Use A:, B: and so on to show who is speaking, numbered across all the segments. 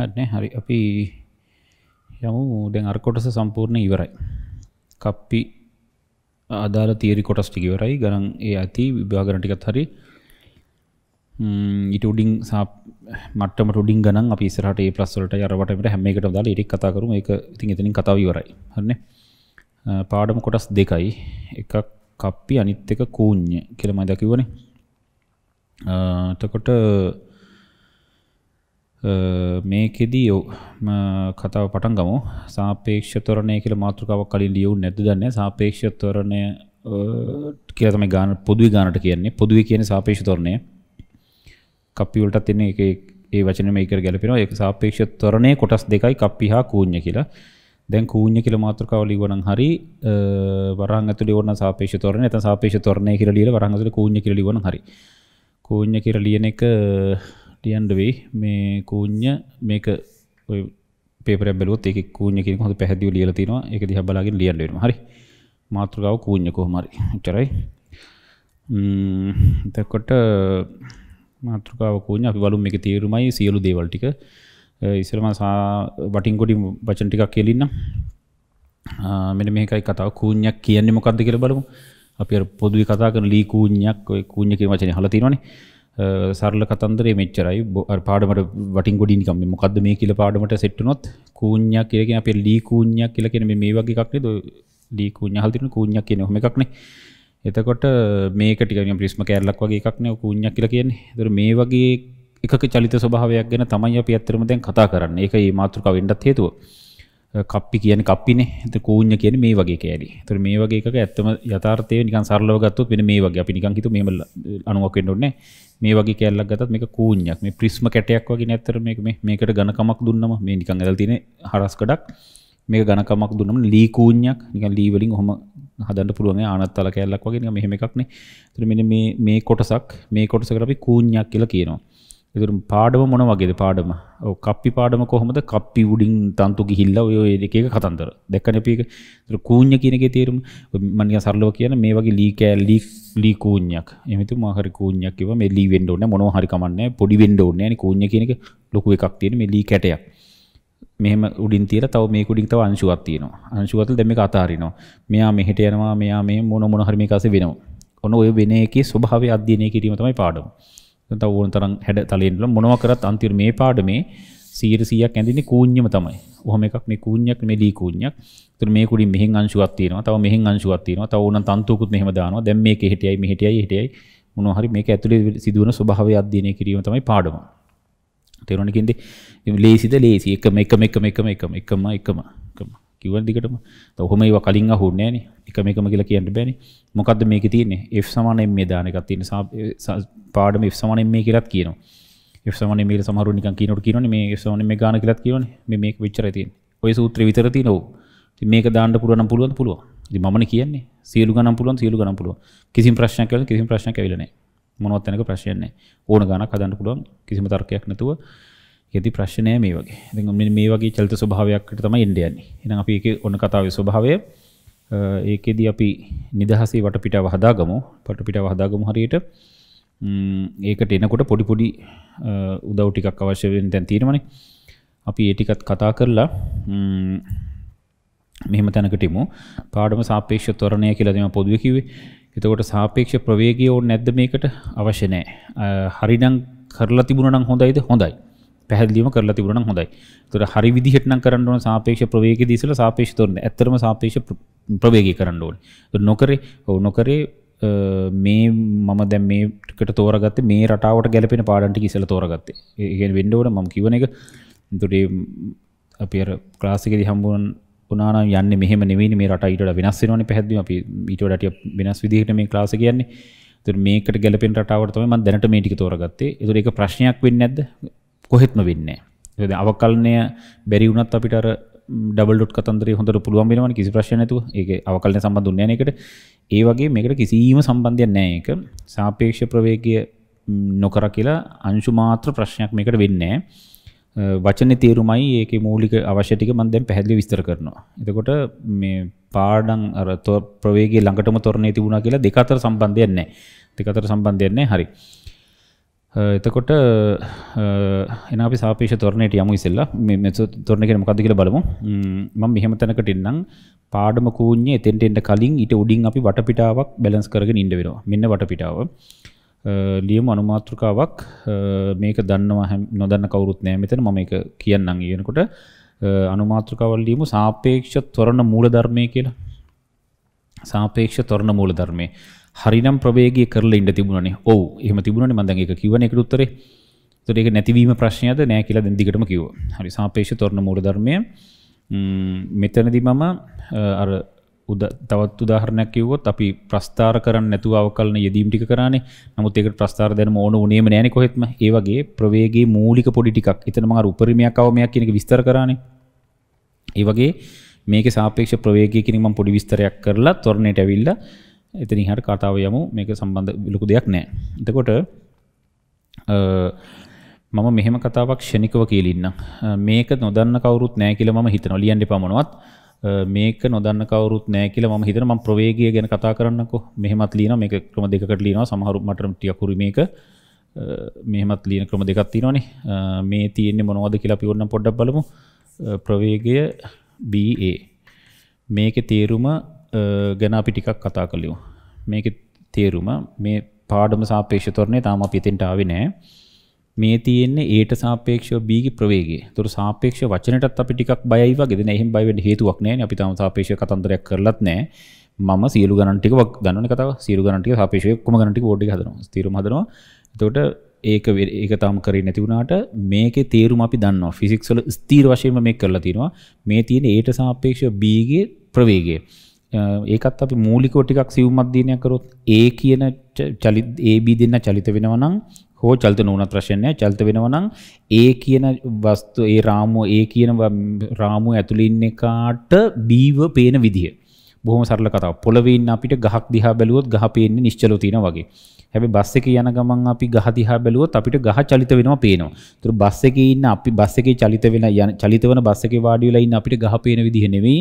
A: හරිනේ හරි අපි යමු දැන් අර කොටස සම්පූර්ණ ඉවරයි. කප්පි අදාළ තියරි කොටස් ටික ඉවරයි. ගණන් ඒ ඇති විභාගන ටිකත් හරි. ඊට උඩින් මට්ටමට උඩින් ගණන් අපි ඉස්සරහට A+ වලට අර වටේට හැම එකටම දාලා ඊට කතා කරමු. ඒක ඉතින් එතනින් කතාව ඉවරයි. හරිනේ. පාඩම කොටස් දෙකයි. එකක් කප්පි අනිත් එක කූඤ්ඤ කියලා මම දකිවනේ. එතකොට මේකෙදී කතාව පටන් ගමු. සාපේක්ෂ ත්වරණය කියලා මාතෘකාවක් කලින් ලියුන්නේ නැද්ද දන්නේ. සාපේක්ෂ ත්වරණය කියලා තමයි ගාන පොදුවේ ගානට කියන්නේ. පොදුවේ කියන්නේ සාපේක්ෂ ත්වරණය. කප්පි වලටත් එන්නේ ඒ වචනේ මේකට ගැලපෙනවා. ඒක සාපේක්ෂ ත්වරණයේ කොටස් දෙකයි කප්පි හා කූඤ්ඤ කියලා. දැන් කූඤ්ඤ කියලා මාතෘකාව ලියවනම් හරි වරහන් ඇතුලේ ඕන සාපේක්ෂ ත්වරණය නැත්නම් සාපේක්ෂ ත්වරණය කියලා ලියලා වරහන් ඇතුලේ කූඤ්ඤ කියලා ලියවනම් හරි. කූඤ්ඤ කියලා ලියන එක ලියන්න වෙයි. මේ කූඤ්ඤ මේක ඔය පේපර් එක බැලුවොත් ඒකේ කූඤ්ඤ කියන එක හොඳ පැහැදිලිව ලියලා තිනවා. ඒක දිහා බලාගෙන ලියන්න වෙනවා. හරි. මාතෘකාව කූඤ්ඤ කොහොම හරි. එච්චරයි. එතකොට මාතෘකාව කූඤ්ඤ අපි බලමු මේකේ තේරුමයි සියලු දේවල් ටික. ඉස්සෙල්ම වටින් කොටි වචන ටිකක් කියලින්නම්. මෙන්න මේකයි කතාව. කූඤ්ඤක් කියන්නේ මොකක්ද කියලා බලමු. අපි අර පොදුවේ කතා කරන ලී කූඤ්ඤක් ඔය කූඤ්ඤ කියන වචනේ අහලා තියෙනවනේ. සරල කතන්දරේ මෙච්චරයි. අර පාඩමට වටින් කොටි නිකම් මේ මොකද්ද මේ කියලා පාඩමට සෙට් වුණොත් කූඤ්ඤක් කියලා කියන්නේ අපි ලී කූඤ්ඤක් කියලා කියන්නේ මේ වගේ එකක් නේද? ලී කූඤ්ඤ අහලා තියෙන කූඤ්ඤක් කියන්නේ ඔහොම එකක් නේ. එතකොට මේක ටික නිකන් ප්‍රිස්ම කැරලක් වගේ එකක් නේ කූඤ්ඤක් කියලා කියන්නේ. ඒතර මේ වගේ එකක චලිත ස්වභාවයක් ගැන තමයි අපි ඇත්තටම දැන් කතා කරන්නේ. ඒක මේ මාතෘකාව වෙන්නත් හේතුව. කප්පි කියන්නේ කප්පිනේ. ඒතර කූඤ්ඤ කියන්නේ මේ වගේ කෑලි. ඒතර මේ වගේ එකක ඇත්තම යථාර්ථය නිකන් සරලව ගත්තොත් මෙන්න මේ වගේ. අපි නිකන් හිතුව මෙහෙම අණුවක් වෙන්න ඕනේ. මේ වගේ කෑල්ලක් ගත්තත් මේක කූඤ්ඤක්. මේ ප්‍රිස්ම කැටයක් වගේ නේ ඇත්තට මේකට ඝනකමක් දුන්නම මේ නිකන් ඇදලා තියෙන හරස් කඩක්. මේක ඝනකමක් දුන්නම ලී කූඤ්ඤක්. නිකන් ලී වලින් ඔහම හදන්න පුළුවන් ආනත්තල කෑල්ලක් වගේ නිකන් මෙහෙම එකක් නේ. ඒතර මෙන්න මේ කොටසක් මේ කොටසකට අපි කූඤ්ඤක් කියලා කියනවා. ඒතර පාඩම මොන වගේද පාඩම? ඔව් කප්පි පාඩම කොහොමද? කප්පි උඩින් තන්තු ගිහිල්ලා ඔය එක එක කතන්දර. දැක්කනේ අපි ඒක. ඒතර කූඤ්ඤ කියන එකේ තේරුම මම නිකන් සරලව කියන මේ වගේ ලී කෑලි ලී කූඤ්ඤක්. එහෙම හිතුව මා හරි කූඤ්ඤක් කිව්වා මේ ලී වෙන්න ඕනේ මොනවා හරි කමන්නේ පොඩි වෙන්න ඕනේ නේ කූඤ්ඤ කියන එක ලොකු එකක් තියෙන මේ ලී කැටයක්. මෙහෙම උඩින් තියලා තව මේක උඩින් තව අංශුවක් තියෙනවා. අංශුව අතල දැන් මේක අතාරිනවා. මෙයා මෙහෙට යනවා මෙයා මේ මොන හරි මේක ASCII වෙනවා. ඔන්න ඔය වෙන එකේ ස්වභාවය අධ්‍යයනය කිරීම තමයි පාඩම. දැන් තව ඕන තරම් හැඩ තලෙන්න මොනවා කරත් අන්තිම මේ පාඩමේ 100%ක් ඇඳින්නේ කූඤ්ඤම තමයි. ඔහොම එකක් මේ කූඤ්ඤයක් මේ ලී කූඤ්ඤයක්. ඒතර මේක උඩින් මෙහෙන් අංශුවක් තියෙනවා. තව මෙහෙන් අංශුවක් තියෙනවා. තව ඕන තන්තුකුත් මෙහෙම දානවා. දැන් මේක එහෙටයයි මෙහෙටයයි මොනවා හරි මේක ඇතුලේ සිදුවන ස්වභාවය අධ්‍යයනය කිරීම තමයි පාඩම. තේරුණා කින්දේ ලේසිද ලේසි එකම කිව්වන් දිගටම ඔහොම ඒවා කලින් අහුන්නේ නෑනේ එකම කියලා කියන්න බෑනේ මොකද්ද මේකේ තියෙන්නේ f = ma දාන එකක් තියෙන පාඩම f = ma කියලාත් කියනවා f = ma කියලා සමහරව නිකන් කියනවනේ මේ f = ma ගාන කියලාත් කියනවනේ මේක විතරයි තියෙන්නේ ඔය සූත්‍රය විතර තියෙනවා ඉතින් මේක දාන්න පුළුවන් ඉතින් මමනේ කියන්නේ සියලු ගණන් පුළුවන් කිසිම ප්‍රශ්නයක් ඇවිල්ලා නැහැ මොනවත් වෙනක ප්‍රශ්නයක් නැහැ ඕන ගණනක් හදන්න පුළුවන් කිසිම තර්කයක් නැතුව ඒකෙදි ප්‍රශ්න නෑ මේ වගේ. දැන් මෙන්න මේ වගේ චලිත ස්වභාවයකට තමයි එන්නේ යන්නේ. එහෙනම් අපි ඒකේ ඔන්න කතාවේ ස්වභාවය ඒකෙදි අපි නිදහසේ වටපිටාව හදාගමු. හරියට ඒකට එනකොට පොඩි උදව් ටිකක් අවශ්‍ය වෙන දැන් තියෙනවනේ. අපි ඒ ටිකත් කතා කරලා මෙහෙම තැනකට එමු. පාඩම සාපේක්ෂ ත්වරණය කියලා තමයි පොදුවේ කිව්වේ. එතකොට සාපේක්ෂ ප්‍රවේගය ඕනේ නැද්ද මේකට? අවශ්‍ය නැහැ. හරිනම් කරලා තිබුණා නම් හොඳයිද? හොඳයි. පැහැදිලිවම කරලා තිබුණා නම් හොඳයි. ඒතර හරි විදිහට නම් කරන්න ඕන සාපේක්ෂ ප්‍රවේගයේදී ඉස්සලා සාපේක්ෂ ත්වරණය. ඇත්තටම සාපේක්ෂ ප්‍රවේගය කරන්න ඕනේ. ඒතර නොකරේ මේ මම දැන් මේකට තෝරාගත්තේ මේ රටාවට ගැලපෙන පාඩම් ටික ඉස්සලා තෝරාගත්තේ. ඒ කියන්නේ වෙන්න ඕන මම කියවන එක. ඒතර අපි අර ක්ලාස් එකේදී හම්බුණා නම් යන්නේ මෙහෙම නෙවෙයිනේ මේ රට ඊට වඩා වෙනස් වෙනවනේ පැහැදිලිවම අපි ඊට වඩා ටික වෙනස් විදිහකට මේ ක්ලාස් එක කියන්නේ. ඒතර මේකට ගැලපෙන රටාවට තමයි මම දැනට මේ ටික තෝරාගත්තේ. ඒතර ඒක ප්‍රශ්නයක් වෙන්නේ නැද්ද? කොහෙත්ම වෙන්නේ නැහැ. ඒ අවකලනය බැරි වුණත් අපිට අර ඩබල් ඩොට් කතන්දරේ හොඳට පුළුවන් වෙනවනේ කිසි ප්‍රශ්නයක් නැතුව. ඒකේ අවකලනය සම්බන්ධුන්නේ නැහැ නේකට. ඒ වගේ මේකට කිසිම සම්බන්ධයක් නැහැ ඒක. සාපේක්ෂ ප්‍රවේගය නොකර කියලා අංශු මාත්‍ර ප්‍රශ්නයක් මේකට වෙන්නේ නැහැ. වචනේ තේරුමයි ඒකේ මූලික අවශ්‍ය ටික මම දැන් පැහැදිලිව විස්තර කරනවා. එතකොට මේ පාඩම් අර ප්‍රවේගය ළඟටම තොරණේ තිබුණා කියලා දෙක අතර සම්බන්ධයක් නැහැ. හරි. එතකොට එන අපි සාපේක්ෂ තොරණයට යමු ඉස්සෙල්ලා මේ තොරණ කියන්නේ මොකද්ද කියලා බලමු. මම මෙහෙම තැනකට ඉන්නම් පාඩම කූඤ්ඤේ එතෙන්ට එන්න කලින් ඊට උඩින් අපි වටපිටාවක් බැලන්ස් කරගෙන ඉන්න වෙනවා. මෙන්න වටපිටාව. ලියමු අනුමාත්‍රිකාවක් මේක දන්නවා නොදන්න කවුරුත් නැහැ මෙතන මම මේක කියන්නම් ඊනකොට අනුමාත්‍රිකාවල් ලියමු සාපේක්ෂ ත්වරණ මූලධර්මය කියලා. සාපේක්ෂ ත්වරණ මූලධර්මය. හරිනම් ප්‍රවේගය කරලා ඉන්න තිබුණානේ. ඔව් එහෙම තිබුණානේ මම දැන් ඒක කිව්වනේ ඒකට උත්තරේ. ඒතකොට ඒක නැතිවීම ප්‍රශ්නයද නෑ කියලා දැන් දිගටම කිව්වා. හරි සාපේක්ෂ ත්වරණ මූලධර්මය මෙතනදී මම අර තවත් උදාහරණයක් කිව්වොත් අපි ප්‍රස්ථාර කරන්නේ නැතුව අවකලන යෙදීම් ටික කරානේ. නමුත් ඒකට ප්‍රස්ථාර දැනම ඕන උනේම නෑනේ කොහෙත්ම. ඒ වගේ ප්‍රවේගයේ මූලික පොඩි ටිකක්. එතන මම අර උපරිමයක් අවමයක් කියන එක විස්තර කරානේ. ඒ වගේ මේකේ සාපේක්ෂ ප්‍රවේගය කියන එක මම පොඩි විස්තරයක් කරලා ත්වරණයට ඇවිල්ලා එතනින් හරියට කතාව යමු. මේක සම්බන්ධ ලොකු දෙයක් නෑ. එතකොට මම මෙහෙම කතාවක් ක්ෂණිකව කියලා ඉන්නම්. මේක නොදන්න කවුරුත් නෑ කියලා මම හිතනවා. ලියන්න එපා මොනවත්. මේක නොදන්න කවුරුත් නෑ කියලා මම හිතනවා. මම ප්‍රවේගය ගැන කතා කරන්නකෝ. මෙහෙමත් ලියනවා. මේක ක්‍රම දෙකකට ලියනවා. සමහරු මට ටිකක් හුරු මේක. මෙහෙමත් ලියන ක්‍රම දෙකක් තියෙනවානේ. මේ තියෙන්නේ මොනවද කියලා අපි ඕනනම් පොඩ්ඩක් බලමු. ප්‍රවේගය BA. මේකේ තේරුම ගැන අපි ටිකක් කතා කළෙමු. මේකේ තේරුම මේ පාඩම සාපේක්ෂ ත්වරණය තාම අපි එතෙන්ට ආවේ නෑ. මේ තියෙන්නේ Aට සාපේක්ෂව B ගේ ප්‍රවේගය. ඒතර සාපේක්ෂ වචනයටත් අපි ටිකක් බයයි වගේ. දැන් එහෙම බය වෙන්න හේතුවක් නෑනේ. අපි තාම සාපේක්ෂ කතන්දරයක් කරලත් නෑ. මම සියලු ගණන් ටික දන්නවනේ කතාව. සියලු ගණන් ටික සාපේක්ෂව ඔක්කොම ගණන් ටික බෝඩ් එකේ හදනවා. ස්ථිරම හදනවා. එතකොට ඒක තාම කරේ නැති වුණාට මේකේ තේරුම අපි දන්නවා. ෆිසික්ස් වල ස්ථිර වශයෙන්ම මේක කරලා තියෙනවා. මේ තියෙන Aට සාපේක්ෂව B ගේ ප්‍රවේගය. ඒකත් අපි මූලිකව ටිකක් සිවුම් අධ්‍යයනයක් කරොත් A කියන AB දෙන්න චලිත වෙනවා නම් හෝ චලිත නොවුනත් ප්‍රශ්න නැහැ. චලිත වෙනවා නම් A කියන වස්තු ඒ රාමුව A කියන රාමුව ඇතුළේ ඉන්න එකාට B ව පේන විදිය. බොහොම සරල කතාවක්. පොළවේ ඉන්න අපිට ගහක් දිහා බැලුවොත් ගහ පේන්නේ නිශ්චලව තියෙනවා වගේ. හැබැයි බස් එකේ යන ගමන් අපි ගහ දිහා බැලුවොත් අපිට ගහ චලිත වෙනවා පේනවා. ඒතර බස් එකේ ඉන්න අපි බස් එකේ චලිත වෙන බස් එකේ වාඩි වෙලා ඉන්න අපිට ගහ පේන විදිහ නෙවෙයි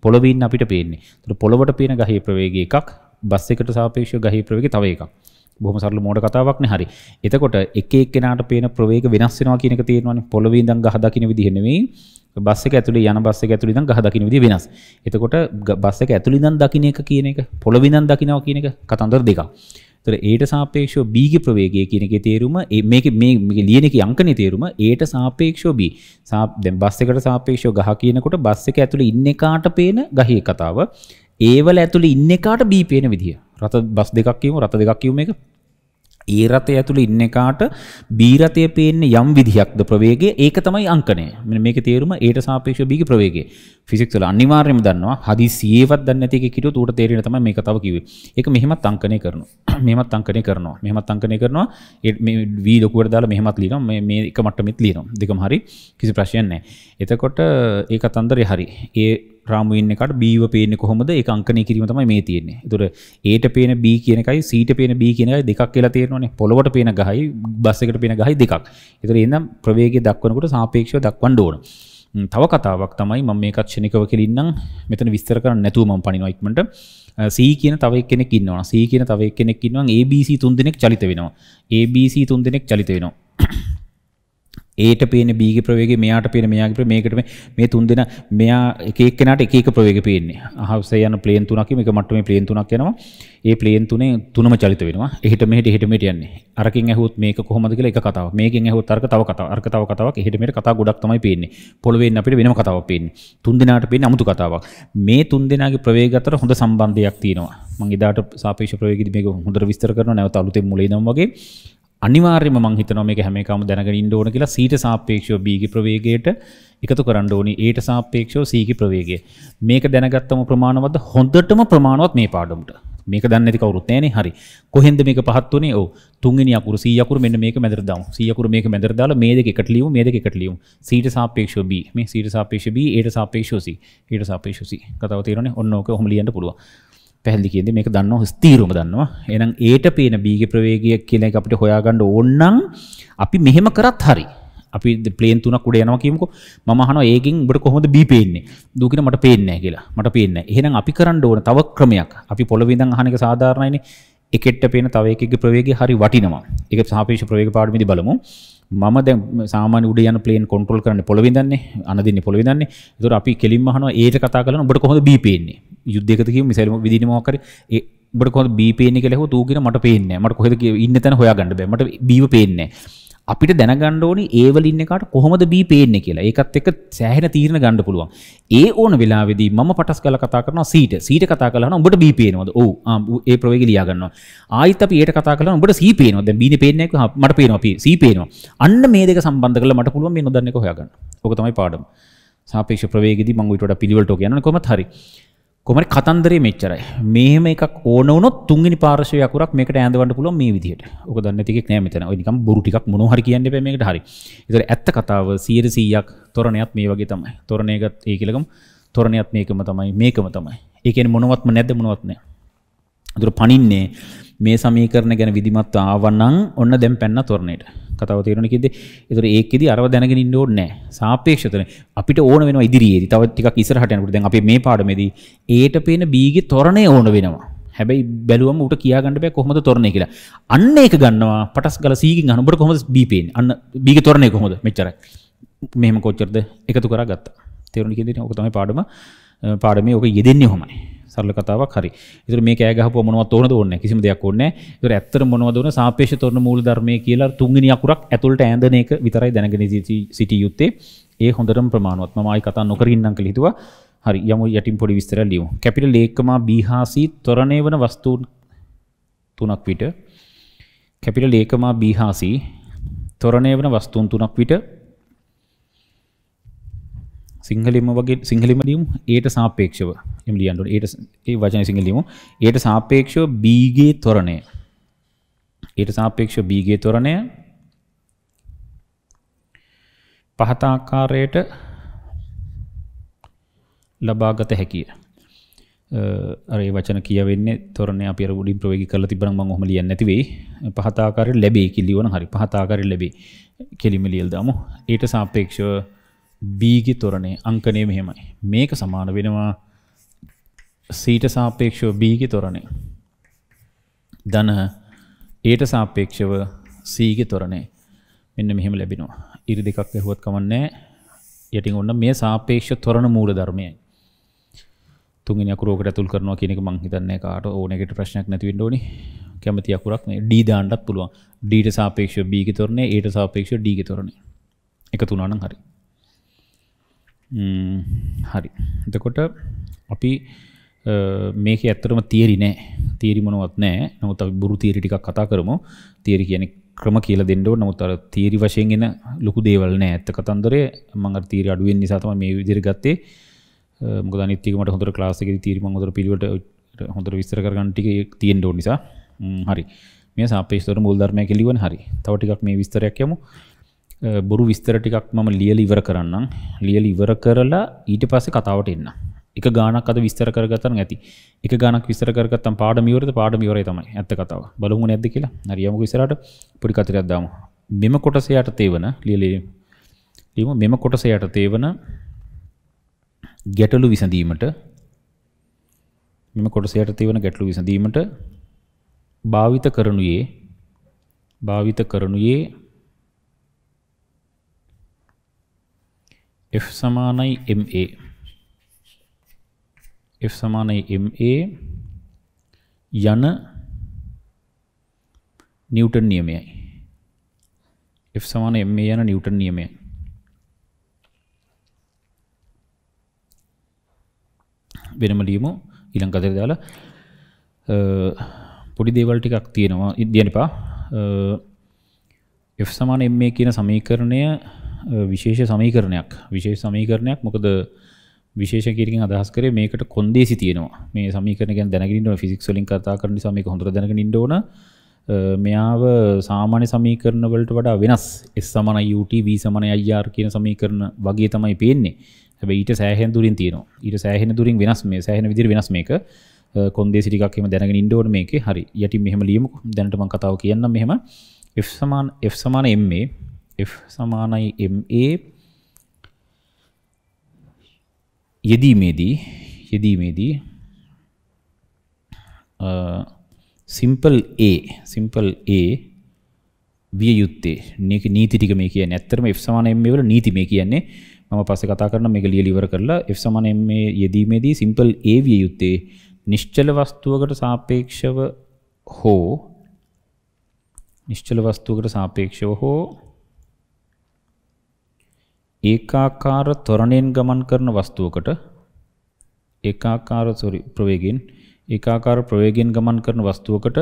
A: පොළවේ ඉන්න අපිට පේන්නේ. ඒතර පොළවට පේන ගහේ ප්‍රවේගය එකක්, බස් එකට සාපේක්ෂව ගහේ ප්‍රවේගය තව එකක්. බොහොම සරල මෝඩ කතාවක් නේ. හරි. එතකොට එක එක්කෙනාට පේන ප්‍රවේග වෙනස් වෙනවා කියන එක තේරෙනවානේ. පොළවේ ඉඳන් ගහ දකින්න විදිහ නෙවෙයි. බස් එක ඇතුලේ යන බස් එක ඇතුලේ ඉඳන් ගහ දකින්න විදිහ වෙනස්. එතකොට බස් එක ඇතුලේ ඉඳන් දකින්න එක කියන එක පොළවේ ඉඳන් දකින්නවා කියන එක කතන්දර දෙකක්. ඒතර Aට සාපේක්ෂව B ගේ ප්‍රවේගය කියන එකේ තේරුම මේකේ ලියන එකේ අංකනේ තේරුම Aට සාපේක්ෂව B. දැන් බස් එකට සාපේක්ෂව ගහ කියනකොට බස් එක ඇතුලේ ඉන්න එකාට පේන ගහේ කතාව. A වල ඇතුලේ ඉන්න එකාට B පේන විදිය. රත බස් දෙකක් කියමු රත දෙකක් කියමු මේක. A රතය ඇතුලේ ඉන්න එකාට B රතය පේන්නේ යම් විදිහක්ද ප්‍රවේගය. ඒක තමයි අංකණය. මෙන්න මේකේ තේරුම Aට සාපේක්ෂව B ගේ ප්‍රවේගය. ෆිසික්ස් වල අනිවාර්යයෙන්ම දන්නවා. හදිසියෙවත් දන්නේ නැති එකෙක් හිටියොත් ඌට තේරෙන තමයි මේ කතාව කිව්වේ. ඒක මෙහෙමත් අංකණය කරනවා. මෙහෙමත් අංකණය කරනවා. මෙහෙමත් අංකණය කරනවා. මේ V ලොකුවට දාලා මෙහෙමත් ලියනවා. මේ එක මට්ටමෙත් ලියනවා. දෙකම හරි. කිසි ප්‍රශ්නයක් නැහැ. එතකොට ඒ කතන්දරේ හරි. ඒ රාමු ඉන්න එකට B ව පේන්නේ කොහොමද? ඒක අංකණය කිරීම තමයි මේ තියෙන්නේ. ඒතර Aට පේන B කියන එකයි Cට පේන B කියන එකයි දෙකක් කියලා තේරෙනවනේ. පොළවට පේන ගහයි බස් එකට පේන ගහයි දෙකක්. ඒතර එහෙනම් ප්‍රවේගය දක්වනකොට සාපේක්ෂව දක්වන්න ඕන. තව කතාවක් තමයි මම මේකත් ක්ෂණිකව කෙලින්නම් මෙතන විස්තර කරන්න නැතුව මම පණිනවා ඉක්මනට. C කියන තව එක්කෙනෙක් ඉන්නවා. C කියන තව එක්කෙනෙක් ඉන්නවා. ABC 3 දෙනෙක් චලිත වෙනවා. ABC 3 දෙනෙක් චලිත වෙනවා. Aට පේන B ගේ ප්‍රවේගය මෙයාට පේන මෙයාගේ ප්‍රවේගය මේකට මේ තුන් දෙනා මෙයා එක එක්කෙනාට එක එක ප්‍රවේග පේන්නේ. අහසේ යන ප්ලේන් තුනක් මේක මට්ටමේ ප්ලේන් තුනක් යනවා. ඒ ප්ලේන් තුනේ තුනම චලිත වෙනවා. එහෙට මෙහෙට යන්නේ. අරකින් ඇහුවොත් මේක කොහොමද කියලා එක කතාවක්. මේකෙන් ඇහුවොත් අරක තව කතාවක්. අරක තව කතාවක්. එහෙට මෙහෙට කතා ගොඩක් තමයි පේන්නේ. පොළවේ ඉන්න අපිට වෙනම කතාවක් පේන්නේ. තුන් දෙනාට පේන්නේ අමුතු කතාවක්. මේ තුන් දෙනාගේ ප්‍රවේග අතර හොඳ සම්බන්ධයක් තියෙනවා. මම එදාට සාපේක්ෂ ප්‍රවේගයේදී මේක හොඳට විස්තර කරනවා. නැවත අලුතෙන් මුලින් ඉඳන් වගේ අනිවාර්යයෙන්ම මම හිතනවා මේක හැම එකම දැනගෙන ඉන්න ඕන කියලා. Cට සාපේක්ෂව B ගේ ප්‍රවේගයට එකතු කරන්න ඕනි Aට සාපේක්ෂව C ගේ ප්‍රවේගය. මේක දැනගත්තම ප්‍රමාණවත් හොඳටම ප්‍රමාණවත් මේ පාඩමට. මේක දන්නේ නැති කවුරුත් නැහනේ. හරි. කොහෙන්ද මේක පහත් උනේ? ඔව්. තුන්වෙනි අකුරු C අකුරු මෙන්න මේක මැදට දාමු. C අකුරු මේක මැදට දාලා මේ දෙක එකට ලියමු. මේ දෙක එකට ලියමු. Cට සාපේක්ෂව B. මේ Cට සාපේක්ෂව B, Aට සාපේක්ෂව C. Aට සාපේක්ෂව C. කතාව තේරෙන්නේ? ඔන්න ඕක ඔහොම ලියන්න පුළුවන්. පැහැදිලි කියන්නේ මේක දන්නවා ස්ථීරවම දන්නවා. එහෙනම් Aට පේන B ගේ ප්‍රවේගය කියලා එක අපිට හොයාගන්න ඕන නම් අපි මෙහෙම කරත් හරි. අපි ප්ලේන් තුනක් උඩ යනවා කියමුකෝ. මම අහනවා ඒකෙන් උඹට කොහොමද B පේන්නේ? දූ කියන මට පේන්නේ නැහැ කියලා. මට පේන්නේ නැහැ. එහෙනම් අපි කරන්න ඕන තව ක්‍රමයක්. අපි පොළවේ ඉඳන් අහන එක සාධාරණයිනේ. එකට පේන තව එකකගේ ප්‍රවේගය හරි වටිනවා. ඒක සාපේක්ෂ ප්‍රවේග පාඩමේදී බලමු. මම දැන් සාමාන්‍ය උඩ යන ප්ලේන් කන්ට්‍රෝල් කරන්නේ පොළවේ ඉඳන්නේ අනදින්නේ පොළවේ ඉඳන්නේ. ඒතකොට අපි කෙලින්ම අහනවා Aට කතා කරලා ඔබට කොහොමද B පේන්නේ? යුද්ධයකද කියමු මිසයිල් විදිහේ මොකක් හරි ඔබට කොහොමද B පේන්නේ කියලා හෙව්වොත් ඌ කියන මට පේන්නේ නැහැ. මට කොහෙද ඉන්න තැන හොයාගන්න බෑ. මට B පේන්නේ නැහැ. අපිට දැනගන්න ඕනි A වල ඉන්න එකාට කොහොමද B පේන්නේ කියලා. ඒකත් එක්ක සෑහෙන තීරණ ගන්න පුළුවන්. ඒ ඕන වෙලාවේදී මම පටස් ගාලා කතා කරනවා C ට කතා කරලා අහනවා උඹට B පේනවද? ඔව්. ඒ ප්‍රවේගය ලියා ගන්නවා. ආයිත් අපි A ට කතා කරලා උඹට C පේනවද? දැන් B නේ පේන්නේ නැහැ. මට පේනවා C පේනවා. අන්න මේ දෙක සම්බන්ධ කරලා මට පුළුවන් මේ නොදන්න එක හොයාගන්න. ඕක තමයි පාඩම. සාපේක්ෂ ප්‍රවේගයේදී මම ඊට වඩා පිළිවෙලට ඔක යනවනේ කොහොමද හරි. කොහොමද කතන්දරේ මෙච්චරයි. මෙහෙම එකක් ඕන වුණොත් තුන්වෙනි පාර්ශ්වයේ අකුරක් මේකට ඈඳවන්න පුළුවන් මේ විදිහට. ඔක දන්නේ නැති එකක් නෑ මෙතන. ඔය නිකන් බොරු ටිකක් මොනවා හරි කියන්න එපා මේකට හරි. ඒතර ඇත්ත කතාව 100%ක් තොරණයත් මේ වගේ තමයි. තොරණයකට ඒ කියලාගම තොරණයත් මේකම තමයි මේකම තමයි. ඒ කියන්නේ මොනවත්ම නැද්ද මොනවත් නෑ. ඒතර පණින්නේ මේ සමීකරණ ගැන විධිමත් ආවනම් ඔන්න දැන් පැන්න තොරණයට. කතාව තේරුණා කිව්දේ. ඒතර ඒකෙදි අරව දැනගෙන ඉන්න ඕනේ නැහැ. සාපේක්ෂතන අපිට ඕන වෙනවා ඉදිරියේදී. තව ටිකක් ඉස්සරහට යනකොට දැන් අපි මේ පාඩමේදී Aට පේන B ගේ තොරණය ඕන වෙනවා. හැබැයි බැලුවම උට කියා ගන්න බෑ කොහොමද තොරණය කියලා. අන්න ඒක ගන්නවා පටස් ගාලා C ගෙන් අහන උඹට කොහොමද B පේන්නේ? අන්න B ගේ තොරණය කොහොමද? මෙච්චරයි. මෙහෙම කොච්චරද එකතු කරා ගත්තා. තේරුණා කිව්දේ. ඕක තමයි පාඩමේ ඕක යෙදෙන්නේ ඔහමයි. සරල කතාවක් හරි. ඒතර මේ කෑ ගහපුවා මොනවත් ඕනද ඕනේ නැහැ. කිසිම දෙයක් ඕනේ නැහැ. ඒතර ඇත්තට මොනවද ඕන සාපේක්ෂ තොරණ මූල ධර්මයේ කියලා තුන්වෙනි අකුරක් ඇතුළට ඈඳන එක විතරයි දැනගෙන සිටිය යුත්තේ. ඒ හොඳටම ප්‍රමාණවත්. මම ආයි කතා නොකර ඉන්නම් කියලා හිතුවා. හරි යමු යටින් පොඩි විස්තරයක් ලියමු. කැපිටල් A, B හා C ත්වරණය වන වස්තුන් තුනක් විට කැපිටල් A, B හා C ත්වරණය වන වස්තුන් තුනක් විට සිංහලෙන්ම ලියමු Aට සාපේක්ෂව එම් ලියන්න ඕනේ. ඒ වචනේ සිංහල ලියමු. Aට සාපේක්ෂව B ගේ ත්වරණය. Aට සාපේක්ෂව B ගේ ත්වරණය පහත ආකාරයට ලබාගත හැකිය. අර ඒ වචන කියවෙන්නේ තොරණය අපි අර උඩින් ප්‍රවේගී කරලා තිබ්බනම් මම ඔහොම ලියන්නේ නැති වෙයි. පහත ආකාරයට ලැබෙයි කියලා ලියවන හරි. පහත ආකාරයට ලැබෙයි. කෙලිම ලියලා දාමු. ඊට සාපේක්ෂව B ගේ තොරණය අංකණය මෙහෙමයි. මේක සමාන වෙනවා C ට සාපේක්ෂව B ගේ තොරණය. ධන A ට සාපේක්ෂව C ගේ තොරණය. මෙන්න මෙහෙම ලැබෙනවා. ඉරි දෙකක් වැහුවත් කමන්නේ. යටින් ඔන්න මේ සාපේක්ෂ තොරණ මූල ධර්මයයි. තුන්වෙනි අකුර ඔකට ඇතුල් කරනවා කියන එක මම හිතන්නේ කාට ඕනෙකට ප්‍රශ්නයක් නැති වෙන්න ඕනි. කැමති අකුරක් නේ D දාන්නත් පුළුවන්. D ට සාපේක්ෂව B ගේ තොරණය, A ට සාපේක්ෂව D ගේ තොරණය. එකතු වුණා නම් හරි. හරි. එතකොට අපි මේකේ ඇත්තටම තියරි නෑ. තියරි මොනවත් නෑ. නමුත් අපි බුරු තියරි ටිකක් කතා කරමු. තියරි කියන්නේ ක්‍රම කියලා දෙන්න ඕන. නමුත් අර තියරි වශයෙන් එන ලොකු දේවල් නෑ. ඇත්ත කතන්දරේ මම අර තියරි අඩු වෙන නිසා තමයි මේ විදිහට ගත්තේ. මොකද අනිත් ටික මට හොඳට ක්ලාස් එකේදී තියරි මම හොඳට පිළිවෙලට හොඳට විස්තර කරගන්න ටික තියෙන්න ඕන නිසා. හරි. මේ සාපේක්ෂතර මූල ධර්මයක් කියලිවනේ හරි. තව ටිකක් මේ විස්තරයක් යමු. බොරු විස්තර ටිකක් මම ලියලා ඉවර කරන්නම්. ලියලා ඉවර කරලා ඊට පස්සේ කතාවට එන්න. එක ගානක් අද විස්තර කරගත්තා නම් ඇති. එක ගානක් විස්තර කරගත්තම පාඩම ඉවරද පාඩම ඉවරයි තමයි. ඇත්ත කතාව. බලමු නැද්ද කියලා. හරි යමුකෝ ඉස්සරහට පොඩි කතරයක් දාමු. මෙම කොටස යටතේ වන ලියමු මෙම කොටස යටතේ වන ගැටලු විසඳීමට මෙම කොටස යටතේ වන ගැටලු විසඳීමට භාවිත කරනුයේ F සමානයි MA F සමානයි MA යන නිව්ටන් නියමයයි. F සමානයි MA යන නිව්ටන් නියමයයි. වෙනම ලියමු ඊළඟ කතරේ දාලා පොඩි දේවල් ටිකක් තියෙනවා ඉදියන්න එපා. F සමාන MA කියන සමීකරණය විශේෂ සමීකරණයක්. මොකද විශේෂ කීයකින් අදහස් කරේ මේකට කොන්දේසි තියෙනවා. මේ සමීකරණ ගැන දැනගෙන ඉන්න ඕන. ෆිසික්ස් වලින් කතා කරන නිසා මේක හොඳට දැනගෙන ඉන්න ඕන. මෙයාව සාමාන්‍ය සමීකරණ වලට වඩා වෙනස්. S සමානයි UT V සමානයි IR කියන සමීකරණ වගේ තමයි පේන්නේ. හැබැයි ඊට සෑහෙන දුරින් තියෙනවා. ඊට සෑහෙන දුරින් වෙනස් මේ සෑහෙන විදිහට වෙනස් මේක. කොන්දේසි ටිකක් එහෙම දැනගෙන ඉන්න ඕන මේකේ. හරි. යටින් මෙහෙම ලියමුකෝ. දැනට මම කතාව කියන්නම් මෙහෙම. F සමාන MA F සමානයි MA යෙදීමේදී සිම්පල් A විය යුත්තේ නීති ටික මේ කියන්නේ. ඇත්තටම F සමාන ma වල නීති මේ කියන්නේ. මම පස්සේ කතා කරන මේක ලියලා ඉවර කරලා F සමාන ma යෙදීමේදී සිම්පල් A විය යුත්තේ නිශ්චල වස්තුවකට සාපේක්ෂව හෝ ඒකාකාර ත්වරණයෙන් ගමන් කරන වස්තුවකට ඒකාකාර ප්‍රවේගයෙන් ගමන් කරන වස්තුවකට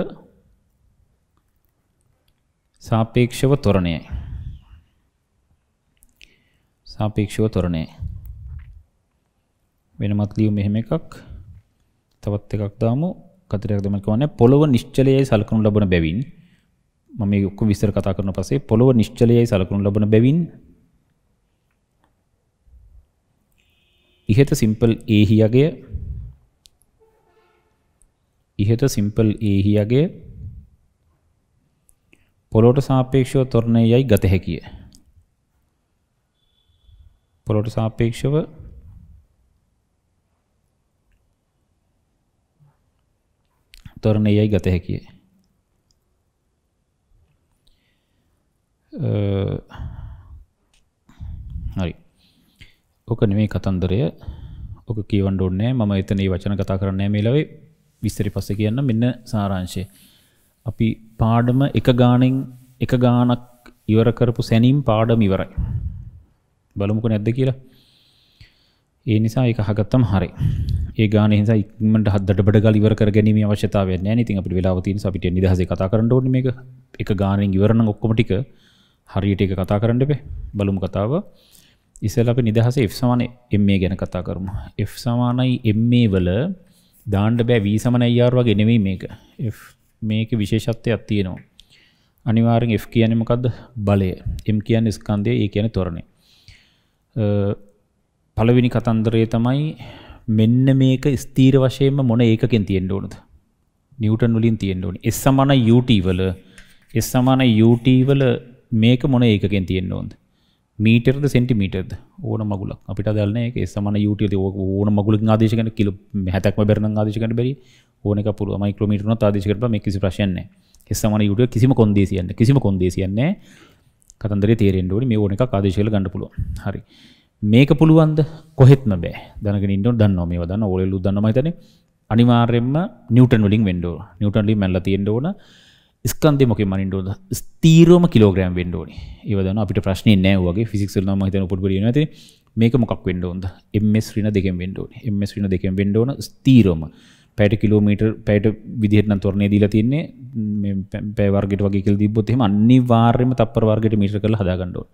A: සාපේක්ෂව ත්වරණයයි. වෙනමත් ලියමු මෙහෙම එකක්. තවත් එකක් දාමු. කතරයක් දෙමල් කියන්නේ පොළව නිශ්චලයයි සලකනු ලබන බැවින් මම මේ ඔක්කොම විස්තර කතා කරන පස්සේ පොළව නිශ්චලයයි සලකනු ලබන බැවින් ඉහත සිම්පල් A හියගේ පොළොවට සාපේක්ෂව ත්වරණයයි ගත හැකිය. පොළොවට සාපේක්ෂව ත්වරණයයි ගත හැකිය. හරි. ඔක නෙමෙයි කතන්දරය. ඔක කියවන්න ඕනේ නැහැ. මම එතන මේ වචන කතා කරන්නේ නැහැ මේ ලාවේ. විස්තරي පස්සේ කියන්න. මෙන්න සාරාංශය. අපි පාඩම එක ගානක් ඉවර කරපු සැනින් පාඩම ඉවරයි. බලමුකෝ නැද්ද කියලා. ඒ නිසා ඒක අහගත්තම හරි. ඒ ගානේ නිසා ඉක්මනට හදඩබඩ ගාලා ඉවර කර ගැනීම අවශ්‍යතාවයක් නැහැ නේ. ඉතින් අපිට වෙලාව තියෙන නිසා අපිට නිදහසේ කතා කරන්න ඕනේ මේක. එක ගානෙන් ඉවර නම් ඔක්කොම ටික හරියට ඒක කතා කරන්න එපේ. බලමු කතාව. ඉතින් අපි නිදහසේ F සමාන ma ගැන කතා කරමු. F සමානයි ma වල දාන්න බෑ v සමානයි r වගේ නෙමෙයි මේක. F මේකේ විශේෂත්වයක් තියෙනවා. අනිවාර්යෙන් F කියන්නේ මොකද්ද? බලය. M කියන්නේ ස්කන්ධය, E කියන්නේ ත්වරණය. පළවෙනි කතන්දරය තමයි මෙන්න මේක ස්ථීර වශයෙන්ම මොන ඒකකෙන් තියෙන්න ඕනද? නිව්ටන් වලින් තියෙන්න ඕනේ. S සමානයි ut වල මේක මොන ඒකකෙන් තියෙන්න ඕනද? මීටර්ද සෙන්ටිමීටර්ද? ඕන මගුලක්. අපිට අදාළ නැහැ ඒක. S සමානයි ut වල ඕන මගුලකින් ආදේශ කරන කිලෝ 70ක්ම බැර නම් ආදේශ කරන්න බැරි. ඕන එක පුළුවන්. මයික්‍රෝමීටර් උනත් ආදේශ කරපුවා මේක කිසි ප්‍රශ්නයක් නැහැ. S සමානයි ut කිසිම කොන්දේසියක් නැහැ. කතන්දරේ තේරෙන්න ඕනේ මේ ඕන එකක් ආදේශ කරලා ගන්න පුළුවන්. හරි. මේක පුළුවන්ද? කොහෙත්ම බෑ. දැනගෙන ඉන්න ඕන. දන්නවා මේවා දන්නවා. ඕලෙලු දන්නවා මම හිතන්නේ. අනිවාර්යයෙන්ම නිව්ටන් වලින් වෙන්න ඕන. නිව්ටන් වලින් මැනලා තියෙන්න ඕන. ස්කන්ධය මොකෙන් මනින්න ඕනද? ස්ථීරවම කිලෝග්‍රෑම් වෙන්න ඕනේ. ඒව දන්නවා අපිට ප්‍රශ්නේ නැහැ වගේ. ෆිසික්ස් වල නම් මම හිතන්නේ උපුට පොඩි වෙනවා ඇති. මේක මොකක් වෙන්න ඕනද? ms ඍණ දෙකෙන් වෙන්න ඕනේ. ms ඍණ දෙකෙන් වෙන්න ඕන ස්ථීරවම. පැයට කිලෝමීටර් පැයට විදිහට නම් ත්වරණය දීලා තින්නේ. මේ පැය වර්ගයට වගේ කියලා දීපොත් එහෙම අනිවාර්යයෙන්ම තප්පර වර්ගයට මීටර කරලා හදා ගන්න ඕන.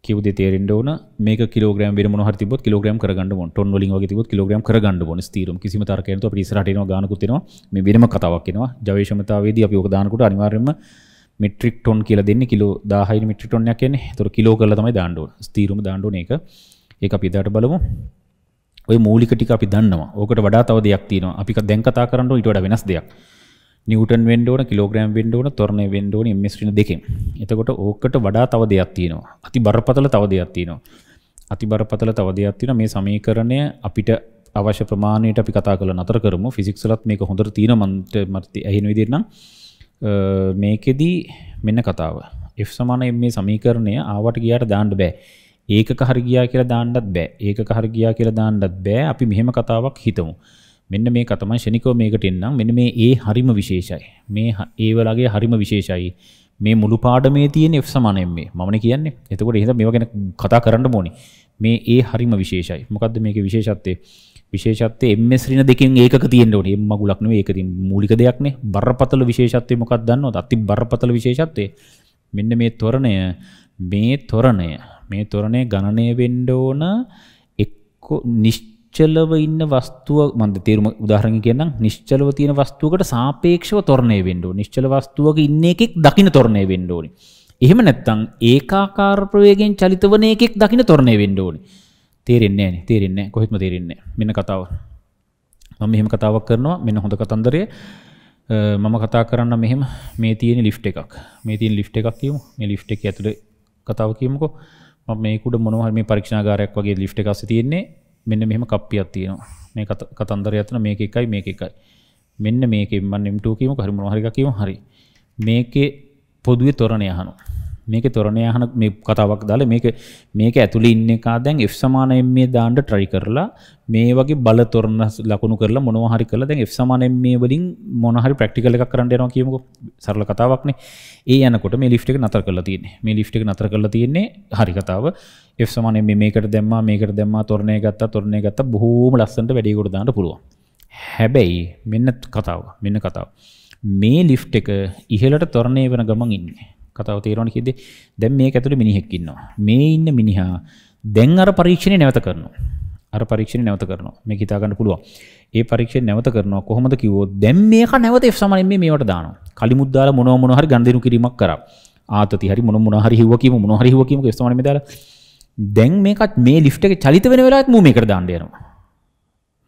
A: කියු දෙය තේරෙන්න ඕන. මේක කිලෝග්‍රෑම් වෙන මොනවා හරි තිබ්බොත් කිලෝග්‍රෑම් කරගන්න ඕන. ටොන් වලින් වගේ තිබ්බොත් කිලෝග්‍රෑම් කරගන්න ඕන ස්ථීරම. කිසිම තරකයක් නැතුව අපිට ඉස්සරහට එනවා ගානකුත් එනවා. මේ වෙනම කතාවක් එනවා. ජවේෂමතාවයේදී අපි ඔක දානකොට අනිවාර්යයෙන්ම මෙට්‍රික් ටොන් කියලා දෙන්නේ කිලෝ 1000 මෙට්‍රික් ටොන් එකක් කියන්නේ. ඒතර කිලෝ කරලා තමයි දාන්න ඕන. ස්ථීරම දාන්න ඕන ඒක. ඒක අපි එදාට බලමු. ඔය මූලික ටික අපි දන්නවා. ඕකට වඩා තව දෙයක් තියෙනවා. අපි දැන් කතා කරන්න ඕන ඊට වඩා වෙනස් දෙයක්. නිව්ටන් වෙන්න ඕන, කිලෝග්‍රෑම් වෙන්න ඕන, ත්වරණය වෙන්න ඕන ms ඍණ දෙකෙන්. එතකොට ඕකට වඩා තව දෙයක් තියෙනවා. අති බරපතල තව දෙයක් තියෙනවා. මේ සමීකරණය අපිට අවශ්‍ය ප්‍රමාණයට අපි කතා කරලා නතර කරමු. ෆිසික්ස් වලත් මේක හොඳට තියෙනවා මට ඇහෙන විදිහට නම්. මේකෙදි මෙන්න කතාව. F සමාන මේ සමීකරණය ආවට ගියාට දාන්න බෑ. ඒකක හරි ගියා කියලා දාන්නත් බෑ. අපි මෙහෙම කතාවක් හිතමු. මෙන්න මේක තමයි ශනිකව මේකට එන්නම්. මෙන්න මේ A හරිම විශේෂයි. මේ A වලගේ හරිම විශේෂයි. මේ මුළු පාඩමේ තියෙන F සමාන MA. මමනේ කියන්නේ. එතකොට එහෙනම් මේවා ගැන කතා කරන්න ඕනේ. මේ A හරිම විශේෂයි. මොකද්ද මේකේ විශේෂත්වය? ms ඍණ දෙකෙන් ඒකක තියෙන්න ඕනේ. M මගුලක් නෙවෙයි. ඒක තියෙන මූලික දෙයක් නේ. බරපතල විශේෂත්වය මොකක්ද දන්නවද? අති බරපතල විශේෂත්වය. මෙන්න මේ ත්වරණය ගණනය වෙන්න ඕන එක්ක නිශ්චලව ඉන්න වස්තුව මම තේරුම උදාහරණයක් කියන්නම්. නිශ්චලව තියෙන වස්තුවකට සාපේක්ෂව ත්වරණය වෙන්න ඕනේ. නිශ්චල වස්තුවක ඉන්න එකෙක් දකින්න ත්වරණය වෙන්න ඕනේ. එහෙම නැත්නම් ඒකාකාර ප්‍රවේගයෙන් චලිත වන එකෙක් දකින්න ත්වරණය වෙන්න ඕනේ. තේරෙන්නේ නැහැ. කොහෙත්ම තේරෙන්නේ නැහැ. මෙන්න කතාව. මම මෙහෙම කතාවක් කරනවා. මෙන්න හොඳ කතන්දරය. මම කතා කරන්න මෙහෙම මේ තියෙන ලිෆ්ට් එකක්. කියමු. මේ ලිෆ්ට් එකේ ඇතුලේ කතාව කියමුකෝ. මම මේක උඩ මොනවා හරි මේ පරීක්ෂණාගාරයක් වගේ ලිෆ්ට් එකක් අස්සේ තියෙන්නේ. මෙන්න මෙහෙම කප්පියක් තියෙනවා. මේ කතන්දරය අතන මේක එකයි. මෙන්න මේකෙන් මම M2 කියමුකෝ හරි මොනවා හරි එකක් කියමු හරි මේකේ පොදුවේ තොරණය අහනවා මේකේ තොරණය අහන මේ කතාවක් දාලා මේක ඇතුලේ ඉන්න එක දැන් f සමාන m දාන්න try කරලා මේ වගේ බල තොරණ ලකුණු කරලා මොනවා හරි කරලා දැන් f සමාන m වලින් මොනවා හරි ප්‍රැක්ටිකල් එකක් කරන්න යනවා කියමුකෝ සරල කතාවක්නේ ඒ යනකොට මේ ලිෆ්ට් එක නතර කරලා තියෙන්නේ හරි කතාව f සමාන m මේකට දැම්මා තොරණය ගත්තා බොහෝම ලස්සනට වැඩි කොට දාන්න පුළුවන් හැබැයි මෙන්න කතාව මේ ලිෆ්ට් එක ඉහළට තොරණය වෙන ගමන් ඉන්නේ කතාව තේරෙනවද කිව්දේ දැන් මේක ඇතුලේ මිනිහෙක් ඉන්නවා මේ ඉන්න මිනිහා දැන් අර පරීක්ෂණේ නැවත කරනවා මේක හිතා ගන්න පුළුවන් ඒ පරීක්ෂණේ නැවත කරනවා කොහොමද කිව්වොත් දැන් මේක නැවත f සමාන m මේවට දානවා කලිමුත් දාලා මොනවා හරි ගණදිනු කිරීමක් කරා ආතති හරි මොනවා හරි හිව්ව කියමු f සමාන m දාලා දැන් මේකත් මේ ලිෆ්ට් එකේ චලිත වෙන වෙලාවත් මූ මේකට දාන්න යනවා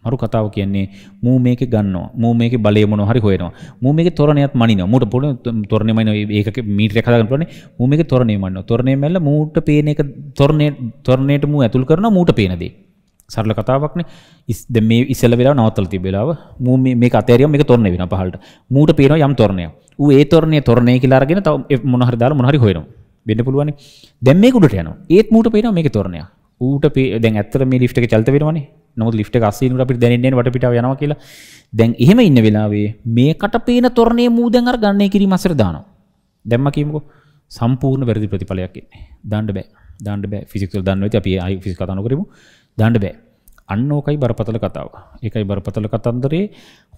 A: මරු කතාව කියන්නේ මූ මේකේ ගන්නවා මූ මේකේ බලය මොනවා හරි හොයනවා මූ මේකේ තොරණයත් මනිනවා මූට පොළොන් තොරණේ මනිනවා ඒකක මීටරයක් හදාගන්න පුළුවන් මූ මේකේ තොරණේ මනිනවා තොරණේ මැල්ල මූට පේන එක තොරණේට මූ ඇතුල් කරනවා මූට පේන දේ සරල කතාවක්නේ දැන් මේ ඉස්සෙල්ලා වෙලාව නවත්තලා තිබ්බ වෙලාව මූ මේක අතෑරියම මේක තොරණේ වෙනවා පහළට මූට පේනවා යම් තොරණයක් ඌ ඒ තොරණේ කියලා අරගෙන තව මොනවා හරි දාලා මොනවා හරි හොයනවා වෙන්න පුළුවන් දැන් මේක උඩට යනවා ඒත් මූට පේනවා මේකේ තොරණයක් ඌට දැන් ඇත්තට මේ ලිෆ්ට් එක චලිත වෙනවනේ නමුත් ලිෆ්ට් එක අස්සේ ඉන්නකොට අපිට දැනෙන්නේ නැහැ වටපිටාව යනවා කියලා. දැන් එහෙම ඉන්න වෙලාවේ මේකට පේන තොරණේ මූ දැන් අර ගණනය කිරීම අසර දානවා. දැම්ම කියමුකෝ සම්පූර්ණ වැරදි ප්‍රතිඵලයක් එන්නේ. දාන්න බෑ. ෆිසික්ස් වල දන්නවා ඉතින් අපි ආයි ෆිසික්ස් කතා නොකරමු. දාන්න බෑ. අන්න ඕකයි බරපතල කතාව. ඒකයි බරපතල කතන්දරේ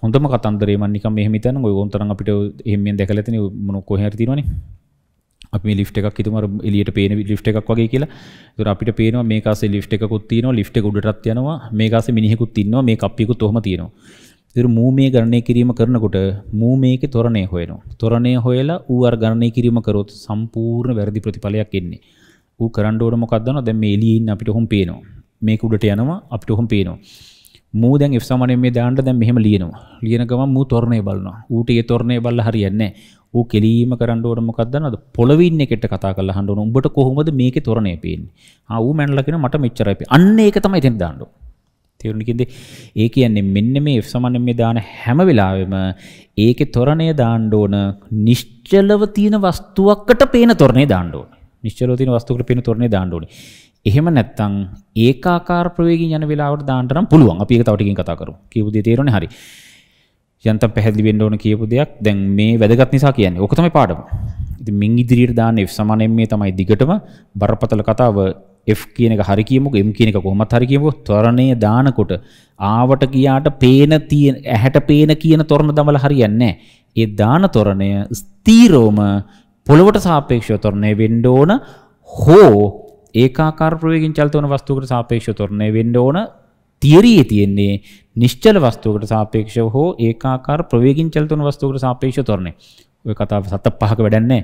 A: හොඳම කතන්දරේ මම නිකන් මෙහෙම හිතනනම් ඔය වොන්තරන් අපිට එහෙම දැකලා තියෙන මොන කොහේ හරි තියෙනවනේ. අපි මේ ලිෆ්ට් එකක් හිතමු අර එළියට පේන ලිෆ්ට් එකක් වගේ කියලා. ඒතර අපිට පේනවා මේක ආසේ ලිෆ්ට් එකකුත් තියෙනවා, ලිෆ්ට් එක උඩටත් යනවා, මේක ආසේ මිනිහෙකුත් ඉන්නවා, මේ කප්පියකුත් ඔහම තියෙනවා. ඒතර මූ මේ ගණනය කිරීම කරනකොට මූ මේකේ තොරණය හොයනවා. තොරණය හොයලා ඌ අර ගණනය කිරීම කරොත් සම්පූර්ණ වැරදි ප්‍රතිඵලයක් එන්නේ. ඌ කරන්න ඕන මොකක්ද දන්නවද? දැන් මේ එළියේ ඉන්න අපිට ඔහොම පේනවා. මේක උඩට යනවා අපිට ඔහොම පේනවා. මූ දැන් f සමාන මේ දාන්න දැන් මෙහෙම ලියනවා. ලියන ගමන් මූ තොරණය බලනවා. ඌට ඒ තොරණය බලලා හරියන්නේ නැහැ. ඌ කෙලීම කරන්න ඕන මොකක්ද දන්නවද? පොළවේ ඉන්න එකට කතා කරලා අහන්න ඕන. උඹට කොහොමද මේකේ තොරණය පේන්නේ? ඌ මැනලා කියන මට මෙච්චරයි පේන්නේ. අන්න ඒක තමයි එතෙන් දාන්න ඕන. තේරුණා කිව්දේ? ඒ කියන්නේ මෙන්න මේ f සමාන මේ දාන හැම වෙලාවෙම ඒකේ තොරණය දාන්න ඕන නිශ්චලව තියෙන වස්තුවකට පේන තොරණය දාන්න ඕන. නිශ්චලව තියෙන වස්තුවකට පේන තොරණය දාන්න ඕනේ. එහෙම නැත්නම් ඒකාකාර ප්‍රවේගයෙන් යන වෙලාවට දාන්න නම් පුළුවන්. අපි ඒක තව ටිකකින් කතා කරමු. කියපු දේ තේරුණේ හරි. යන්තම් පැහැදිලි වෙන්න ඕන කියපු දෙයක් දැන් මේ වැදගත් නිසා කියන්නේ. ඕක තමයි පාඩම. ඉතින් මින් ඉදිරියට දාන්න f සමාන m තමයි දිගටම බරපතල කතාව f කියන එක හරි කියමුකෝ m කියන එක කොහොමත් හරි කියමුකෝ. ත්වරණය දානකොට ආවට ගියාට පේන තියෙන ඇහැට පේන කියන තොරණ දමලා හරියන්නේ නැහැ. ඒ දාන තොරණය ස්ථීරවම පොළවට සාපේක්ෂව තොරණය වෙන්න ඕන හෝ ඒකාකාර ප්‍රවේගයෙන් චලිත වන වස්තුවකට සාපේක්ෂව තොරණය වෙන්න ඕන. තියරියේ තියෙන්නේ නිශ්චල වස්තුවකට සාපේක්ෂව හෝ ඒකාකාර ප්‍රවේගයෙන් චලිත වන වස්තුවකට සාපේක්ෂව තොරණය. ඔය කතාව සත පහක වැඩක් නැහැ.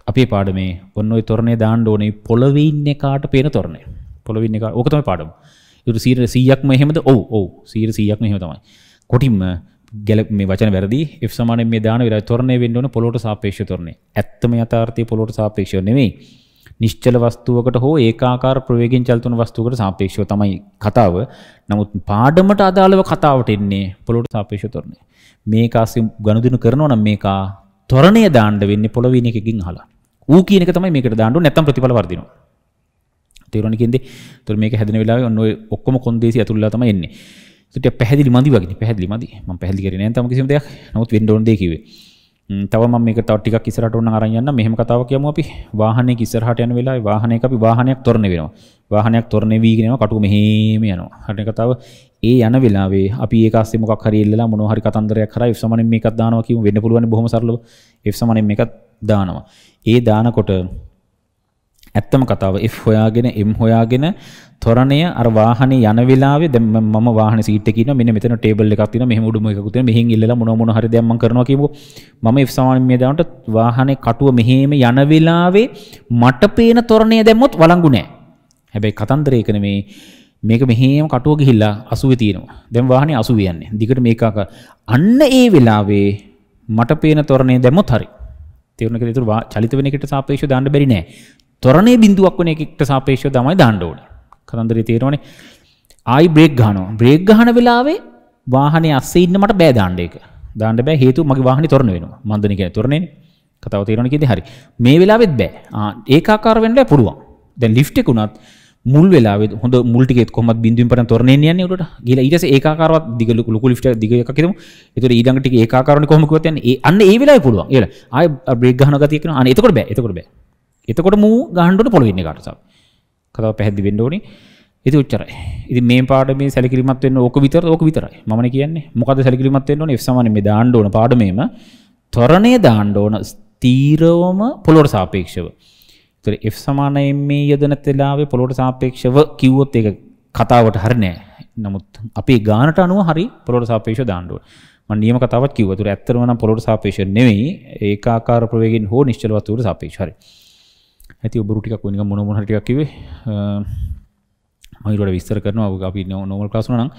A: අපේ පාඩමේ ඔන්න ඔය තොරණය දාන්න ඕනේ පොළවේ ඉන්න එකාට පේන තොරණය. පොළවේ ඉන්න එක ඕක තමයි පාඩම. ඒක 100%ක්ම එහෙමද? ඔව් 100%ක්ම එහෙම තමයි. කොටින්ම මේ වචන වැරදි. f සමාන මේ දාන වෙලාවේ තොරණය වෙන්න ඕනේ පොළොවට සාපේක්ෂව තොරණය. ඇත්තම යථාර්ථයේ පොළොවට සාපේක්ෂව නෙමෙයි. නිශ්චල වස්තුවකට හෝ ඒකාකාර ප්‍රවේගයෙන් චලිත වන වස්තුවකට සාපේක්ෂව තමයි කතාව. නමුත් පාඩමට අදාළව කතාවට එන්නේ පොළොවට සාපේක්ෂව තොරණය. මේක ASCII ගනුදෙනු කරනවා නම් මේක තොරණය දාන්න වෙන්නේ පොළවේ ඉන්න එකකින් අහලා. ඌ කියන එක තමයි මේකට දාන්න ඕනේ නැත්නම් ප්‍රතිඵල වර්ධිනවා. තේරුණා කියන්නේ? ඒතර මේක හැදෙන වෙලාවේ ඔන්න ඔය ඔක්කොම කොන්දේසි ඇතුළලා තමයි එන්නේ. ඒකට පැහැදිලි මදි වගේ. පැහැදිලි මදි. මම පැහැදිලි කරේ නැහැ තම කිසිම දෙයක්. නමුත් වෙන්න ඕන දෙයක් කිව්වේ. තව මම මේක තව ටිකක් ඉස්සරහට ඕන අරන් යන්න. මෙහෙම කතාවක් කියමු අපි. වාහනයක ඉස්සරහට යන වෙලාවේ වාහනයක් තොරණය වෙනවා. වාහනයක් තොරණය වීගෙන යනවා කටුව මෙහෙම යනවා. හරිනේ කතාව. ඒ යන වෙලාවේ අපි ඒක ASCII මොකක් හරි එල්ලලා මොනවා හරි කතන්දරයක් කරා f සමානෙන් මේකක් දානවා කියමු. වෙන්න පුළුවන් බොහොම සරලව. f සමානෙන් මේකක් දානවා. ඒ දානකොට ඇත්තම කතාව f හොයාගෙන m හොයාගෙන තොරණය අර වාහනේ යන වෙලාවේ දැන් මම වාහනේ සීට් එකේ ඉන්නවා මෙන්න මෙතන ටේබල් එකක් තියෙනවා මෙහෙම උඩුම එකකුත් තියෙනවා මෙහෙන් ඉල්ලලා මොන හරි දෙයක් මම කරනවා කියමුකෝ මම f සමාන මේ දානට වාහනේ කටුව මෙහෙම යන වෙලාවේ මට පේන තොරණය දැම්මොත් වළංගු නැහැ හැබැයි කතන්දරේ එක නෙමේ මේක මෙහෙම කටුව ගිහිල්ලා 80 තියෙනවා දැන් වාහනේ 80 යන්නේ දිගට මේක අන්න ඒ වෙලාවේ මට පේන තොරණය දැම්මොත් හරි තේරුණා කියලා ඒතර චලිත වෙන එකට සාපේක්ෂව දාන්න බැරි නෑ තොරණේ බිඳුවක් වෙන එකකට සාපේක්ෂව තමයි දාන්න ඕනේ කතන්දරේ තේරෙනවනේ ආයි බ්‍රේක් ගහනවා බ්‍රේක් ගහන වෙලාවේ වාහනේ අස්සේ ඉන්න මට බෑ දාන්න ඒක දාන්න බෑ හේතුව මගේ වාහනේ තොරණ වෙනවා. මන්දනේ කියන්නේ තොරණේනේ. කතාව තේරෙනවද කියන්නේ හරි. මේ වෙලාවෙත් බෑ. ඒකාකාර වෙන්න බෑ පුළුවන්. දැන් ලිෆ්ට් එක උනත් මුල් වෙලාවෙත් හොඳ මුල් ටිකෙත් කොහොමද බින්දුවෙන් පටන් තොරණේ යන්නේ උඩට. ගිහලා ඊට පස්සේ ඒකාකාරවත් දිග ලොකු ලිෆ්ට් එක දිග එකක් හිතමු. ඒතකොට ඊළඟ ටික ඒකාකාරවනේ කොහොම කිව්වත් යන්නේ. අන්න ඒ වෙලාවේ පුළුවන්. ඒල ආයෙ බ්‍රේක් ගහන ගතිය කියනවා. අනේ එතකොට බෑ. එතකොට බෑ. එතකොට මූ ගහන්න ඕනේ පොළොවේ ඉන්නේ කාට සාප. කතාව පැහැදිලි වෙන්න ඕනේ. ඉතින් උච්චරයි. ඉතින් මේ පාඩමේ සැලකිලිමත් වෙන්න ඕක විතරයි. මමනේ කියන්නේ. මොකද්ද සැලකිලිමත් වෙන්න ඕනේ? F සමාන මේ දාන්න ඕන පාඩමේම ත්වරණය දාන්න ඕන ස්ථීරවම පොළොවට සාපේක්ෂව. ඒතර F සමාන මේ යදන තලාවේ පොළොවට සාපේක්ෂව කිව්වොත් ඒක කතාවට හරිය නෑ. නමුත් අපේ ගානට අනුව හරි පොළොවට සාපේක්ෂව දාන්න ඕන. මම නියම කතාවක් කිව්වා. ඒතර ඇත්තටම නම් පොළොවට සාපේක්ෂව නෙවෙයි ඒකාකාර ප්‍රවේගයෙන් හෝ නිශ්චල වස්තුවට සාපේක්ෂව. හරි. ඇති ඔබ ටිකක් වෙන නිකන් මොන හරි ටිකක් කිව්වේ. මම ඊට වඩා විස්තර කරනවා අපි නෝමල් ක්ලාස් වල නම්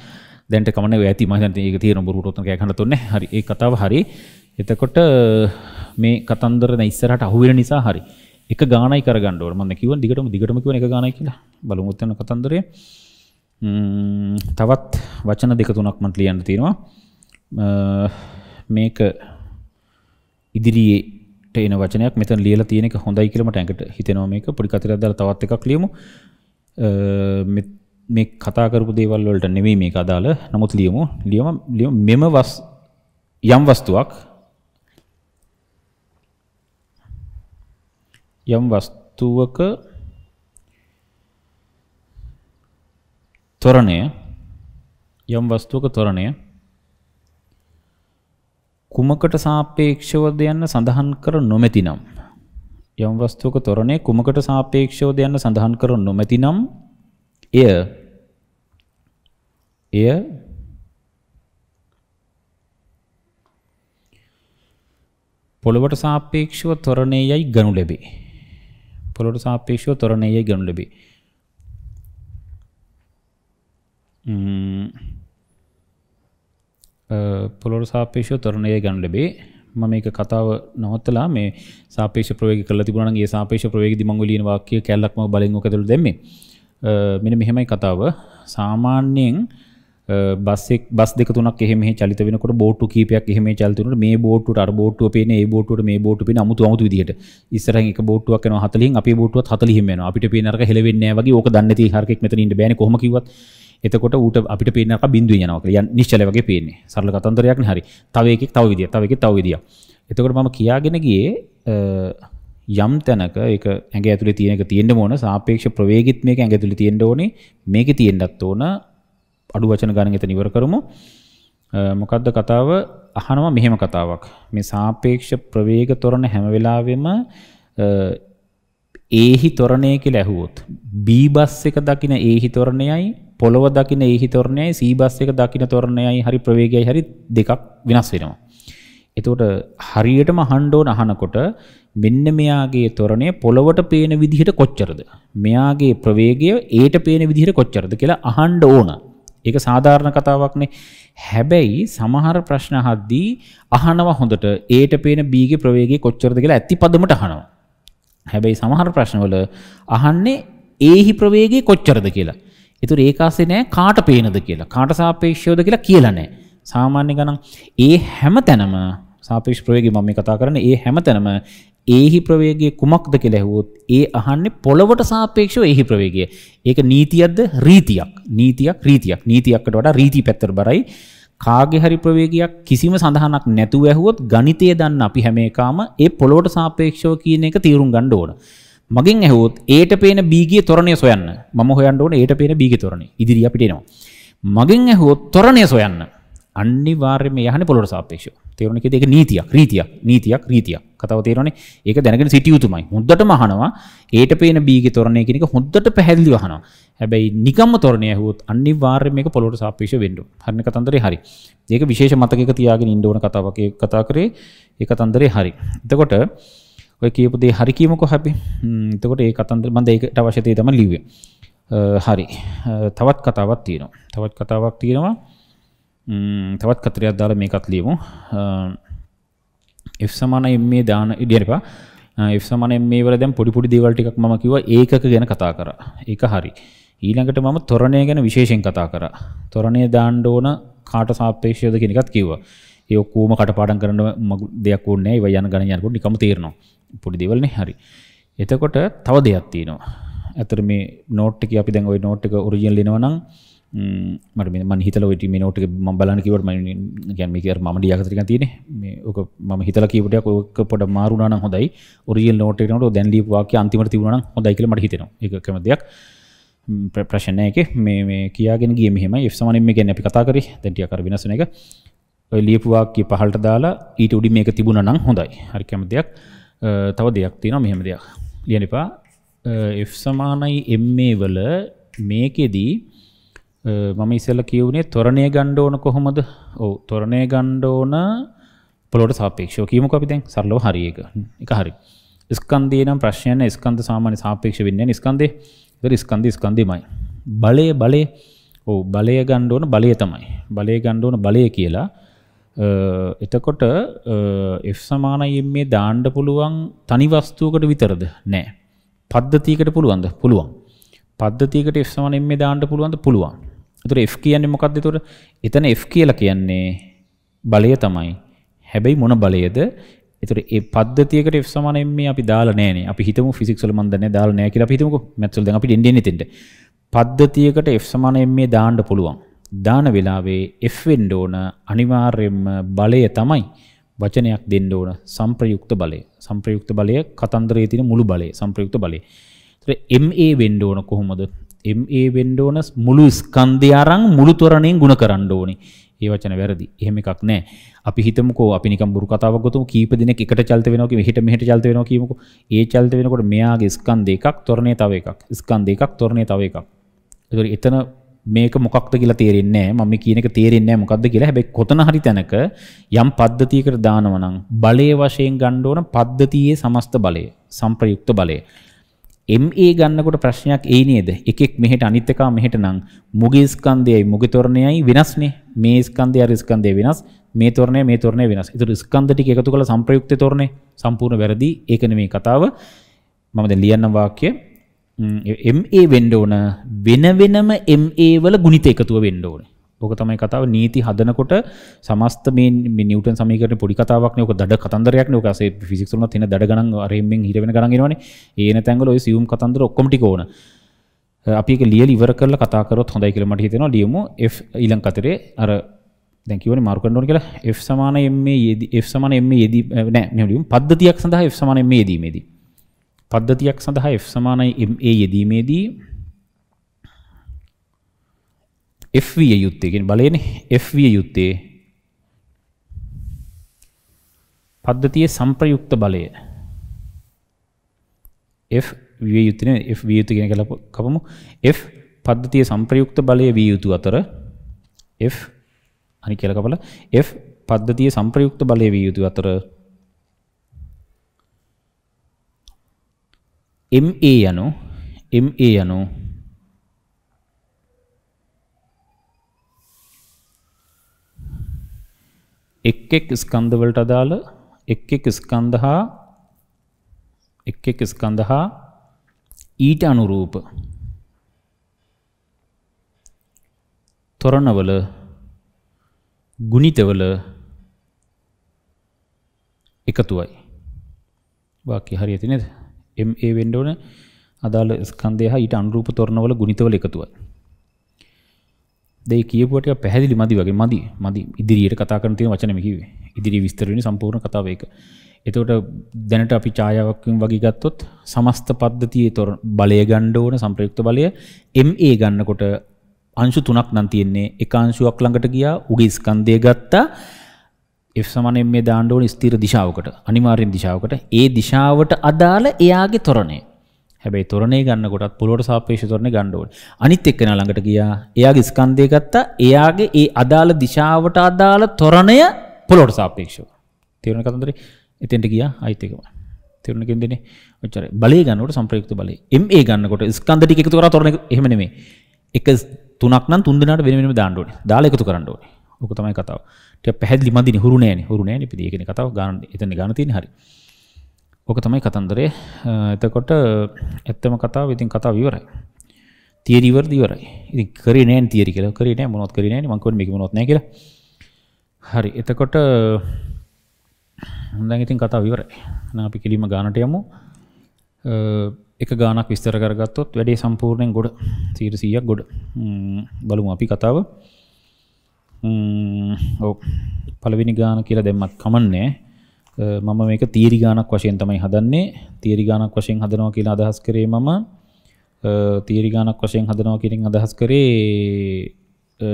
A: දැන්ට කමන්නේ ඔය ඇති මම හිතන්නේ ඒක තියෙන බොරුට උතන කෑ ගන්න තොන්නේ. හරි. ඒ කතාව හරි. එතකොට මේ කතන්දර දැන් ඉස්සරහට අහු වෙන නිසා හරි. එක ගානයි කරගන්න ඕන. මම කිව්වන් දිගටම කිව්වන එක ගානයි කියලා. බලමු උත්තර කතන්දරය. තවත් වචන දෙක තුනක් මම ලියන්න තියෙනවා. මේක ඉදිරියට එන වචනයක් මෙතන ලියලා තියෙන එක හොඳයි කියලා මට ඇඟට හිතෙනවා මේක. පොඩි කතරයක් දාලා තවත් එකක් ලියමු. මේ කතා කරපු දේවල් වලට නෙවෙයි මේක අදාළ. නමුත් ලියමු මෙම යම් වස්තුවක් යම් වස්තුවක ත්වරණය කුමකට සාපේක්ෂවද යන්න සඳහන් කර නොමැතිනම් යම් වස්තුවක ත්වරණය කුමකට සාපේක්ෂවද යන්න සඳහන් කර නොමැතිනම් එය පොළොවට සාපේක්ෂව ත්වරණයයි ගනු ලැබේ. පොළොවට සාපේක්ෂව ත්වරණයයි ගනු ලැබේ. පොළොවට සාපේක්ෂව ත්වරණයයි ගනු ලැබේ. මම මේක කතාව නවත්තලා මේ සාපේක්ෂ ප්‍රවේගය කරලා තිබුණා නම් ඒ සාපේක්ෂ ප්‍රවේගයේදී මම ලියන වාක්‍ය කැලලක්ම බලෙන් ඔක ඇතුළේ දැම්මේ. මෙන්න මෙහෙමයි කතාව. සාමාන්‍යයෙන් බස් දෙක තුනක් එහෙම මෙහෙ චලිත වෙනකොට බෝට්ටු කීපයක් එහෙම චලිත වෙනකොට මේ බෝට්ටුවට අර බෝට්ටුව පේන්නේ ඒ බෝට්ටුවට මේ බෝට්ටුව පේන්නේ අමුතු විදිහට. ඉස්සරහින් එක බෝට්ටුවක් යනවා 40න් අපේ බෝට්ටුවත් 40න් යනවා. අපිට පේන අරක හෙලවෙන්නේ නැහැ වගේ ඕක දන්නේ නැති හරකෙක් මෙතන ඉන්න බෑනේ කොහොම කිව්වත්. එතකොට ඌට අපිට පේන අරක බිඳුවෙන් යනවා කියලා. නිශ්චල වගේ පේන්නේ. සරල කතන්දරයක් නේ හරි. තව එකෙක් තව විදියක්. එතකොට මම කියාගෙන ගියේ යම් තැනක ඒක ඇඟ ඇතුලේ තියෙන එක තියෙන්න ඕන සාපේක්ෂ ප්‍රවේගිත් මේක ඇඟ ඇතුලේ තියෙන්න ඕනේ. මේකේ තියෙන්නත් ඕන අඩු වචන ගණන් එතන ඉවර කරමු. මොකද්ද කතාව? අහනවා මෙහෙම කතාවක්. මේ සාපේක්ෂ ප්‍රවේග ත්වරණ හැම වෙලාවෙම ඒහි ත්වරණය කියලා ඇහුවොත් B බස් එක දකින ඒහි ත්වරණයයි පොළව දකින ඒහි ත්වරණයයි C බස් එක දකින ත්වරණයයි හරි ප්‍රවේගයයි හරි දෙකක් වෙනස් වෙනවා. එතකොට හරියටම අහන්න ඕන අහනකොට මෙන්න මෙයාගේ ත්වරණය පොළවට පේන විදිහට කොච්චරද? මෙයාගේ ප්‍රවේගය ඒට පේන විදිහට කොච්චරද කියලා අහන්න ඕන. ඒක සාධාරණ කතාවක්නේ. හැබැයි සමහර ප්‍රශ්න අහද්දී අහනවා හොඳට ඒට පේන B ගේ ප්‍රවේගය කොච්චරද කියලා ඇතිපදමට අහනවා. හැබැයි සමහර ප්‍රශ්නවල අහන්නේ ඒහි ප්‍රවේගය කොච්චරද කියලා. ඒතර ඒක ASCII නෑ කාට පේනද කියලා. කාට සාපේක්ෂවද කියලා කියලා නෑ. සාමාන්‍ය ගණන් ඒ හැම තැනම සාපේක්ෂ ප්‍රවේගය මම මේ කතා කරන්නේ ඒ හැම තැනම ඒහි ප්‍රවේගය කුමක්ද කියලා ඇහුවොත් ඒ අහන්නේ පොළවට සාපේක්ෂව ඒහි ප්‍රවේගය. ඒක නීතියක්ද රීතියක්? නීතියක්කට වඩා රීති පැත්තට බරයි. කාගේ හරි ප්‍රවේගයක් කිසිම සඳහනක් නැතුව ඇහුවොත් ගණිතය දන්න අපි හැම එකම ඒ පොළවට සාපේක්ෂව කියන එක තීරුම් ගන්න ඕන. මගෙන් ඇහුවොත් ඒට පේන B ගේ ත්වරණය සොයන්න. මම හොයන්න ඕනේ ඒට පේන B ගේ ත්වරණය. ඉදිරිය අපිට එනවා. මගෙන් ඇහුවොත් ත්වරණය සොයන්න. අනිවාර්යයෙන්ම යහනේ පොළොවට සාපේක්ෂව. තේරුණා කිව්ද? ඒක නීතියක්. කතාව තේරුණානේ? ඒක දැනගෙන සිටිය යුතුමයි. හොඳටම අහනවා. ඒට පේන B ගේ ත්වරණය කියන එක හොඳට පැහැදිලිව අහනවා. හැබැයි නිකම්ම ත්වරණය ඇහුවොත් අනිවාර්යයෙන් මේක පොළොවට සාපේක්ෂව වෙන්න ඕන. හරිනේ කතන්දරේ හරි. ඒක විශේෂ මතකයක තියාගෙන ඉන්න ඕන කතාවක්. ඒක කතා කරේ ඒ කතන්දරේ හරි. එතකොට ඔය කියපු දේ හරි කියමුකෝ අපි. එතකොට ඒ කතන්දර මම ඒකට අවශ්‍ය දේ තමයි ලිව්වේ. හරි. තවත් කතාවක් තියෙනවා. තවත් කතරයක් දාලා මේකත් ලියමු. F සමාන ma දාන ඉඩියරපා. F සමාන ma වල දැන් පොඩි දේවල් ටිකක් මම කිව්වා ඒකක ගැන කතා කරා. ඒක හරි. ඊළඟට මම ත්වරණය ගැන විශේෂයෙන් කතා කරා. ත්වරණය දාන්න ඕන කාට සාපේක්ෂවද කියන එකත් කිව්වා. ඒ ඔක්කොම කටපාඩම් කරන දෙයක් ඕනේ නැහැ. ඒවා යන ගණන් යනකොට නිකම්ම තේරෙනවා. පොඩි දේවල් නේ. හරි. එතකොට තව දෙයක් තියෙනවා. අතර මේ නෝට් එකේ අපි දැන් ওই නෝට් එක ඔරිජිනල් එනවා නම් මට මම හිතලා ওই මේ නෝට් එක මම බලන්න කිව්වට මම කියන්නේ මේක මම ඩියාගත ටිකක් තියෙන්නේ මේ ඔක මම හිතලා කියපු ටිකක් ඔක පොඩ මාරු වුණා නම් හොඳයි ඔරිජිනල් නෝට් එකට නෝට දැන් ලියපු වාක්‍ය අන්තිමට තිබුණා නම් හොඳයි කියලා මට හිතෙනවා ඒක කැම දෙයක් ප්‍රශ්න නැහැ ඒකේ මේ කියාගෙන ගියේ මෙහෙමයි f සමාන m කියන්නේ අපි කතා කරේ දැන් ටිකක් අර වෙනස් වෙන එක ඔය ලියපු වාක්‍ය පහළට දාලා ඊට උඩින් මේක තිබුණා නම් හොඳයි හරි කැම දෙයක් තව දෙයක් තියෙනවා මෙහෙම දෙයක් ලියන්න එපා f සමානයි ma වල මේකෙදී මම ඉස්සෙල්ලා කියුනේ ත්වරණය ගන්න ඕන කොහොමද? ඔව් ත්වරණය ගන්න ඕන පොළොවට සාපේක්ෂව කියමුකෝ අපි දැන් සරලව හරි එක. ඒක හරි. ස්කන්ධේ නම් ප්‍රශ්නයක් නැහැ. ස්කන්ධ සාමාන්‍ය සාපේක්ෂ වෙන්නේ නැහැ ස්කන්ධේ. ඒක ස්කන්ධෙමයි. බලය ඔව් බලය ගන්න ඕන බලය තමයි. බලය ගන්න ඕන බලය කියලා. එතකොට f සමානයි මේ දාන්න පුළුවන් තනි වස්තුවකට විතරද? නැහැ. පද්ධතියකට පුළුවන්ද? පුළුවන්. පද්ධතියකට f සමාන m දාන්න පුළුවන්ද? පුළුවන්. ඒතර f කියන්නේ මොකක්ද ඒතර? එතන f කියලා කියන්නේ බලය තමයි. හැබැයි මොන බලයද? ඒතර ඒ පද්ධතියකට f සමාන m අපි දාලා නැහැනේ. අපි හිතමු ෆිසික්ස් වල මන් දන්නේ දාලා නැහැ කියලා අපි හිතමුකෝ. මැත්ස් වල දැන් අපිට එන්නේ එතෙන්ට. පද්ධතියකට f සමාන m දාන්න පුළුවන්. දාන වෙලාවේ f වෙන්න ඕන අනිවාර්යයෙන්ම බලය තමයි. වචනයක් දෙන්න ඕන සංප්‍රයුක්ත බලය. සංප්‍රයුක්ත බලය කතන්දරයේ තියෙන මුළු බලය. සංප්‍රයුක්ත බලය. MA වෙන්න ඕන කොහොමද? MA වෙන්න ඕන මුළු ස්කන්ධය අරන් මුළු ත්වරණයෙන් ගුණ කරන්න ඕනේ. ඒ වචන වැරදි. එහෙම එකක් නැහැ. අපි හිතමුකෝ අපි නිකන් බුරු කතාවක් ගොතමු කීප දිනක් එකට චලිත වෙනවා කියමු. මෙහෙට චලිත වෙනවා කියමුකෝ. ඒ චලිත වෙනකොට මෙයාගේ ස්කන්ධ එකක් ත්වරණය තව එකක්. ස්කන්ධ එකක් ත්වරණය තව එකක්. ඒතකොට එතන මේක මොකක්ද කියලා තේරෙන්නේ නැහැ. මම කියන එක තේරෙන්නේ නැහැ මොකක්ද කියලා. හැබැයි කොතන හරි තැනක යම් පද්ධතියකට දානවා නම් බලයේ වශයෙන් ගන්න ඕන පද්ධතියේ සමස්ත බලය. සංප්‍රයුක්ත බලය. MA ගන්නකොට ප්‍රශ්නයක් ඒ නේද? එකෙක් මෙහෙට අනිත් එකා මෙහෙට නම් මුගේ ස්කන්ධයයි මුගේ ත්වරණයයි වෙනස්නේ. මේ ස්කන්ධය අර ස්කන්ධය වෙනස්. මේ ත්වරණය වෙනස්. ඒතර ස්කන්ධ ටික එකතු කරලා සංප්‍රයුක්ත ත්වරණය සම්පූර්ණ වැරදි. ඒක නෙමෙයි කතාව. මම දැන් ලියන්න වාක්‍ය MA වෙන්න ඕන වෙනම MA වල ගුණිත එකතුව වෙන්න ඕනේ. ඕක තමයි කතාව. නීති හදනකොට සමස්ත මේ නිව්ටන් සමීකරණේ පොඩි කතාවක් නේ. ඕක දඩ කතන්දරයක් නේ. ඕක අසේ ෆිසික්ස් වලත් තියෙන දඩ ගණන් අරෙම්ෙන් හිර වෙන ගණන් එනවනේ. ඒන තැන්වල ඔය සියුම් කතන්දර ඔක්කොම ටික ඕන. අපි ඒක ලියලා ඉවර කරලා කතා කරොත් හොඳයි කියලා මට හිතෙනවා. ලියමු f ඊළඟ කතරේ අර දැන් කියවනේ මාරු කරන්න ඕන කියලා f සමාන ma යෙදී නෑ මෙහෙම ලියමු. පද්ධතියක් සඳහා f සමාන ma යෙදීමේදී පද්ධතියක් සඳහා f සමානයි ma යෙදීමේදී f විය යුත්තේ කියන්නේ බලයනේ f විය යුත්තේ පද්ධතියේ සංප්‍රයුක්ත බලය f විය යුත්තේ නේ f විය යුත්තේ කියන එක කපමු f පද්ධතියේ සංප්‍රයුක්ත බලය විය යුතු අතර f අනිත් කියලා කපලා f පද්ධතියේ සංප්‍රයුක්ත බලය විය යුතු අතර MA යනු එක් ස්කන්ධ වලට අදාළ එක් ස්කන්ධ හා ඊට අනුරූප ත්වරණවල ගුණිතවල එකතුවයි. වාක්‍ය හරියට නේද? MA වෙන්න ඕන අදාළ ස්කන්ධය හා ඊට අනුරූප ත්වරණවල ගුණිතවල එකතුවයි. දෙයි කියපුවට පැහැදිලි මදි වගේ මදි ඉදිරියට කතා කරන තියෙන වචන මේ කිව්වේ. ඉදිරිය විස්තර වෙන්නේ සම්පූර්ණ කතාව ඒක. එතකොට දැනට අපි ඡායාවක් වගේ ගත්තොත් සමස්ත පද්ධතියේ බලය ගන්න ඕන සංප්‍රයුක්ත බලය MA ගන්නකොට අංශු තුනක් නම් තියෙන්නේ. එක අංශුවක් ළඟට ගියා උගේ ස්කන්ධය ගත්තා. f සමාන MA දාන්න ඕන ස්ථිර දිශාවකට අනිවාර්යෙන් දිශාවකට. ඒ දිශාවට අදාළ එයාගේ ත්වරණය. හැබැයි ත්වරණය ගන්නකොටත් පොළොවට සාපේක්ෂ ත්වරණය ගන්න ඕනේ. අනිත් එක්කෙනා ළඟට ගියා. එයාගේ ස්කන්ධය ගත්තා. එයාගේ ඒ අදාළ දිශාවට අදාළ ත්වරණය පොළොවට සාපේක්ෂව. තේරුණ කතන්දරේ? එතෙන්ට ගියා අයිත් එකම. තේරුණ කෙන්දනේ? ඔච්චරයි. බලය ගන්නකොට සංප්‍රයුක්ත බලය. MA ගන්නකොට ස්කන්ධ ටික එකතු කරලා ත්වරණය එහෙම නෙමෙයි. එක තුනක් නම් තුන් දෙනාට වෙන වෙනම දාන්න ඕනේ. දාලා එකතු කරන්න ඕනේ. ඕක තමයි කතාව. ටික පැහැදිලි මදිනේ හුරු නෑනේ. ඉතින් ඒකනේ කතාව ගන්න එතන ගන්න තියෙන්නේ හරි. ඕක තමයි කතන්දරේ. එතකොට ඇත්තම කතාව ඉතින් කතාව ඉවරයි. තියරි ඉවරයි. ඉතින් කරේ නෑනේ තියරි කියලා. කරේ නෑ මොනවත් කරේ නෑනේ. මම කියන්නේ මේක මොනවත් නෑ කියලා. හරි එතකොට දැන් ඉතින් කතාව ඉවරයි. එහෙනම් අපි කෙලිම ගානට යමු. එක ගානක් විස්තර කරගත්තොත් වැඩේ සම්පූර්ණයෙන් ගොඩ 100ක් ගොඩ. බලමු අපි කතාව. ඔව් පළවෙනි ගාන කියලා දැම්මත් කමන්නේ. මම මේක තියරි ගානක් වශයෙන් තමයි හදන්නේ. තියරි ගානක් වශයෙන් හදනවා කියලා අදහස් කරේ මම තියරි ගානක් වශයෙන් හදනවා කියන අදහස් කරේ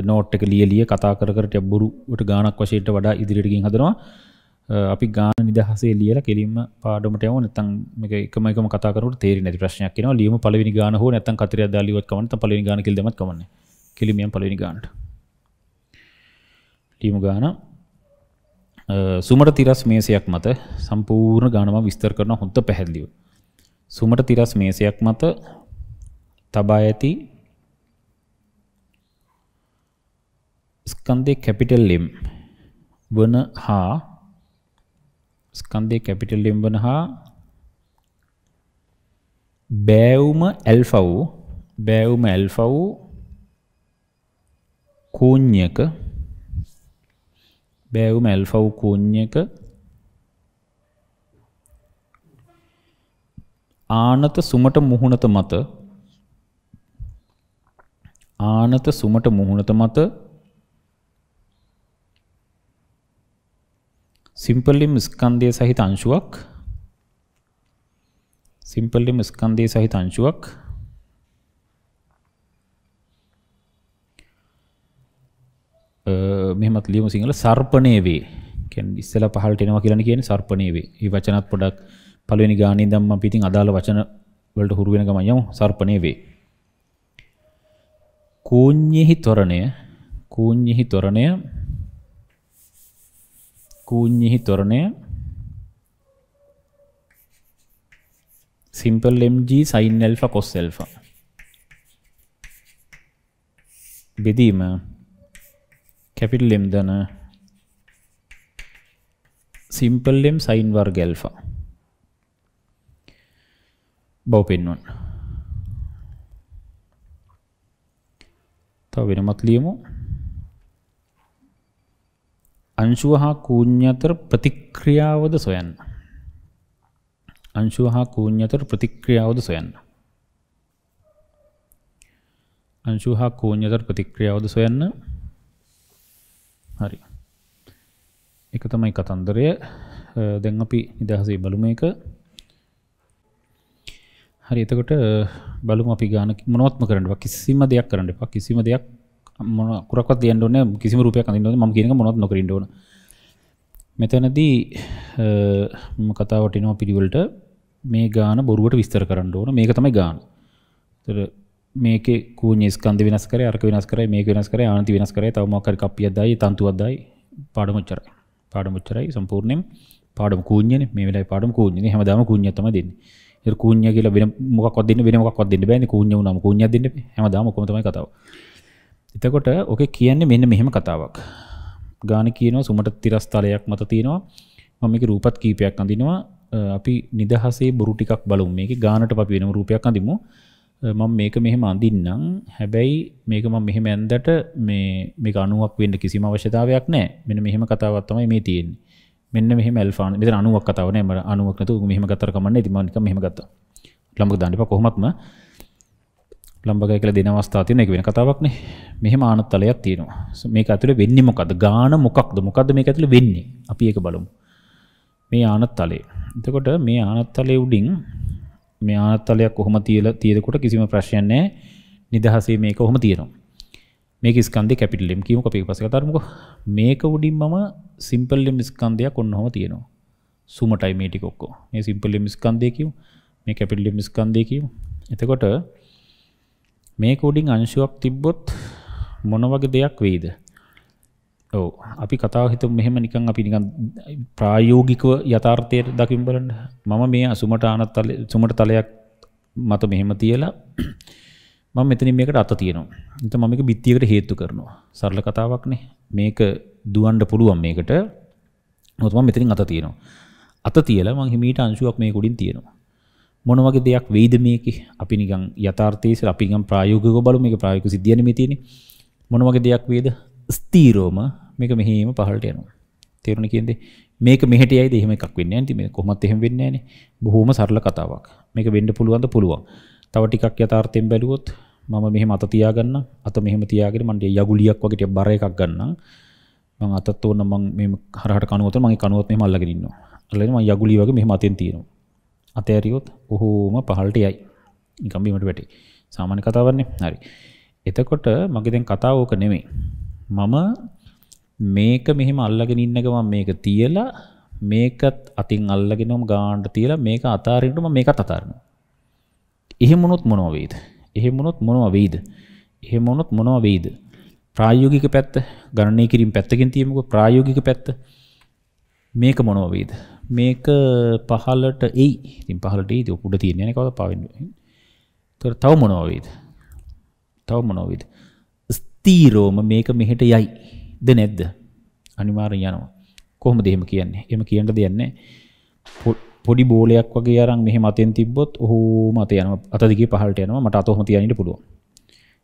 A: නෝට් එක ලියලිය කතා කර කර බොරුවට ගානක් වශයෙන්ට වඩා ඉදිරියට ගිහින් හදනවා. අපි ගාන නිදහසේ ලියලා කෙලින්ම පාඩමට යමු. නැත්නම් මේක එකම කතා කරනකොට තේරෙන්නේ නැති ප්‍රශ්නයක් එනවා. ලියමු පළවෙනි ගාන හෝ නැත්නම් කතරයක් දාලා ලියුවත් කමන්නේ. නැත්නම් පළවෙනි ගාන කියලා දැම්මත් කමන්නේ. කෙලින්ම යමු පළවෙනි ගානට. ලියමු ගාන. සුමට තිරස් මේසයක් මත සම්පූර්ණ ගානම විස්තර කරනවා හොඳ පැහැදිලිව. සුමට තිරස් මේසයක් මත තබා ඇති ස්කන්ධේ කැපිටල් M වන හා ස්කන්ධේ කැපිටල් M වන හා බෑවුම ඇල්ෆා වූ කෝණ්‍යක බෑවුම ඇල්ෆා වූ කෝණ්‍යක ආනත සුමට මුහුණත මත සිම්පල් ලිම් ස්කන්ධය සහිත අංශුවක් මෙහෙමත් ලියමු සිංහල සර්පණය වේ. කියන්නේ ඉස්සෙල්ලා පහළට එනවා කියලානේ කියන්නේ සර්පණය වේ. මේ වචනත් පොඩක් පළවෙනි ගානේ ඉඳන්ම අපි ඉතින් අදාළ වචන වලට හුරු වෙන ගමන් යමු. සර්පණය වේ. කෝඤ්ඤෙහි තොරණය simple mg sin alpha cos alpha බෙදීම capital M දන simple M sin වර්ග alpha බව පෙන්වන්න. තව වෙනමත් ලියමු. අංශුව හා කූඤ්ඤ අතර ප්‍රතික්‍රියාවද සොයන්න. හරි. ඒක තමයි කතන්දරය. දැන් අපි නිදහසේ බලමු මේක. හරි එතකොට බලමු අපි ගාන මොනවත්ම කරන්න එපා. කිසිම දෙයක් කරන්න එපා. කිසිම දෙයක් මොන කුරක්වත් දෙන්න ඕනේ නැහැ. කිසිම රූපයක් අඳින්න ඕනේ. මම කියන එක මොනවත් නොකර ඉන්න ඕන. මෙතනදී මම කතාවට එනවා පිළිවෙලට. මේ ගාන බොරුවට විස්තර කරන්න ඕන. මේක තමයි ගාන. ඒතර මේකේ කූඤ්ඤ ස්කන්ධ වෙනස් කරේ, අරක වෙනස් කරේ, මේක වෙනස් කරේ, ආනති වෙනස් කරේ, තව මොකක් හරි කප්පියක් දායි, තන්තුවක් දායි. පාඩම උච්චරයි සම්පූර්ණයෙන් පාඩම කූඤ්ඤනේ. මේ වෙලාවේ පාඩම කූඤ්ඤනේ. හැමදාම කූඤ්ඤයක් තමයි දෙන්නේ. ඒක කූඤ්ඤ කියලා වෙන මොකක්වත් දෙන්න බෑනේ. කූඤ්ඤ වුණාම කූඤ්ඤයක් දෙන්න බෑ. හැමදාම ඔක්කොම තමයි කතාව. එතකොට ඔකේ කියන්නේ මෙන්න මෙහෙම කතාවක්. ගාන කියනවා සුමට තිරස් තලයක් මත තියෙනවා. මම මේකේ රූපත් කීපයක් අඳිනවා. අපි නිදහසේ බොරු ටිකක් බලමු. මේකේ ගානට අපි වෙනම රූපයක් අඳිමු. මම මේක මෙහෙම අඳින්නම්. හැබැයි මේක මම මෙහෙම ඇඳට මේක අණුවක් වෙන්න කිසිම අවශ්‍යතාවයක් නැහැ. මෙන්න මෙහෙම කතාවක් තමයි මේ තියෙන්නේ. මෙන්න මෙහෙම ඇල්ෆා මෙතන අණුවක් කතාව නෑ. මම අණුවක් නැතුව මෙහෙම ගත්තර කමන්නේ. ඉතින් මම නිකන් මෙහෙම ගත්තා. ලම්බක දාන්න එපා කොහොමත්ම. ලම්බකය කියලා දෙන අවස්ථාවක් තියෙනවා. ඒක වෙන කතාවක් නේ. මෙහෙම ආනත් තලයක් තියෙනවා. මේක ඇතුලේ වෙන්නේ මොකද්ද? ගාන මොකක්ද? මොකද්ද මේක ඇතුලේ වෙන්නේ? අපි ඒක බලමු. මේ ආනත් තලය. එතකොට මේ ආනත් තලයේ උඩින් මේ ආනත් තලයක් කොහොම තියෙනකොට කිසිම ප්‍රශ්නයක් නැහැ. නිදහසේ මේක කොහොම තියෙනවා. මේක ස්කන්ධේ කැපිටල් M කියමුකෝ. අපි ඊපස්සේ කතා කරමුකෝ. මේක උඩින් මම සිම්පල් M ස්කන්ධයක් ඔන්නෝම තියෙනවා. සුමටයි මේ ටික ඔක්කොම. මේ සිම්පල් M ස්කන්ධය කියමු. මේ කැපිටල් M ස්කන්ධය කියමු. එතකොට මේක උඩින් අංශුවක් තිබ්බොත් මොන වගේ දෙයක් වෙයිද? ඔව් අපි කතාව හිතමු මෙහෙම නිකන් අපි නිකන් ප්‍රායෝගිකව යථාර්ථයට දකින්න බලන්න. මම මේ සුමට තලයක් මත මෙහෙම තියලා මම මෙතනින් මේකට අත තියනවා. එතන මම මේක බිත්තියකට හේතු කරනවා. සරල කතාවක්නේ. මේක දුවන්න පුළුවන් මේකට. මොකද මම මෙතනින් අත තියනවා. අත තියලා මම හිමීට අංශුවක් මේක උඩින් තියනවා. මොන වගේ දෙයක් වෙයිද මේකේ? අපි නිකන් යථාර්ථයේ ඉස්සර අපි නිකන් ප්‍රායෝගිකව බලමු. මේක ප්‍රායෝගික සිද්ධියනේ මේ තියෙන්නේ. මොන වගේ දෙයක් වෙයිද? ස්ථීරවම මේක මෙහෙම පහළට යනවා. තේරුණා කියන්නේ මේක මෙහෙට යයිද එහෙම එකක් වෙන්නේ නැහැ. ඉතින් මේ කොහොමත් එහෙම වෙන්නේ නැහනේ. බොහොම සරල කතාවක්. මේක වෙන්න පුළුවන්ද? පුළුවන්. තව ටිකක් යථාර්ථයෙන් බැලුවොත් මම මෙහෙම අත තියාගන්න. අත මෙහෙම තියාගෙන මම යගුලියක් වගේ ටික බර එකක් ගන්නම්. මම අතත් ඕන මම මේ හරහට කනුවත මම කනුවත් මෙහෙම අල්ලගෙන ඉන්නවා. අල්ලගෙන මම යගුලිය වගේ මෙහෙම අතෙන් තියනවා. අත ඇරියොත් ඔහොම පහළට යයි. නිකන් බීමට වැටේ. සාමාන්‍ය කතාවක්නේ. හරි. එතකොට මගේ දැන් කතාව ඕක නෙමෙයි. මම මේක මෙහෙම අල්ලගෙන ඉන්න ගමන් මේක තියලා මේකත් අතින් අල්ලගෙනම ගානට තියලා මේක අතාරින්නම මේකත් අතාරිනවා. එහෙම වුණොත් මොනව වෙයිද? එහෙම වුණොත් මොනව වෙයිද? එහෙම වුණොත් මොනව වෙයිද? ප්‍රායෝගික පැත්ත ගණනය කිරීම පැත්තකින් තියමුකෝ. ප්‍රායෝගික පැත්ත මේක මොනව වෙයිද? මේක පහළට එයි. ඉතින් පහළට එයිද? උඩ තියෙන්නේ නැහැ කවදා පාවෙන්නේ. ඒතර තව මොනව වෙයිද? තව මොනව වෙයිද? ස්ථීරවම මේක මෙහෙට යයි. ද නැද්ද? අනිවාර්යෙන් යනවා. කොහොමද එහෙම කියන්නේ? එහෙම කියන්න දෙයක් නැහැ. පොඩි බෝලයක් වගේ අරන් මෙහෙම අතෙන් තිබ්බොත් ඔහොම අත යනවා. අත දිගේ පහළට යනවා. මට අත ඔහොම තියාගෙන ඉන්න පුළුවන්.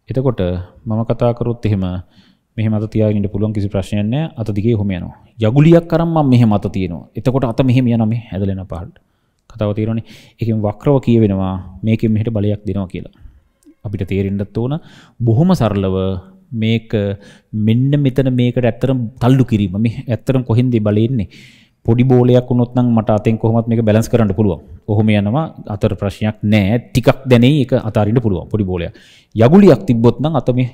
A: එතකොට මම කතා කරොත් එහෙම මෙහෙම අත තියාගෙන ඉන්න පුළුවන් කිසි ප්‍රශ්නයක් නැහැ. අත දිගේ ඔහොම යනවා. යගුලියක් අරන් මම මෙහෙම අත තියනවා. එතකොට අත මෙහෙම යනවා මේ ඇදලා යනවා පහළට. කතාව තේරෙන්නේ. ඒකෙන් වක්‍රව කියවෙනවා මේකෙන් මෙහෙට බලයක් දෙනවා කියලා. අපිට තේරෙන්නත් ඕන බොහොම සරලව මේක මෙන්න මෙතන මේකට ඇත්තටම තල්ලු කිරීම. මේ ඇත්තටම කොහෙන්ද බලේ ඉන්නේ? පොඩි බෝලයක් වුණොත් නම් මට අතෙන් කොහොමත් මේක බැලන්ස් කරන්න පුළුවන්. ඔහොම යනවා අතර ප්‍රශ්නයක් නැහැ. ටිකක් දැනෙයි ඒක අතාරින්න පුළුවන් පොඩි බෝලයක්. යගුලියක් තිබ්බොත් නම් අත මේ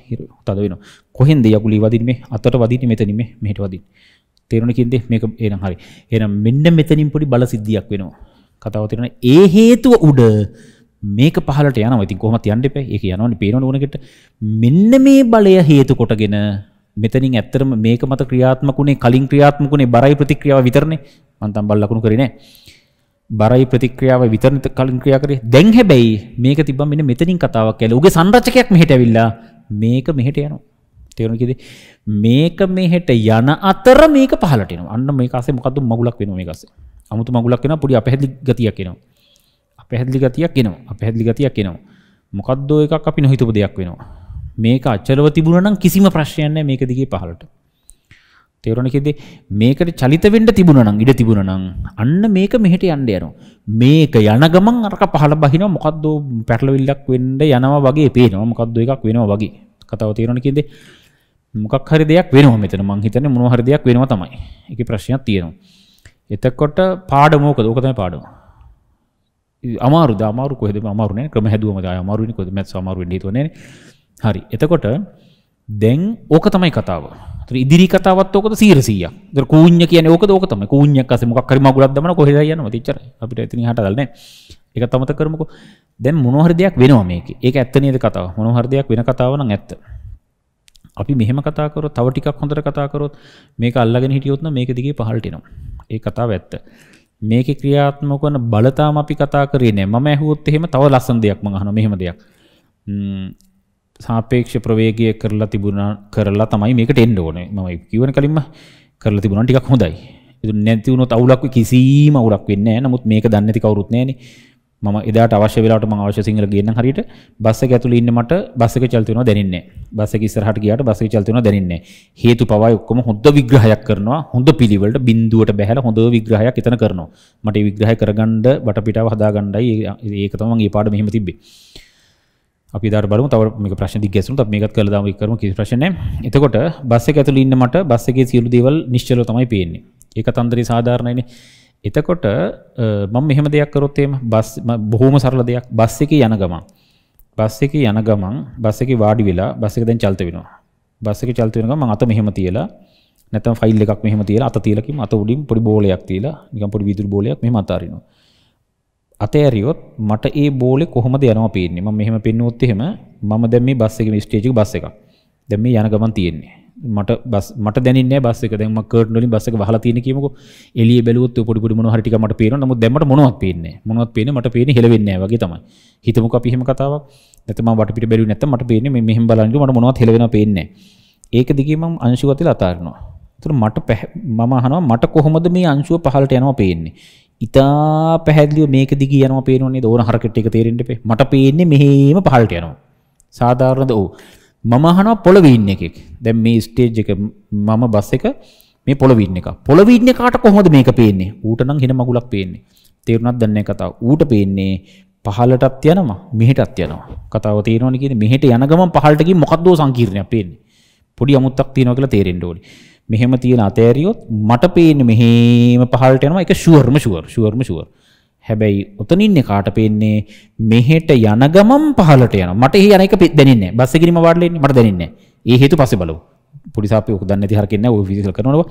A: තද වෙනවා. කොහෙන්ද යගුලිය වදින්නේ? මේ අතට වදින්නේ මෙතනින් මේ මෙහෙට වදින්නේ. තේරුණා කියන්නේ මේක එහෙනම් හරි. එහෙනම් මෙන්න මෙතනින් පොඩි බල සිද්ධියක් වෙනවා. කතාව තේරෙනවා. ඒ හේතුව උඩ මේක පහළට යනවා. ඉතින් කොහොමද යන්න එපා. ඒක යනවනේ පේනවනේ ඕනකට. මෙන්න මේ බලය හේතු කොටගෙන මෙතනින් ඇත්තටම මේක මත ක්‍රියාත්මකුනේ කලින් ක්‍රියාත්මකුනේ බරයි ප්‍රතික්‍රියාව විතරනේ. මම තම බල ලකුණු කරේ නෑ. බරයි ප්‍රතික්‍රියාව විතරනේ කලින් ක්‍රියා කරේ. දැන් හැබැයි මේක තිබ්බම මෙන්න මෙතනින් කතාවක් කියලා. උගේ සංරචකයක් මෙහෙට ඇවිල්ලා මේක මෙහෙට යනවා. තේරුණා කිව්වේ? මේක මෙහෙට යන අතර මේක පහළට එනවා. අන්න මේක ASCII මොකද්ද මගුලක් වෙනවා මේක ASCII. අමුතු මගුලක් වෙනවා. පොඩි අපැහැදිලි ගතියක් එනවා. අපැහැදිලි ගතියක් එනවා. මොකද්ද එකක් අපි නොහිතපු දෙයක් වෙනවා. මේක අචලව තිබුණා නම් කිසිම ප්‍රශ්නයක් නැහැ මේක දිගේ පහළට. තේරුණා කිව්වේ මේකට චලිත වෙන්න තිබුණා නම් ඉඩ තිබුණා නම් අන්න මේක මෙහෙට යන්න යනවා. මේක යන ගමන් අරක පහළ බහිනවා මොකද්ද පැටලවිල්ලක් වෙන්න යනවා වගේ පේනවා. මොකද්ද එකක් වෙනවා වගේ. කතාව තේරුණා කිව්වේ මොකක් හරි දෙයක් වෙනවා මෙතන. මං හිතන්නේ මොනවා හරි දෙයක් වෙනවා තමයි. ඒකේ ප්‍රශ්නයක් තියෙනවා. එතකොට පාඩම මොකද? ඕක තමයි පාඩම. අමාරු කොහෙද? අමාරු නෑ. ක්‍රම හැදුවම ආය අමාරු වෙන්නේ කොහෙද? මැත්ස් අමාරු වෙන්නේ හිතුව නෑනේ. හරි. එතකොට දැන් ඕක තමයි කතාව. ඒතර ඉදිරි කතාවත් ඕකද 100%ක්. ඒතර කූඤ්ඤ කියන්නේ ඕකද? ඕක තමයි. කූඤ්ඤයක් ASCII මොකක් හරි මගුලක් දමන කොහෙද යනවා. එච්චරයි. අපිට එතනින් එහාට අදල් නෑ. ඒකත් අමතක කරමුකෝ. දැන් මොනවා හරි දෙයක් වෙනවා මේකේ. ඒක ඇත්ත නේද කතාව? මොනවා හරි දෙයක් වෙන කතාව නම් ඇත්ත. අපි මෙහෙම කතා කරොත් තව ටිකක් හොඳට කතා කරොත් මේක අල්ලගෙන හිටියොත් නම් මේක දිගේ පහළට එනවා. ඒ කතාව ඇත්ත. මේකේ ක්‍රියාත්මක වන බලතාම අපි කතා කරේ නෑ. මම ඇහුවොත් එහෙම තව ලස්සන දෙයක් මම අහනවා මෙහෙම දෙයක්. සාපේක්ෂ ප්‍රවේගය කරලා තමයි මේකට එන්න ඕනේ. මම කියවන කලින්ම කරලා තිබුණා ටිකක් හොඳයි. ඒක නැති වුණොත් අවුලක් කිසිම අවුලක් වෙන්නේ නැහැ. නමුත් මේක දන්නේ නැති කවුරුත් නැහැනේ. මම එදාට අවශ්‍ය වෙලාවට මම අවශ්‍ය සිංහල ගේන්නම් හරියට බස් එක ඇතුලේ ඉන්න මට බස් එක චලිත වෙනවා දැනෙන්නේ නැහැ. බස් එක ඉස්සරහට ගියාට බස් එක චලිත වෙනවා දැනෙන්නේ නැහැ. හේතු පවයි ඔක්කොම හොඳ විග්‍රහයක් කරනවා. හොඳ පිළිවෙලට බිඳුවට බහැලා හොඳ විග්‍රහයක් එතන කරනවා. මට මේ විග්‍රහය කරගන්න වටපිටාව හදාගන්නයි ඒක තමයි මම මේ පාඩම මෙහෙම තිබ්බේ. අපි ඊදාට බලමු තව මේක ප්‍රශ්න දිග ගැසුණොත් අපි මේකත් කරලා දාමු ඒක කරමු කිසි ප්‍රශ්න නැහැ. එතකොට බස් එක ඇතුලේ ඉන්න මට බස් එකේ සියලු දේවල් නිශ්චලව තමයි පේන්නේ. ඒක තන්දරේ සාධාරණයිනේ. එතකොට මම මෙහෙම දෙයක් කරොත් එහෙම බස් බොහොම සරල දෙයක් බස් එකේ යන ගමන් බස් එකේ වාඩි වෙලා බස් එක දැන් චලිත වෙනවා. බස් එකේ චලිත වෙන ගමන් මම අත මෙහෙම තියලා නැත්නම් ෆයිල් එකක් මෙහෙම තියලා අත තියලා කිව්වම අත උඩින් පොඩි බෝලයක් තියලා නිකන් පොඩි වීදුරු බෝලයක් මෙහෙම අතාරිනවා. අත ඇරියොත් මට ඒ බෝලේ කොහොමද යනවා පේන්නේ. මම මෙහෙම පෙන්නුවොත් එහෙම මම දැන් මේ බස් එකේ මේ ස්ටේජ් එක බස් එකක්. දැන් මේ යන ගමන් තියෙන්නේ. මට දැනෙන්නේ නැහැ බස් එක. දැන් මම කර්ටන් වලින් බස් එක වහලා තියෙන කියමුකෝ. එළියේ බැලුවොත් පොඩි පොඩි මොනවා හරි ටිකක් මට පේනවා. නමුත් දැන් මට මොනවත් පේන්නේ නැහැ. මට පේන්නේ හෙලවෙන්නේ නැහැ වගේ තමයි. හිතමුකෝ අපි එහෙම කතාවක්. නැත්නම් මම වටපිට බැලුවේ නැත්නම් මට පේන්නේ මේ මෙහෙම බලනකොට මට මොනවත් හෙලවෙනවා පේන්නේ නැහැ. ඒක දිගේ මම අංශුව අතල අතාරිනවා. ඒතර මම අහනවා මට කොහොමද මේ අංශුව පහළට යනවා පේන්නේ. ඉතා පැහැදිලිව මේක දිගේ යනවා පේනවනේ. ඕන හරකට් එක තේරෙන්න එපේ. මට පේන්නේ මෙහෙම පහළට යනවා. සාධාරණද? ඔව්. මම අහනවා පොළවේ ඉන්න එකෙක්. දැන් මේ ස්ටේජ් එක මම බස් එක මේ පොළවේ ඉන්න එක. පොළවේ ඉන්න කාට කොහොමද මේක පේන්නේ? ඌට නම් හින මගුලක් පේන්නේ. තේරුණාද දැන් මේ කතාව? ඌට පේන්නේ පහළටත් යනවා මෙහෙටත් යනවා. කතාව තේරෙනවනේ කියන්නේ මෙහෙට යන ගමන් පහළට ගිහින් මොකක්ද සංකීර්ණයක් පේන්නේ. පොඩි අමුත්තක් තියෙනවා කියලා තේරෙන්න ඕනේ. මෙහෙම තියෙන අතෑරියොත් මට පේන්නේ මෙහෙම පහළට යනවා. ඒක ෂුවර්ම. හැබැයි ඔතන ඉන්නේ කාට පේන්නේ මෙහෙට යන ගමන් පහළට යනවා. මට එහි යන එක දැනෙන්නේ නැහැ. බස් එකේ නිම වාඩිලා ඉන්නේ මට දැනෙන්නේ නැහැ. ඒ හේතු පස්සේ බලමු. පොඩි සාපේ ඔක දන්නේ නැති හරකින් නැහැ. ඔය ෆිසිකල් කරනවා.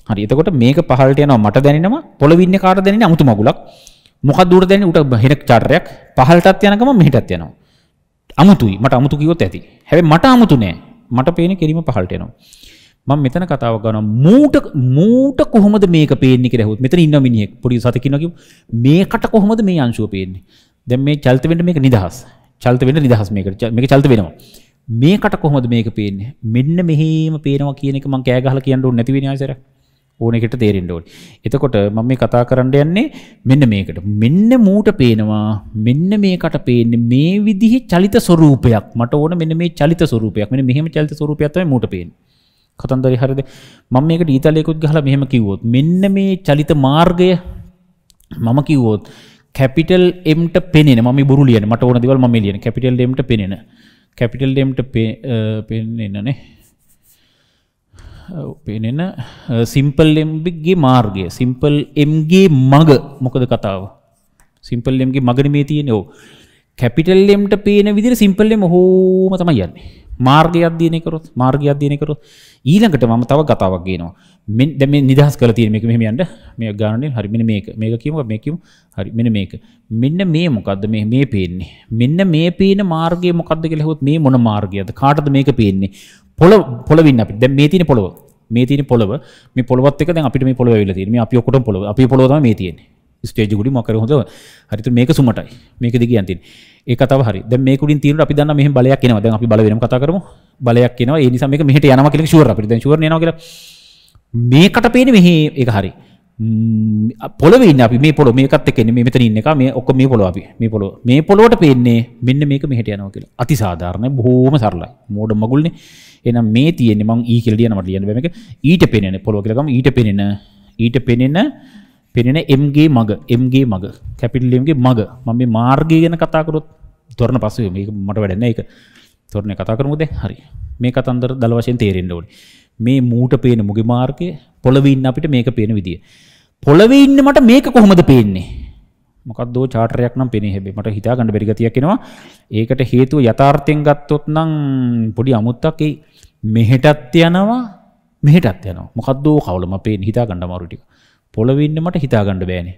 A: හරි. එතකොට මේක පහළට යනවා මට දැනෙනවා. පොළවේ ඉන්නේ කාට දැනෙන්නේ අමුතු මගුලක්. මොකක්ද උඩ දැනෙන්නේ උට හෙන චාටරයක් පහළටත් යන ගමන් මෙහෙටත් යනවා. අමුතුයි. මට අමුතු කිව්වොත් ඇති. හැබැයි මට අමුතු නෑ. මට පේන්නේ කෙලිම පහළට යනවා. මම මෙතන කතාවක් ගන්නවා මූට කොහොමද මේක පේන්නේ කියලා ඇහුවොත් මෙතන ඉන්න මිනිහෙක් පොඩි සතෙක් ඉන්නවා කිව්ව මේකට කොහොමද මේ අංශුව පේන්නේ දැන් මේ චලිත වෙන්න මේක නිදහස් මේකට මේක චලිත වෙනවා මේකට කොහොමද මේක පේන්නේ මෙන්න මෙහෙම පේනවා කියන එක මම කෑ ගහලා කියන්න ඕනේ නැති වෙන්නේ ආයෙසර ඕන එකට තේරෙන්න ඕනේ එතකොට මම මේ කතා කරන්න යන්නේ මෙන්න මේකට මෙන්න මූට පේනවා මෙන්න මේකට පේන්නේ මේ විදිහේ චලිත ස්වරූපයක් මට ඕන මෙන්න මේ චලිත ස්වරූපයක් මෙන්න මෙහෙම චලිත ස්වරූපයක් තමයි මූට පේන්නේ කතන්දරේ හරියද මම මේකට ඊතලයකුත් ගහලා මෙහෙම කිව්වොත් මෙන්න මේ චලිත මාර්ගය මම කිව්වොත් කැපිටල් M ට පෙනෙන මම මේ බොරු ලියන්නේ මට ඕන දේවල් මම මේ ලියන්නේ කැපිටල් M ට පෙනෙන කැපිටල් M ට පෙනෙන නේ පෙනෙන සිම්පල් M ගේ මාර්ගය සිම්පල් M ගේ මග මොකද කතාව සිම්පල් M ගේ මගනේ මේ තියෙන්නේ ඔව් කැපිටල් M ට පේන විදිහට සිම්පල් M හොම තමයි යන්නේ මාර්ගය අධ්‍යයනය කරොත් ඊළඟට මම තව කතාවක් ගේනවා දැන් මේ නිදහස් කරලා තියෙන මේක මෙහෙම යන්න මේ ගානනේ හරි මෙන්න මේක කියමු හරි මෙන්න මෙන්න මේ මොකද්ද මේ පේන්නේ මෙන්න මේ පේන මාර්ගය මොකද්ද කියලා හෙවොත් මේ මොන මාර්ගයද කාටද මේක පේන්නේ පොළවින් අපි දැන් මේ තියෙන පොළව මේ පොළවත් එක දැන් අපිට මේ පොළව ඇවිල්ලා තියෙන්නේ මේ අපි ඔක්කොටම පොළව අපි පොළව තමයි මේ තියෙන්නේ ස්ටේජ් ගුඩි මොකද හොඳ හරියට මේක සුමටයි මේක දිගියන් තියෙන්නේ ඒ කතාව හරි දැන් මේ කුඩින් තියෙනවා අපි දන්නා මෙහෙම බලයක් එනවා දැන් අපි බල වෙනම කතා කරමු බලයක් එනවා ඒ නිසා මේක මෙහෙට යනවා කියලා ෂුවර් අපිට දැන් ෂුවර් යනවා කියලා මේකට පේන්නේ මෙහි ඒක හරි පොළවේ ඉන්නේ අපි මේ පොළව මේකත් එක්ක ඉන්නේ මේ මෙතන ඉන්න එක මේ ඔක්කොම මේ පොළව අපි මේ පොළවට පේන්නේ මෙන්න මේක මෙහෙට යනවා කියලා අති සාධාරණයි බොහොම සරලයි මෝඩ මගුල්නේ එහෙනම් මේ තියෙන්නේ මම ඊ කියලා ලියනවා මට ලියන්න බෑ මේක ඊට පේන්නේ පොළව කියලා ගමු ඊට පෙනෙන M ගේ මග කැපිටල් M ගේ මග මම මේ මාර්ගය ගැන කතා කරොත් තොරණ පස්සේ මේක මට වැඩක් නැහැ ඒක තොරණ කතා කරමුද හරි මේ කතන්දර දල වශයෙන් තේරෙන්න ඕනේ මේ මූට පේන මුගේ මාර්ගය පොළවේ ඉන්න අපිට මේක පේන විදිය පොළවේ ඉන්න මට මේක කොහොමද පේන්නේ මොකක්ද චාටරයක් නම් පේන්නේ හැබැයි මට හිතා ගන්න බැරි ගතියක් එනවා ඒකට හේතුව යථාර්ථයෙන් ගත්තොත් නම් පොඩි අමුත්තක් ඒ මෙහෙටත් යනවා මොකක්ද කවලම පේන්නේ හිතා ගන්න අමාරු ටික පොළවේ ඉන්න මට හිතා ගන්න බෑනේ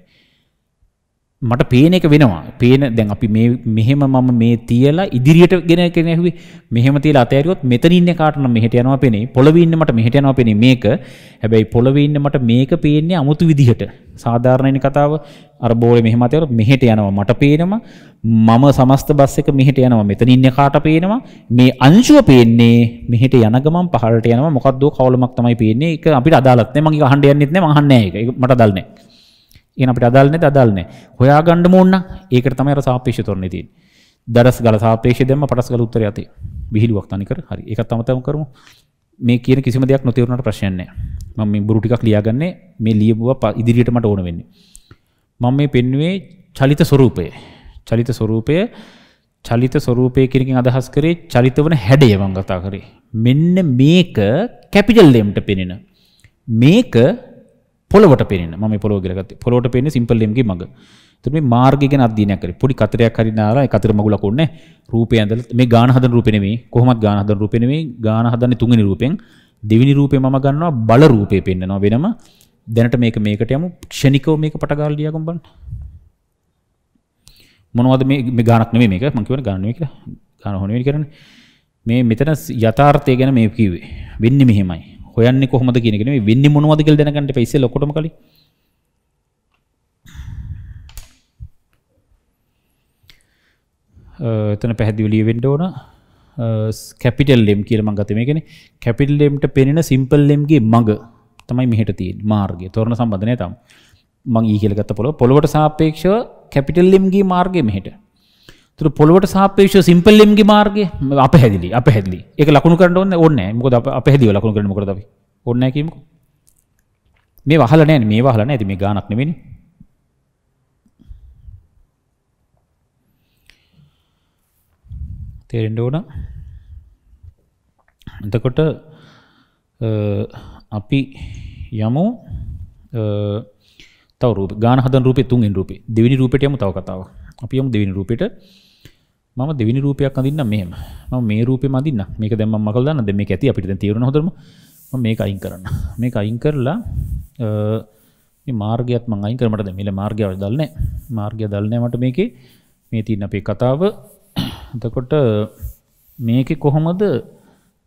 A: මට පේන එක වෙනවා පේන දැන් අපි මෙහෙම මම මේ තියලා ඉදිරියට ගෙන ඇහුවේ මෙහෙම තියලා අතෑරියොත් මෙතන ඉන්න කාට නම් මෙහෙට යනවා පේන්නේ පොළවේ ඉන්න මට මෙහෙට යනවා පේන්නේ මේක හැබැයි පොළවේ ඉන්න මට මේක පේන්නේ අමුතු විදිහට සාධාරණයිනේ කතාව අර බෝලේ මෙහෙම අතෑරියොත් මෙහෙට යනවා මට පේනවා මම සමස්ත බස් එක මෙහෙට යනවා මෙතන ඉන්න කාට පේනවා මේ අංශුව පේන්නේ මෙහෙට යන ගමන් පහළට යනවා මොකද්ද කවලමක් තමයි පේන්නේ ඒක අපිට අදාළත් නැහැ මම ඒක අහන්න යන්නෙත් නැහැ මම අහන්නේ නැහැ ඒක මට අදාළ නැහැ එහෙනම් අපිට අදාළ නැහැ හොයාගන්න ඕන නම් ඒකට තමයි අර සාපේක්ෂ තොරණේ තියෙන්නේ දරස් ගල සාපේක්ෂය දැම්ම පටස් ගල උත්තරය ඇති විහිළුවක් තනි කර හරි ඒකත් අමතකම කරමු මේ කියන කිසිම දෙයක් නොතේරුණාට ප්‍රශ්නයක් නැහැ මම මේ බොරු ටිකක් ලියාගන්නේ මේ ලියපුවා ඉදිරියට මට ඕන වෙන්නේ මම මේ පෙන්නුවේ චලිත ස්වරූපය කියන එකෙන් අදහස් කරේ චලිත වන හැඩය මම කතා කරේ මෙන්න මේක කැපිටල් M ට පෙනෙන මේක පොළවට පේන්නේ මම මේ පොළව කියලා ගත්තේ පොළවට පේන්නේ සිම්පල් M ගේ මග. එතකොට මේ මාර්ගය ගැන අධ්‍යයනයක් කරේ. පොඩි කතරයක් හරි නාලා ඒ කතර මගුලක් ඕනේ. රූපය ඇඳලා මේ ගාන හදන රූපේ නෙමෙයි. කොහොමත් ගාන හදන රූපේ නෙමෙයි. ගාන හදන්නේ තුන්වෙනි රූපෙන්. දෙවෙනි රූපේ මම ගන්නවා බල රූපේ පෙන්නනවා වෙනම. දැනට මේකට යමු. ක්ෂණිකව මේක පටගාලා ලියාගමු බලන්න. මොනවද මේ ගානක් නෙමෙයි මේක. මම කියවනේ ගාන නෙමෙයි කියලා. ගාන හො නෙමෙයි කරන්නේ. මේ මෙතන යථාර්ථය ගැන මේ කිව්වේ. වෙන්නේ මෙහෙමයි. හොයන්නේ කොහොමද කියන එක නෙමෙයි වෙන්නේ මොනවද කියලා දැනගන්න එපා ඉස්සෙල්ලා ඔක්කොටම කලින් එතන පැහැදිලිව ලියවෙන්න ඕන කැපිටල් M කියලා මම ගත්තේ මේකනේ කැපිටල් M ට පෙනෙන සිම්පල් M ගේ මග තමයි මෙහෙට තියෙන්නේ මාර්ගය තොරණ සම්බන්ධ නැහැ තාම මම ඊ කියලා ගත්ත පොළවට සාපේක්ෂව කැපිටල් M ගේ මාර්ගය මෙහෙට ඒතර පොළොවට සාපේක්ෂව සිම්පල් ලිම්ගේ මාර්ගය අපහැදිලි. ඒක ලකුණු කරන්න ඕනේ නැහැ. මොකද අපහැදිලිව ලකුණු කරන්නේ මොකටද අපි? ඕනේ නැහැ කියමුකෝ. මේ වහලා නැහැ නේ. මේ වහලා නැහැ. ඉතින් මේ ගානක් නෙවෙයිනේ. තේරෙන්න ඕන. එතකොට අපි යමු තව රූප ගාන හදන රූපේ තුන්වෙනි රූපේ දෙවෙනි රූපෙට යමු තව කතාවක්. අපි යමු දෙවෙනි රූපෙට. මම දෙවෙනි රූපයක් අඳින්නම් මෙහෙම. මම මේ රූපෙම අඳින්නම්. මේක දැන් මම මකලා දාන්න. දැන් මේක ඇති අපිට දැන් තේරෙන හොඳටම. මම මේක අයින් කරන්න. මේක අයින් කරලා මේ මාර්ගයත් මම අයින් කරා. මට දැන් මෙල මාර්ගය අවශ්‍ය නැහැ. මාර්ගය දැල් නැහැ මට මේකේ. මේ තියෙන අපේ කතාව. එතකොට මේකේ කොහොමද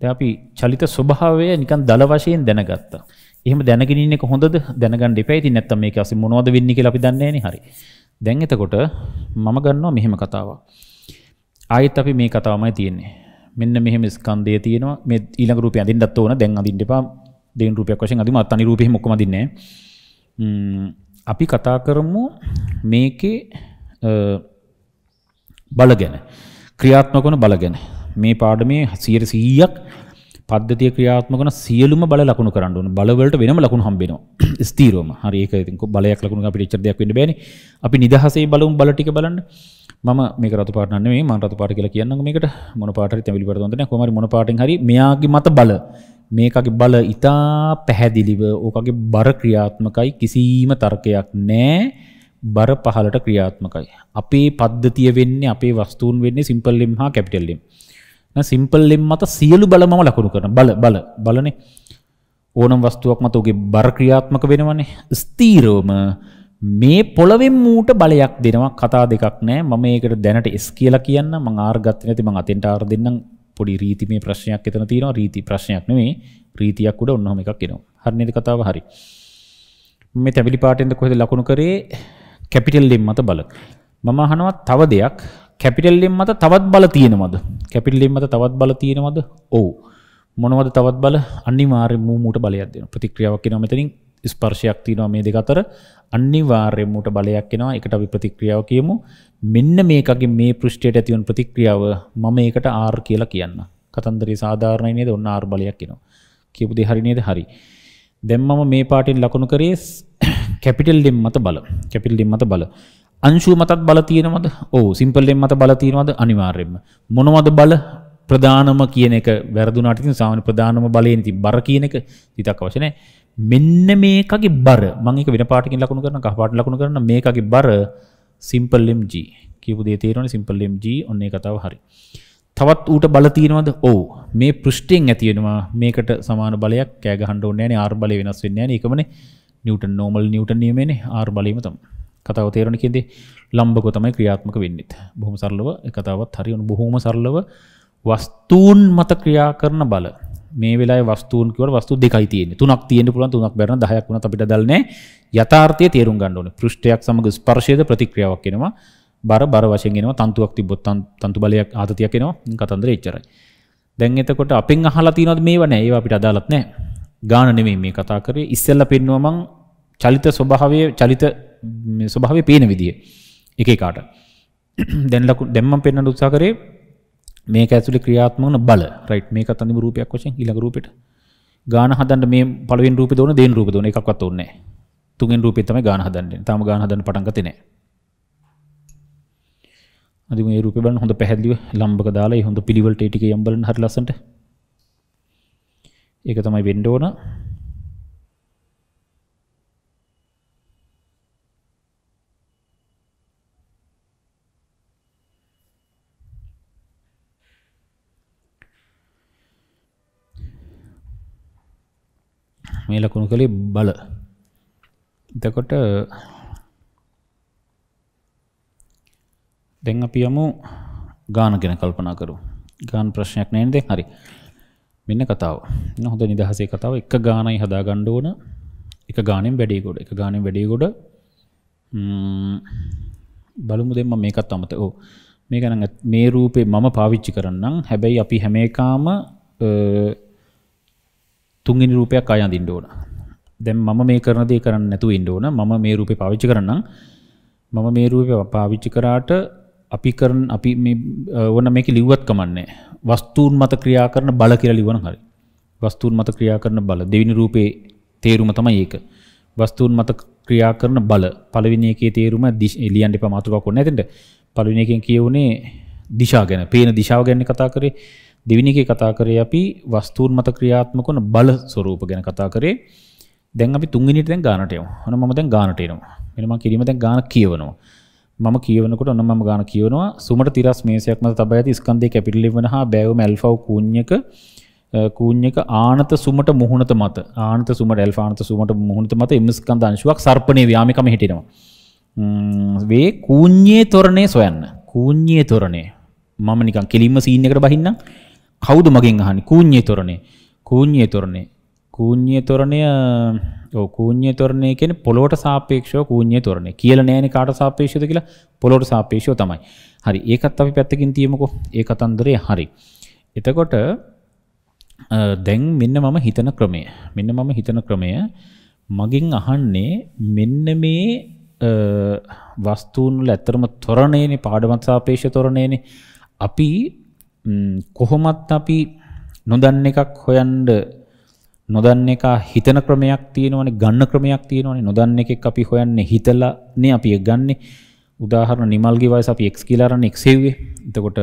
A: දැන් අපි චලිත ස්වභාවය නිකන් දල වශයෙන් දැනගත්තා. එහෙම දැනගෙන ඉන්නේ කොහොඳද? දැනගන්න එපා. ඉතින් නැත්තම් මේක අස්සේ මොනවද වෙන්නේ කියලා අපි දන්නේ නැහැ නේ. හරි. දැන් එතකොට මම ගන්නවා මෙහෙම කතාවක්. ආයෙත් අපි මේ කතාවමයි තියෙන්නේ. මෙන්න මෙහෙම ස්කන්ධය තියෙනවා. මේ ඊළඟ රූපය අඳින්නත් ඕන. දැන් අඳින්න එපා. දෙවෙනි රූපයක් වශයෙන් අඳිමු. අත්අනි රූපෙ එහෙම ඔක්කොම අඳින්නේ නැහැ. අපි කතා කරමු මේකේ බල ගැන. ක්‍රියාත්මක වන බල ගැන. මේ පාඩමේ 100%ක් පද්ධතිය ක්‍රියාත්මක වන සියලුම බල ලකුණු කරන්න ඕන. බල වලට වෙනම ලකුණු හම්බ වෙනවා. ස්ථීරවම. හරි ඒක ඉතින් බලයක් ලකුණු අපිට එච්චර දෙයක් වෙන්න බෑනේ. අපි නිදහසේ බලමු බල ටික බලන්න. මම මේක රතු පාට නෙමෙයි මම රතු පාට කියලා කියන්නම්කො මේකට. මොන පාට හරි තැඹිලි පාට හොඳ නැහැ. කොහොම හරි මොන පාටෙන් හරි මෙයාගේ මත බල. මේකගේ බල ඉතා පැහැදිලිව ඕකගේ බර ක්‍රියාත්මකයි කිසිම තර්කයක් නැහැ. බර පහලට ක්‍රියාත්මකයි. අපේ පද්ධතිය වෙන්නේ අපේ වස්තුන් වෙන්නේ සිම්පල් ලිම් හා කැපිටල් ලිම්. සිම්පල් ලිම් මත සියලු බලමම ලකුණු කරන බලනේ ඕනම් වස්තුවක් මත ඔගේ බර ක්‍රියාත්මක වෙනවනේ ස්ථීරවම මේ පොළවෙන් මූට බලයක් දෙනවා කතා දෙකක් නෑ මම මේකට දැනට S කියලා කියන්න මම R ගත්තේ නැති මම අතෙන්ට R දෙන්නම් පොඩි රීතිමය ප්‍රශ්නයක් එතන තියෙනවා රීති ප්‍රශ්නයක් නෙමෙයි රීතියක් උඩ ඔන්නෝම එකක් එනවා හරි නේද කතාව හරි මේ තැඹිලි පාටෙන්ද කොහෙද ලකුණු කරේ කැපිටල් ලිම් මත බල මම අහනවා තව දෙයක් කැපිටල් ලිම් මත තවත් බල තියෙනවද කැපිටල් ලිම් මත තවත් බල තියෙනවද ඔව් මොනවද තවත් බල අනිවාර්යයෙන් මූට බලයක් දෙනවා ප්‍රතික්‍රියාවක් එනවා මෙතනින් ස්පර්ශයක් තියෙනවා මේ දෙක අතර අනිවාර්යයෙන් මූට බලයක් එනවා ඒකට අපි ප්‍රතික්‍රියාව කියමු මෙන්න මේකගේ මේ පෘෂ්ඨයට ඇති වෙන ප්‍රතික්‍රියාව මම ඒකට R කියලා කියන්න කතන්දරේ සාධාරණයි නේද ඔන්න R බලයක් එනවා කියපු දේ හරි නේද හරි දැන් මම මේ පාටින් ලකුණු කරේ කැපිටල් ලිම් මත බල කැපිටල් ලිම් මත බල අංශුව මතත් බල තියෙනවද ඔව් සිම්පල් ලිම් මත බල තියෙනවද අනිවාර්යයෙන්ම මොනවද බල ප්‍රධානම කියන එක වැරදුනාට ඉතින් සාමාන්‍ය ප්‍රධානම බලයෙන් ඉතින් බර කියන එක හිතක් අවශ්‍ය නැහැ මෙන්න මේකගේ බර මම ඒක වෙන පාටකින් ලකුණු කරනවා කහ පාට ලකුණු කරනවා මේකගේ බර සිම්පල් ලිම් G කියපු දේ තේරෙනවනේ සිම්පල් ලිම් G ඔන්න ඒ කතාව හරි තවත් ඌට බල තියෙනවද ඔව් මේ පෘෂ්ඨයෙන් ඇති වෙනවා මේකට සමාන බලයක් කෑ ගහන්න ඕනේ නැහැ නේ R බලය වෙනස් වෙන්නේ නැහැ නේ ඒකමනේ නිව්ටන් නෝමල් නිව්ටන් නියමයනේ R බලයම තමයි කතාව තේරෙන කියන්නේ ලම්බක තමයි ක්‍රියාත්මක වෙන්නේ බොහොම සරලව ඒ කතාවත් හරි උණු බොහොම සරලව වස්තුන් මත ක්‍රියා කරන බල මේ වෙලාවේ වස්තුන් කියවල වස්තු දෙකයි තියෙන්නේ තුනක් තියෙන්න පුළුවන් තුනක් බැරන 10ක් වුණත් අපිට අදාළ නැහැ යථාර්ථය තේරුම් ගන්න ඕනේ පෘෂ්ඨයක් සමග ස්පර්ශයේද ප්‍රතික්‍රියාවක් එනවා බර වශයෙන් එනවා තන්තුවක් තිබ්බොත් තන්තු බලයක් ආතතියක් එනවා කතන්දරේ එච්චරයි දැන් එතකොට අපෙන් අහලා තියෙනවද මේව නැහැ ඒවා අපිට අදාළත් නැහැ ගාන නෙමෙයි මේ කතා කරේ ඉස්සෙල්ලා පෙන්නුවා මං චලිත ස්වභාවයේ පේන විදිය එක එකාට දැන් මම පෙන්වන්න උත්සාහ කරේ මේක ඇතුලේ ක්‍රියාත්මක වන බල රයිට් මේකත් අන්තිම රූපයක් වශයෙන් ඊළඟ රූපෙට ගාන හදන්න මේ පළවෙනි රූපේ දෝන දෙවෙනි රූපේ දෝන එකක්වත් ඕනේ නැහැ තුන්වෙනි රූපේ තමයි ගාන හදන්නේ තාම ගාන හදන්න පටන් ගත්තේ නැහැ අද මේ රූපේ බලන්න හොඳ පැහැදිලිව ලම්බක දාලා ඒ හොඳ පිළිවෙලට ඒ ටික යම් බලන්න හරි ලස්සනට ඒක තමයි වෙන්න ඕන මේ ලකුණු කලේ බල එතකොට දැන් අපි යමු ගාන ගැන කල්පනා කරමු ගාන ප්‍රශ්නයක් නැහැ නේද හරි මෙන්න කතාව මෙන්න හොඳ නිදහසේ කතාව එක ගානයි හදා ගන්න ඕන එක ගානෙන් වැඩි කොට බලමු දැන් මම මේකත් අමතක ඔව් මේක නම් මේ රූපේ මම පාවිච්චි කරන්නම් හැබැයි අපි හැම එකාම තුන්වෙනි රූපයක් ආය අඳින්න ඕන. දැන් මම මේ කරන දේ කරන්න නැතුව ඉන්න ඕන. මම මේ රූපේ පාවිච්චි කරන්නම්. මම මේ රූපේ පාවිච්චි කරාට අපි මේ ඕන මේක ලිව්වත් කමන්නේ. වස්තුන් මත ක්‍රියා කරන බල කියලා ලිවන හරි. වස්තුන් මත ක්‍රියා කරන බල දෙවෙනි රූපේ තේරුම තමයි ඒක. වස්තුන් මත ක්‍රියා කරන බල පළවෙනි එකේ තේරුම ලියන්න එපා මාතෘකාවක් ඕනේ නැතෙන්ට. පළවෙනි එකෙන් කියුනේ දිශා ගැන. පේන දිශාව ගැන කතා කරේ. දෙවෙනි එකේ කතා කරේ අපි වස්තුන් මත ක්‍රියාත්මක වන බල ස්වරූප ගැන කතා කරේ. දැන් අපි තුන්වෙනිට දැන් ගානට යමු. ඔන්න මම දැන් ගානට එනවා. මෙන්න මම කිරීම දැන් ගාන කියවනවා. මම කියවනකොට ඔන්න මම ගාන කියවනවා. සුමට තිරස් මේසයක් මත තබා ඇති ස්කන්ධයේ කැපිටල් M1 හා බෑවම ඇල්ෆා කූඤ්ඤක ආනත සුමට මුහුණත මත ආනත සුමට ඇල්ෆා ආනත සුමට මුහුණත මත M ස්කන්ධ අංශුවක් සර්පණේ ව්‍යාමිකම හිටිනවා. වේ කූඤ්ඤේ තොරණේ සොයන්න. කූඤ්ඤේ තොරණේ මම නිකන් කෙලින්ම සීන් එකට බහින්නම්. කවුද මගෙන් අහන්නේ කූඤ්ඤේ තොරණේ? කූඤ්ඤේ තොරණේ කූඤ්ඤේ තොරණය ඔව් කූඤ්ඤේ තොරණය කියන්නේ පොළොවට සාපේක්ෂව කූඤ්ඤේ තොරණය. කියලා නෑනේ කාට සාපේක්ෂවද කියලා පොළොවට සාපේක්ෂව තමයි. හරි ඒකත් අපි පැත්තකින් තියමුකෝ. ඒ කතන්දරේ හරි. එතකොට දැන් මෙන්න මම හිතන ක්‍රමය මගෙන් අහන්නේ මෙන්න මේ වස්තුන් වල ඇත්තටම තොරණේනේ පාඩමත් සාපේක්ෂ තොරණේනේ. අපි කොහොමත් අපි නොදන්න එකක් හොයන්න නොදන්න එක හිතන ක්‍රමයක් තියෙනවනේ ගන්න ක්‍රමයක් තියෙනවනේ. නොදන්න එකක් අපි හොයන්නේ හිතලානේ අපි ඒක ගන්නෙ. උදාහරණ නිමල්ගේ වයස අපි x කියලා අරන් x හෙව්වේ. එතකොට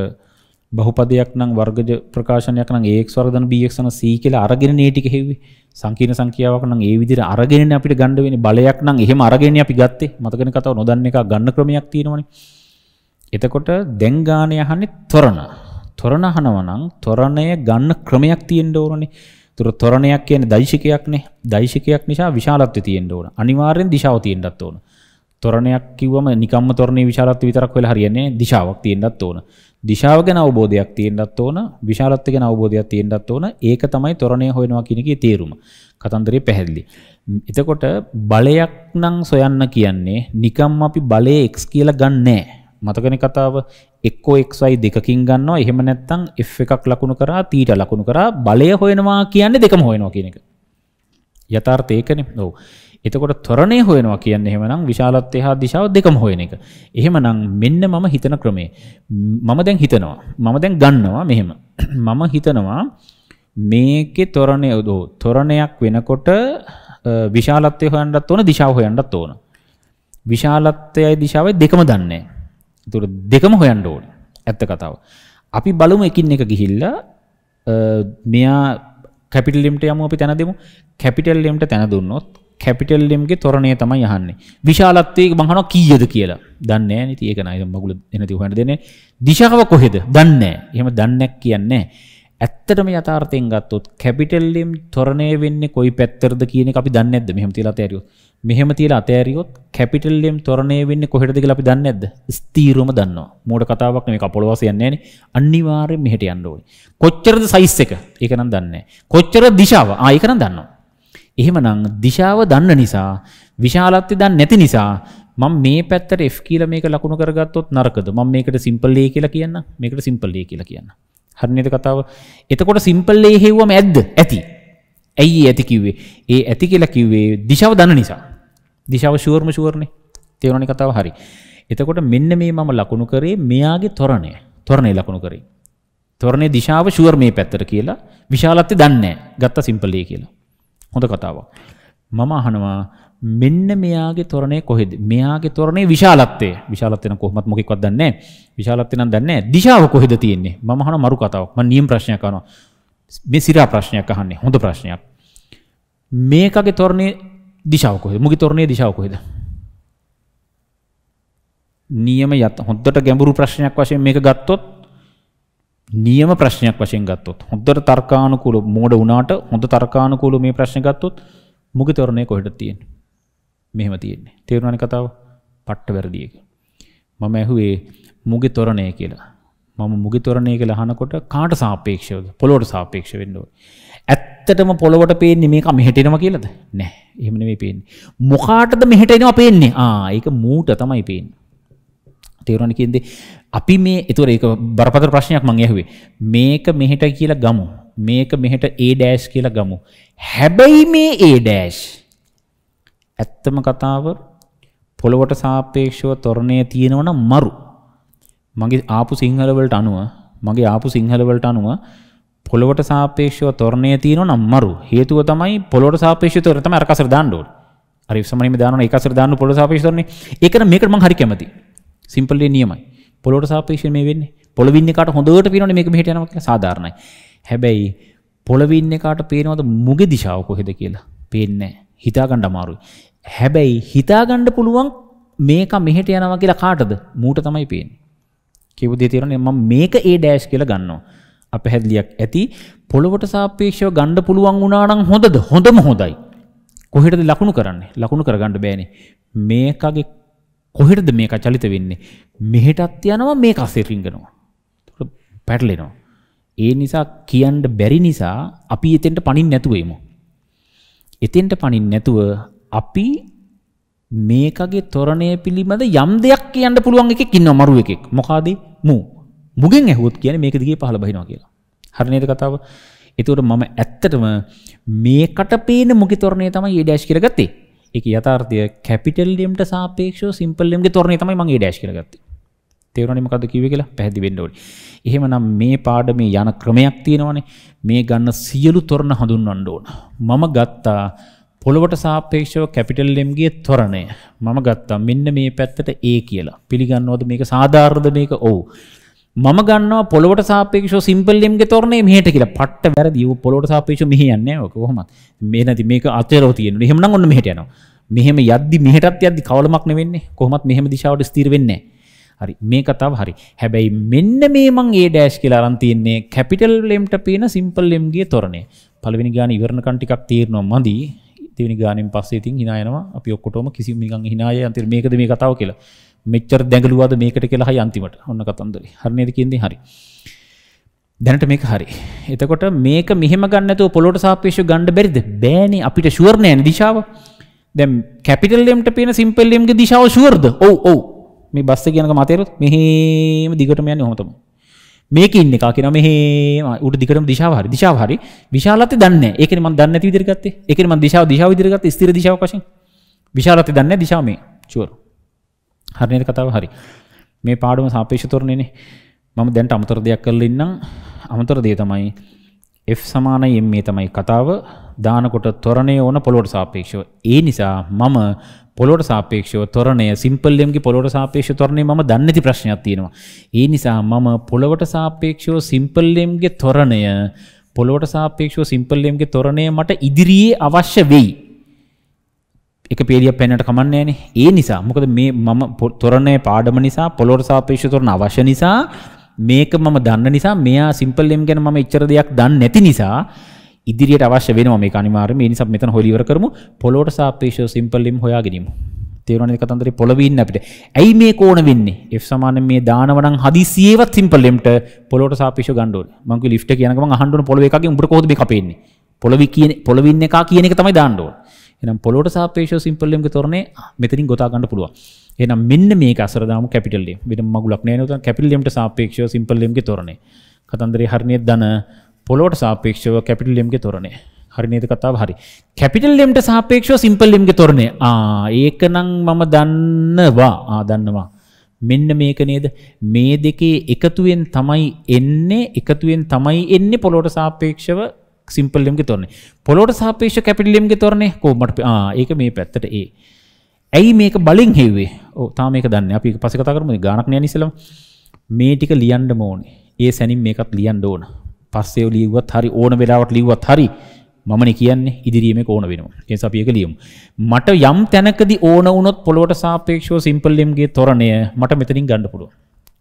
A: බහුපදයක් නම් වර්ගජ ප්‍රකාශනයක් නම් ax වර්ග ධන bx යන c කියලා අරගෙන මේ ටික හෙව්වේ. සංකීර්ණ සංඛ්‍යාවක් නම් ඒ විදිහට අරගෙනනේ අපිට ගන්න වෙන්නේ. බලයක් නම් එහෙම අරගෙනනේ අපි ගත්තේ. මතකනේ කතාව නොදන්න එක ගන්න ක්‍රමයක් තියෙනවනේ. එතකොට දැන් ගානේ අහන්නේ තොරණ අහනවා නම් තොරණය ගන්න ක්‍රමයක් තියෙන්න ඕනනේ. ඒතර තොරණයක් කියන්නේ දෛශිකයක්නේ. දෛශිකයක් නිසා විශාලත්වය තියෙන්න ඕන. අනිවාර්යෙන් දිශාව තියෙන්නත් ඕන. තොරණයක් කිව්වම නිකම්ම තොරණේ විශාලත්වය විතරක් වෙලා හරියන්නේ නැහැ. දිශාවක් තියෙන්නත් ඕන. දිශාව ගැන අවබෝධයක් තියෙන්නත් ඕන. විශාලත්වය ගැන අවබෝධයක් තියෙන්නත් ඕන. ඒක තමයි තොරණය හොයනවා කියන එකේ තේරුම. කතන්දරේ පැහැදිලි. එතකොට බලයක් නම් සොයන්න කියන්නේ නිකම්ම අපි බලයේ x කියලා ගන්නෑ. මතකනේ කතාව එක්කෝ xy දෙකකින් ගන්නවා. එහෙම නැත්නම් f එකක් ලකුණු කරා θ ලකුණු කරා බලය හොයනවා කියන්නේ දෙකම හොයනවා කියන එක. යථාර්ථය ඒකනේ. ඔව්. එතකොට ත්වරණය හොයනවා කියන්නේ එහෙමනම් විශාලත්වය හා දිශාව දෙකම හොයන එක. එහෙමනම් මෙන්න මම හිතන ක්‍රමය. මම දැන් හිතනවා. මම දැන් ගන්නවා මෙහෙම. මම හිතනවා මේකේ ත්වරණය ත්වරණයක් වෙනකොට විශාලත්වය හොයන්නත් ඕන දිශාව හොයන්නත් ඕන. විශාලත්වයයි දිශාවයි දෙකම දන්නේ නැහැ. ඒතර දෙකම හොයන්න ඕනේ. ඇත්ත කතාව. අපි බලමු එකින් එක ගිහිල්ලා මෙයා කැපිටල් M ට යමු අපි තැන දෙමු. කැපිටල් M ට තැන දුන්නොත් කැපිටල් M ගේ ත්වරණය තමයි අහන්නේ. විශාලත්වයේ මම අහනවා කීයද කියලා. දන්නේ නැහැ නේ. ඒක නයි මගුල එනදී හොයන්න දෙන්නේ. දිශාව කොහෙද? දන්නේ නැහැ. එහෙම දන්නේ නැහැ කියන්නේ. ඇත්තටම යථාර්ථයෙන් ගත්තොත් කැපිටල් M ත්වරණය වෙන්නේ කොයි පැත්තටද කියන එක අපි දන්නේ නැද්ද? මෙහෙම තියලා අතෑරියොත්. මෙහෙම තියලා අතෑරියොත් කැපිටල් M ත්වරණය වෙන්නේ කොහෙටද කියලා අපි දන්නේ නැද්ද? ස්ථීරවම දන්නවා. මෝඩ කතාවක් නෙමෙයි. කපොළවස යන්නේ නැහනේ. අනිවාර්යෙන් මෙහෙට යන්න ඕනේ. කොච්චරද සයිස් එක? ඒක නම් දන්නේ නැහැ. කොච්චර දිශාව? ඒක නම් දන්නවා. එහෙමනම් දිශාව දන්න නිසා විශාලත්වය දන්නේ නැති නිසා මම මේ පැත්තට f කියලා මේක ලකුණු කරගත්තොත් නරකද? මම මේකට සිම්පල් a කියලා කියන්නම්. මේකට සිම්පල් a කියලා කියන්නම්. හරිනේද කතාව? එතකොට සිම්පල් a හෙව්වම ඇද්ද? ඇති. ඇයි ඇති කිව්වේ? ඒ ඇති කියලා කිව්වේ දිශාව දන්න නිසා. දිශාව ෂුවර්නේ. තේරුණානේ කතාව? හරි. එතකොට මෙන්න මේ මම ලකුණු කරේ මෙයාගේ ත්වරණය. ත්වරණය ලකුණු කරේ. ත්වරණේ දිශාව ෂුවර් මේ පැත්තට කියලා විශාලත්වය දන්නේ නැහැ. ගත්තා සිම්පල් a කියලා. හොඳ කතාවක්. මම අහනවා මෙන්න මෙයාගේ ත්වරණය කොහෙද? මෙයාගේ ත්වරණේ විශාලත්වය. විශාලත්වය නම් කොහොමත් මොකෙක්වත් දන්නේ නැහැ. විශාලත්වය නම් දන්නේ නැහැ. දිශාව කොහෙද තියෙන්නේ? මම අහන මරු කතාවක්. මම නියම ප්‍රශ්නයක් අහනවා. මේ සිරා ප්‍රශ්නයක් අහන්නේ. හොඳ ප්‍රශ්නයක්. මේකගේ ත්වරණේ දිශාව කොහෙද? මුගේ ත්වරණේ දිශාව කොහෙද? නියම හොඳට ගැඹුරු ප්‍රශ්නයක් වශයෙන් මේක ගත්තොත් නියම ප්‍රශ්නයක් වශයෙන් ගත්තොත් හොඳට තර්කානුකූල මෝඩ වුණාට හොඳ තර්කානුකූල මේ ප්‍රශ්නේ ගත්තොත් මුගේ ත්වරණය කොහෙද තියෙන්නේ? මෙහෙම තියෙන්නේ. තේරුණානේ කතාව? පට්ට වැරදි එක. මම ඇහුවේ මුගේ ත්වරණය කියලා. මම මුගේ ත්වරණය කියලා අහනකොට කාට සාපේක්ෂවද? පොළොවට සාපේක්ෂ වෙන්න ඕනේ. ඇත්තටම පොළොවට පේන්නේ මේක මෙහෙට එනවා කියලාද? නැහැ. එහෙම නෙමෙයි පේන්නේ. මොකාටද මෙහෙට එනවා පේන්නේ? ඒක මූට තමයි පේන්නේ. තේරුණානේ කියන්නේ අපි මේ ඒතොර ඒක බරපතල ප්‍රශ්නයක් මම ඇහුවේ. මේක මෙහෙට කියලා ගමු. මේක මෙහෙට A' කියලා ගමු. හැබැයි මේ A' ඇත්තම කතාව පොළොවට සාපේක්ෂව ත්වරණය තියෙනවා නම් මරු. මගේ ආපු සිංහල වලට අනුව පොළොවට සාපේක්ෂව තොරණය තියෙනවා නම් මරු. හේතුව තමයි පොළොවට සාපේක්ෂව තොරණ තමයි අර කසර දාන්න ඕනේ. අර ඉස්සමනින්ම දානවා ඒ කසර දාන්න පොළොවට සාපේක්ෂව තොරණේ. ඒකට මේකට මම හරි කැමතියි. සිම්පල් ඒ නියමයි. පොළොවට සාපේක්ෂව මේ වෙන්නේ. පොළොවින් එකට හොඳට පේනවනේ මේක මෙහෙට යනවා කියලා සාධාරණයි. හැබැයි පොළොවින් එකට පේනවද මුගේ දිශාව කොහෙද කියලා? පේන්නේ නැහැ. හිතා ගන්න අමාරුයි. හැබැයි හිතා ගන්න පුළුවන් මේක මෙහෙට යනවා කියලා කාටද? මූට තමයි පේන්නේ. කියපු දේ තේරෙන්නේ මම මේක A ඩෑෂ් කියලා ගන්නවා. අපහැදිලියක් ඇති පොළොවට සාපේක්ෂව ගන්න පුළුවන් වුණා නම් හොඳද? හොඳම හොඳයි. කොහෙටද ලකුණු කරන්නේ? ලකුණු කරගන්න බෑනේ. මේකගේ කොහෙටද මේක චලිත වෙන්නේ? මෙහෙටත් යනවා මේක අස්සේ රිංගනවා. ඒක පැටලෙනවා. ඒ නිසා කියන්න බැරි නිසා අපි එතෙන්ට පණින්න නැතුව එමු. එතෙන්ට පණින්න නැතුව අපි මේකගේ තොරණය පිළිබඳ යම් දෙයක් කියන්න පුළුවන් එකෙක් ඉන්නවා මරු එකෙක්. මොකಾದ? මුගෙන් ඇහුවොත් කියන්නේ මේක දිගේ පහළ බහිනවා කියලා. හරි නේද කතාව? ඒතකොට මම ඇත්තටම මේකට පේන මුගේ තොරණය තමයි A ඩෑෂ් කියලා ගත්තේ. ඒක යථාර්ථය කැපිටල් M ට සාපේක්ෂව සිම්පල් M ගේ තොරණය තමයි මම A ඩෑෂ් කියලා ගත්තේ. තේරුණානේ මොකද්ද කිව්වේ කියලා? පැහැදිලි වෙන්න ඕනේ. එහෙමනම් මේ පාඩමේ යන ක්‍රමයක් තියෙනවනේ. මේ ගන්න සියලු තොරණ හඳුන්වන්න ඕන. මම ගත්තා පොළොවට සාපේක්ෂව කැපිටල් M ගේ තොරණය. මම ගත්තා මෙන්න මේ පැත්තට A කියලා. පිළිගන්නවද මේක සාධාරණද මේක? ඔව්. මම ගන්නවා පොළොවට සාපේක්ෂව සිම්පල් M ගේ තොරණය මෙහෙට කියලා. පට්ට වැරදි. ඌ පොළොවට සාපේක්ෂව මෙහෙ යන්නේ නැහැ. ඔක කොහොමද? මේ නැති මේක අතරව තියෙනවා. එහෙමනම් ඔන්න මෙහෙට යනවා. මෙහෙම යද්දි මෙහෙටත් යද්දි කවලමක් නෙවෙන්නේ. කොහොමත් මෙහෙම දිශාවට ස්ථිර වෙන්නේ නැහැ. හරි මේ කතාව හරි. හැබැයි මෙන්න මේ මං A ඩෑෂ් කියලා අරන් තියන්නේ කැපිටල් M ට පේන සිම්පල් M ගේ තොරණය. පළවෙනි ගාන ඉවරනකන් ටිකක් තීරණව මදි. දෙවෙනි ගානෙන් පස්සේ ඉතින් hina යනවා. අපි ඔක්කොටම කිසිම නිකන් hina යයි අන්තිම මේකද මේ කතාව කියලා. මෙච්චර දැඟලුවාද මේකට කියලා හයි අන්තිමට. ඔන්න කතන්දරේ. හරි නේද කියන්නේ? හරි. දැනට මේක හරි. එතකොට මේක මෙහෙම ගන්න නැතුව පොළොවට සාපේක්ෂව ගන්න බැරිද? බෑනේ. අපිට ෂුවර් නෑනේ දිශාව. දැන් කැපිටල් M ට පේන සිම්පල් M ගේ දිශාව ෂුවර්ද? ඔව්. මේ බස් එක යනකම අතේරොත් මෙහෙම දිගටම යන්නේ ඔහොම තමයි. මේකේ ඉන්න එක කියනවා මෙහෙම උඩ දිගටම දිශාව හරි. දිශාව හරි. විශාලත්වය දන්නේ නැහැ. ඒකනේ මම දන්නේ නැති විදිහට ගත්තේ. ඒකනේ මම දිශාව විදිහට ගත්තේ ස්ථිර දිශාවක් වශයෙන්. විශාලත්වය දන්නේ නැහැ දිශාව මේ. ෂුවර්. හරි නේද කතාව? හරි. මේ පාඩම සාපේක්ෂ තොරණයනේ. මම දැන්ට අමතර දෙයක් කරලා ඉන්නම්. අමතර දේ තමයි F සමානයි M මේ තමයි කතාව. දානකොට තොරණය ඕන පොළොවට සාපේක්ෂව. ඒ නිසා මම පොළොවට සාපේක්ෂව තොරණය සිම්පල් M ගේ පොළොවට සාපේක්ෂව තොරණය මම දන්නේ නැති ප්‍රශ්නයක් තියෙනවා. ඒ නිසා මම පොළොවට සාපේක්ෂව සිම්පල් M ගේ තොරණය පොළොවට සාපේක්ෂව සිම්පල් M ගේ තොරණය මට ඉදිරියේ අවශ්‍ය වෙයි. එක පේලියක් පෙන්නට කමන්නේ නැහනේ. ඒ නිසා මොකද මේ මම තොරණය පාඩම නිසා පොළොවට සාපේක්ෂව තොරණ අවශ්‍ය නිසා මේක මම දන්න නිසා මෙයා සිම්පල් M ගැන මම එච්චර දෙයක් දන්නේ නැති නිසා ඉදිරියට අවශ්‍ය වෙනවා මේක අනිවාර්යයෙන්ම. ඒ නිසා මෙතන හොයලා ඉවර කරමු. පොළොවට සාපේක්ෂව සිම්පල් M හොයාගෙන ඉමු. තේරුණාද කතන්දරේ? පොළොවේ ඉන්න අපිට. ඇයි මේක ඕන වෙන්නේ? F සමාන මේ දානව නම් හදිසියෙවත් සිම්පල් M ට පොළොවට සාපේක්ෂව ගන්න ඕනේ. මම කිව්ව ලිෆ්ට් එක යන ගමන් අහන්න ඕන පොළොවේ එකකින් උඹට කොහොමද මේක අපේන්නේ? පොළොවේ ඉන්න එක කියන එක තමයි දාන්න ඕන. එහෙනම් පොළොවට සාපේක්ෂව සිම්පල් M ගේ තොරණේ මෙතනින් ගොතා ගන්න පුළුවන්. එහෙනම් මෙන්න මේක අසර දාමු කැපිටල් M. වෙන මගුලක් නෑ නේද? කැපිටල් M ට සාපේක්ෂව සිම්පල් M ගේ තොරණේ. කතන්දරේ හරියට දන පොළොවට සාපේක්ෂව කැපිටල් M ගේ තොරණය. හරි නේද කතාව? හරි. කැපිටල් M ට සාපේක්ෂව සිම්පල් M ගේ තොරණය. ඒක නම් මම දන්නවා. මෙන්න මේක නේද? මේ දෙකේ එකතුවෙන් තමයි එන්නේ පොළොවට සාපේක්ෂව සිම්පල් M ගේ තොරණය. පොළොවට සාපේක්ෂව කැපිටල් M ගේ තොරණය කොහොමද? ඒක මේ පැත්තට A. ඇයි මේක බලෙන් හෙව්වේ? ඔව් තාම මේක දන්නේ. අපි ඒක පස්සේ කතා කරමු. ගානක් නෑ ඉස්සෙල්ලම. මේ ටික ලියන්නම ඕනේ. ඒ සැනින් මේකත් ලියන්න ඕන. පස්සේ ලියුවත් හරි ඕන වෙලාවට ලියුවත් හරි මමනේ කියන්නේ ඉදිරියේ මේක ඕන වෙනවා. ඒ නිසා අපි ඒක ලියමු. මට යම් තැනකදී ඕන වුණොත් පොළොවට සාපේක්ෂව සිම්පල් M ගේ තොරණය මට මෙතනින් ගන්න පුළුවන්.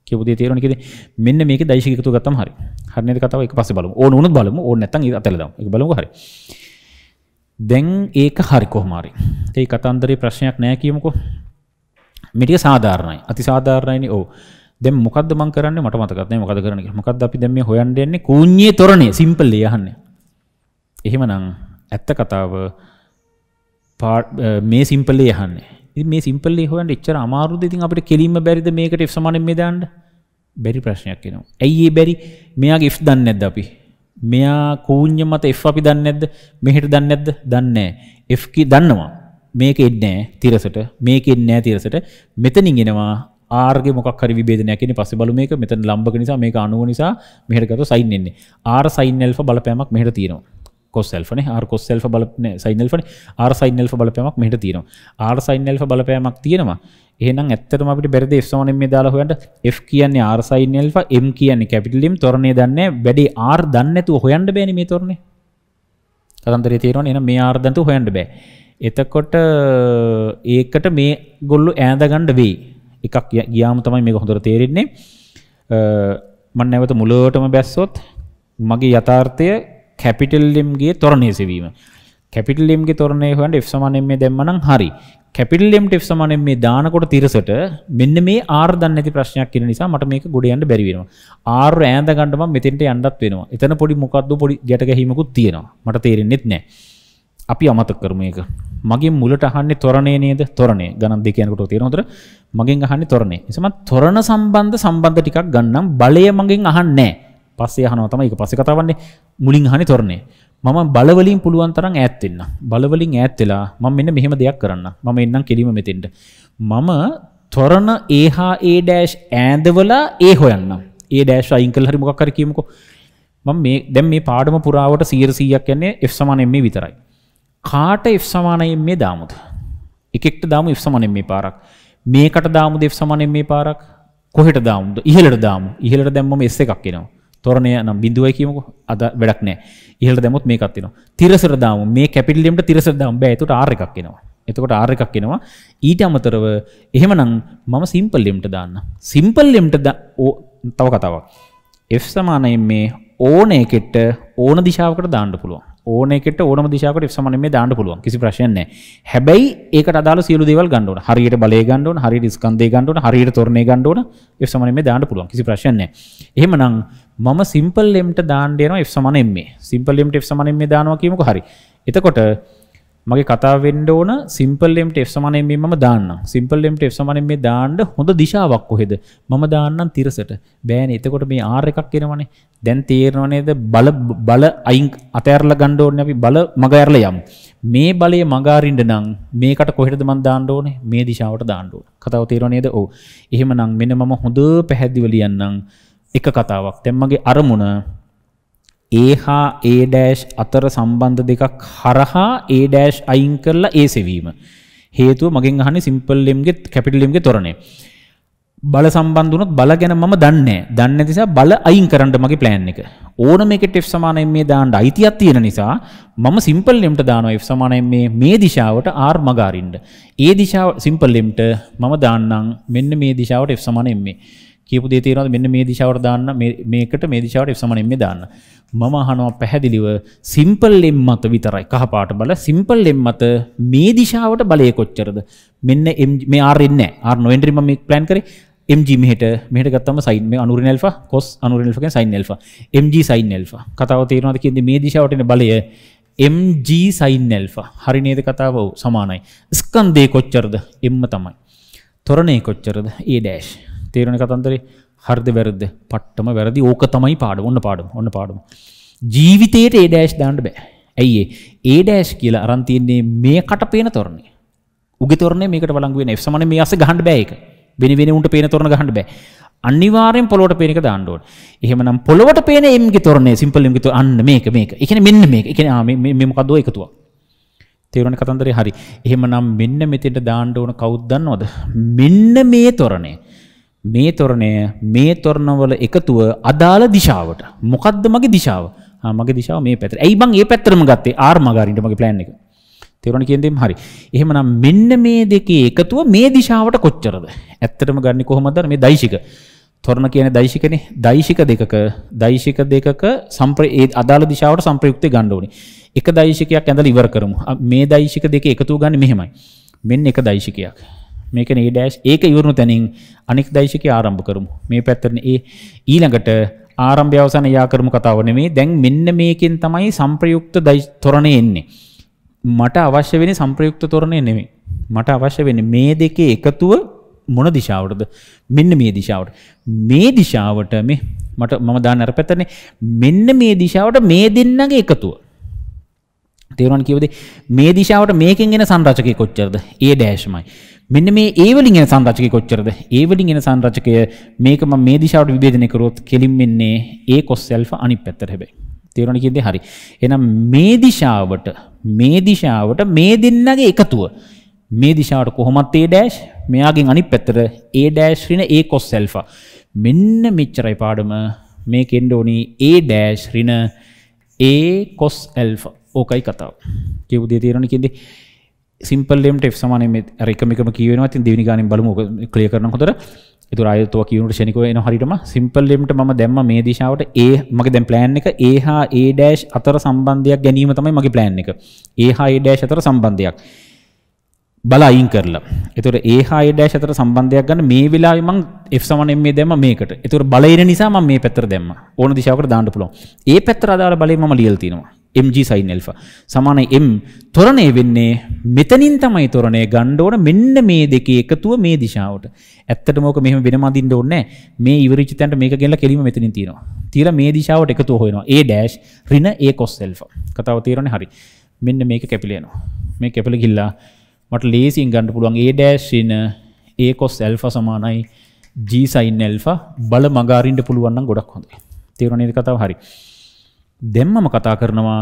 A: කියපු දේ තේරුණා නේද? මෙන්න මේකේ දෛශික එකතුව ගත්තම හරි. හරි නේද කතාව? ඒක පස්සේ බලමු. ඕන වුණොත් බලමු. ඕන නැත්නම් ඒක අතල දාමු. ඒක බලමුකෝ හරි. දැන් ඒක හරි කොහොම හරි. ඒ කතන්දරේ ප්‍රශ්නයක් නෑ කියමුකෝ. මේ ටික සාධාරණයි. අති සාධාරණයිනේ. ඔව්. දැන් මොකද්ද මම කරන්නේ? මට මතකත් නෑ මොකද්ද කරන්න කියලා. මොකද්ද අපි දැන් මේ හොයන්න යන්නේ? කූඤ්ඤේ තොරණේ සිම්පල් ඒ අහන්නේ. එහෙමනම් ඇත්ත කතාව මේ සිම්පල් ඒ අහන්නේ. ඉතින් මේ සිම්පල් ඒ හොයන්න එච්චර අමාරුද? ඉතින් අපිට කෙලින්ම බැරිද මේකට F සමානෙන් මේ දාන්න? බැරි ප්‍රශ්නයක් එනවා. ඇයි ඒ බැරි? මෙයාගේ F දන්නේ නැද්ද අපි? මෙයා කූඤ්ඤ මත F අපි දන්නේ නැද්ද? මෙහෙට දන්නේ නැද්ද? දන්නේ නැහැ. F කී දන්නවා. මේක එන්නේ නැහැ තිරසට. මේක එන්නේ නැහැ තිරසට. මෙතනින් එනවා R ගේ මොකක් හරි විභේදනයක් ඉන්නේ පස්සේ බලමු මේක මෙතන ලම්බක නිසා මේක අණුව නිසා මෙහෙට ගත්තොත් sin එන්නේ R sin alpha බලපෑමක් මෙහෙට තියෙනවා cos alpha නේ R cos alpha sin alpha නේ R sin alpha බලපෑමක් මෙහෙට තියෙනවා R sin alpha බලපෑමක් තියෙනවා එහෙනම් ඇත්තටම අපිට බැරිද f සමාන m දාලා හොයන්න f කියන්නේ R sin alpha m කියන්නේ capital M තොරණේ දන්නේ වැඩි R දන්නේ නැතුව හොයන්න බෑනේ මේ තොරණේ කතන්දරේ තේරෙනවනේ එහෙනම් මේ R දන්නේ නැතුව හොයන්න බෑ එතකොට ඒකට මේ ගොල්ලෝ ඈඳ ගන්න වෙයි එකක් ගියාම තමයි මේක හොඳට තේරෙන්නේ මම නැවත මුලවටම බැස්සොත් මගේ යථාර්ථය කැපිටල් M ගේ තොරණේ සෙවීම කැපිටල් M ගේ තොරණේ හොයන්න f සමාන m දැම්ම නම් හරි කැපිටල් M ට f සමාන m දානකොට තිරසට මෙන්න මේ R දන්නේ නැති ප්‍රශ්නයක් කියන නිසා මට මේක ගොඩ යන්න බැරි වෙනවා R ඈඳ ගන්න මම මෙතෙන්ට යන්නත් වෙනවා එතන පොඩි මොකද්ද පොඩි ගැට ගැහිමකුත් තියෙනවා මට තේරෙන්නෙත් නැහැ අපි අමතක කරමු මේක මගෙන් මුලට අහන්නේ තොරණේ නේද තොරණේ ගණන් දෙක යනකොට තේරෙන හොඳට මගෙන් අහන්නේ තොරණේ එසම තොරණ සම්බන්ධ ටිකක් ගන්නම් බලය මගෙන් අහන්නේ නැහැ පස්සේ අහනවා තමයි ඒක පස්සේ කතා වන්නේ මුලින් අහන්නේ තොරණේ මම බල වලින් පුළුවන් තරම් ඈත් වෙන්න බල වලින් ඈත් වෙලා මම මෙන්න මෙහෙම දෙයක් කරන්න මම එන්නම් කෙලිම මෙතෙන්ට මම තොරණ a හා a' ඈඳවලා a හොයන්නම් a' අයින් කළා හරි මොකක් හරි කියමුකෝ මම මේ දැන් මේ පාඩම පුරාවට 100%ක් යන්නේ f සමාන m විතරයි කාට f සමාන m දාමුද එකෙක්ට දාමු f සමාන m පාරක් මේකට දාමුද f සමාන m පාරක් කොහෙට දාමුද ඉහළට දාමු ඉහළට දැම්මම s එකක් එනවා තොරණය නම් බිඳුවයි කියමුකෝ අද වැඩක් නැහැ ඉහළට දැම්මොත් මේකක් එනවා තිරසට දාමු මේ කැපිටල් M ට තිරසට දාමු බෑ එතකොට r එකක් එනවා එතකොට r එකක් එනවා ඊට අමතරව එහෙමනම් මම සිම්පල් m ට දාන්න සිම්පල් m ට තව කතාවක් f සමාන m ඕන එකට ඕන දිශාවකට දාන්න පුළුවන් ඕන එකට ඕනම දිශාවකට f සමාන m දාන්න පුළුවන් කිසි ප්‍රශ්නයක් නැහැ හැබැයි ඒකට අදාළ සියලු දේවල් ගන්න ඕන හරියට බලය ගන්න ඕන හරියට ස්කන්ධය ගන්න ඕන හරියට තොරණේ ගන්න ඕන f සමාන m දාන්න පුළුවන් කිසි ප්‍රශ්නයක් නැහැ එහෙමනම් මම සිම්පල් m ට දාන්න යනවා f සමාන m සිම්පල් m ට f සමාන m දානවා කියමුකෝ හරි එතකොට මගේ කතාව වෙන්න ඕන සිම්පල් m ට f සමාන m මම දාන්නම් සිම්පල් m ට f සමාන m දාන්න හොඳ දිශාවක් කොහෙද මම දාන්නම් තිරසට බෑනේ එතකොට මේ r එකක් එනවනේ දැන් තේරෙනව නේද බල අයින් අතෑරලා ගන්න ඕනේ අපි බල මග ඇරලා යමු මේ බලය මග අරින්න නම් මේකට කොහෙටද මම දාන්න ඕනේ මේ දිශාවට දාන්න ඕනේ කතාව තේරෙනව නේද ඔව් එහෙමනම් මෙන්න මම හොඳ පැහැදිලිව ලියන්නම් එක කතාවක් දැන් මගේ අරමුණ a හා a' අතර සම්බන්ධ දෙකක් හරහා a' අයින් කරලා a සෙවීම හේතුව මගෙන් අහන්නේ සිම්පල් m ගේ කැපිටල් m ගේ තොරණේ බල සම්බන්ධ වුණොත් බල ගැන මම දන්නේ නැහැ නිසා බල අයින් කරන්න මගේ plan එක ඕනම එකට f සමාන m දාන්න අයිතියක් තියෙන නිසා මම සිම්පල් m ට දානවා f සමාන m මේ දිශාවට r මග අරින්න a දිශාව සිම්පල් m ට මම දාන්නම් මෙන්න මේ දිශාවට f සමාන m කියපු දේ තේරෙනවද මෙන්න මේ දිශාවට දාන්න මේකට මේ දිශාවට f සමාන m දාන්න මම අහනවා පැහැදිලිව සිම්පල් m මත විතරයි කහ පාට බල සිම්පල් m මත මේ දිශාවට බලය කොච්චරද මෙන්න මේ r ඉන්නේ නැහැ r නොවෙන්ටරි මම මේ plan කරේ mg මෙහෙට ගත්තම sin මේ අනුරින් alpha cos අනුරින් alpha කියන්නේ sin alpha mg sin alpha කතාව තේරෙනවද කියන්නේ මේ දිශාවට එන බලය mg sin alpha හරි නේද කතාව ඔව් සමානයි ස්කන්ධේ කොච්චරද m තමයි තොරණේ කොච්චරද a' තේරුණේ කතන්දරේ හරිද වැරද්ද පට්ටම වැරදි ඕක තමයි පාඩම ඔන්න පාඩම ජීවිතේට a' දාන්න බෑ ඇයි ඒ a' කියලා අරන් තියන්නේ මේකට පේන තොරණේ උගේ තොරණේ මේකට වළංගු වෙන f සමාන මේ අස්සේ ගහන්න බෑ ඒක වෙන උන්ට පේන තොරණ ගහන්න බෑ අනිවාර්යෙන් පොළොවට පේන එක දාන්න ඕනේ එහෙමනම් පොළොවට පේන m ගේ තොරණේ සිම්පල් m ගේ තොරණ අන්න මේක ඒ කියන්නේ මෙන්න මේක ඒ කියන්නේ මේ මොකද්ද ඔය එකතුවක් තේරුණේ කතන්දරේ හරි එහෙමනම් මෙන්න මෙතෙන්ට දාන්න ඕන කවුද දන්නවද මෙන්න මේ තොරණේ මේ තොරණවල එකතුව අදාළ දිශාවට මොකද්ද මගේ දිශාව මගේ දිශාව මේ පැත්තට ඇයි මං මේ පැත්තටම ගත්තේ r මග අරින්න මගේ plan එක තේරුණා කියන දෙයක් හරි එහෙමනම් මෙන්න මේ දෙකේ එකතුව මේ දිශාවට කොච්චරද ඇත්තටම ගන්නේ කොහොමද මේ දෛශික තොරණ කියන්නේ දෛශිකනේ දෛශික දෙකක ඒ අදාළ දිශාවට සංප්‍රයුක්තය ගන්න ඕනේ එක දෛශිකයක් ඇඳලා ඉවර කරමු මේ දෛශික දෙකේ එකතුව ගන්න මෙහෙමයි මෙන්න එක දෛශිකයක් මේකනේ a' ඒක ඉවරුණු තැනින් අනෙක් දෛශිකය ආරම්භ කරමු මේ පැත්තටනේ ඒ ඊළඟට ආරම්භය අවසාන යා කරමු කතාව නෙමෙයි දැන් මෙන්න මේකෙන් තමයි සංප්‍රයුක්ත තොරණේ එන්නේ මට අවශ්‍ය වෙන්නේ සංප්‍රයුක්ත තොරණේ නෙමෙයි මට අවශ්‍ය වෙන්නේ මේ දෙකේ එකතුව මොන දිශාවටද මෙන්න මේ දිශාවට මම දාන්න අර පැත්තනේ මෙන්න මේ දිශාවට මේ දෙන්නගේ එකතුව තේරුණාද කියවද මේ දිශාවට මේකෙන් එන සංරචකය කොච්චරද a' මයි මෙන්න මේ ඒ වලින් එන සංරචකය කොච්චරද? ඒ වලින් එන සංරචකය මේක මම මේ දිශාවට විභේදනය කරොත් කෙලින් වෙන්නේ a cos alpha අනිත් පැත්තට හැබැයි. තේරුණා කියන්නේ හරි. එහෙනම් මේ දිශාවට මේ දෙන්නගේ එකතුව මේ දිශාවට කොහොමත් a dash මෙයාගෙන් අනිත් පැත්තට a dash ඍණ a cos alpha. මෙන්න මෙච්චරයි පාඩම. මේකෙන්න ඕනි a dash ඍණ a cos alpha. ඕකයි කතාව. කියපු දේ තේරුණා කියන්නේ සිම්පල් ලෙම්ට f සමානයි මේ අර එකම කියවෙනවා. ඉතින් දෙවෙනි ගානෙන් බලමු ඔක ක්ලියර් කරන්න හොඳට. ඒතර ආයෙත් ඔය කියනුට ෂණිකව එනවා හරියටම. සිම්පල් ලෙම්ට මම දැම්මා මේ දිශාවට a මගේ දැන් ප්ලෑන් එක a හා a dash අතර සම්බන්ධයක් ගැනීම තමයි මගේ ප්ලෑන් එක. a හා a dash අතර සම්බන්ධයක් බල අයින් කරලා. ඒතර a හා a dash අතර සම්බන්ධයක් ගන්න මේ වෙලාවේ මම f සමාන m දැම්මා මේකට. ඒතර බලය එන නිසා මම මේ පැත්තට දැම්මා. ඕන දිශාවකට දාන්න පුළුවන්. ඒ පැත්තට අදාළ බලය මම ලියලා තිනවා. mg sin alpha සමානයි m ත්වරණය වෙන්නේ මෙතනින් තමයි ත්වරණය ගන්න ඕන මෙන්න මේ දෙකේ එකතුව මේ දිශාවට. ඇත්තටම ඕක මෙහෙම වෙනම අදින්න ඕනේ නැහැ. මේ ඉවරිච්ච තැනට මේක ගෙනලා කෙලිම මෙතනින් තියනවා. තියලා මේ දිශාවට එකතුව හොයනවා. a dash ඍණ a cos alpha. කතාව තේරෙන්නේ හරි. මෙන්න මේක කැපිලා යනවා. මේ කැපිලා ගිහිල්ලා මට ලේසියෙන් ගන්න පුළුවන් a dash ඍණ a cos alpha සමානයි g sin alpha බල මග අරින්න පුළුවන් නම් ගොඩක් හොඳයි. තේරුණා නේද කතාව හරි. දැන් මම කතා කරනවා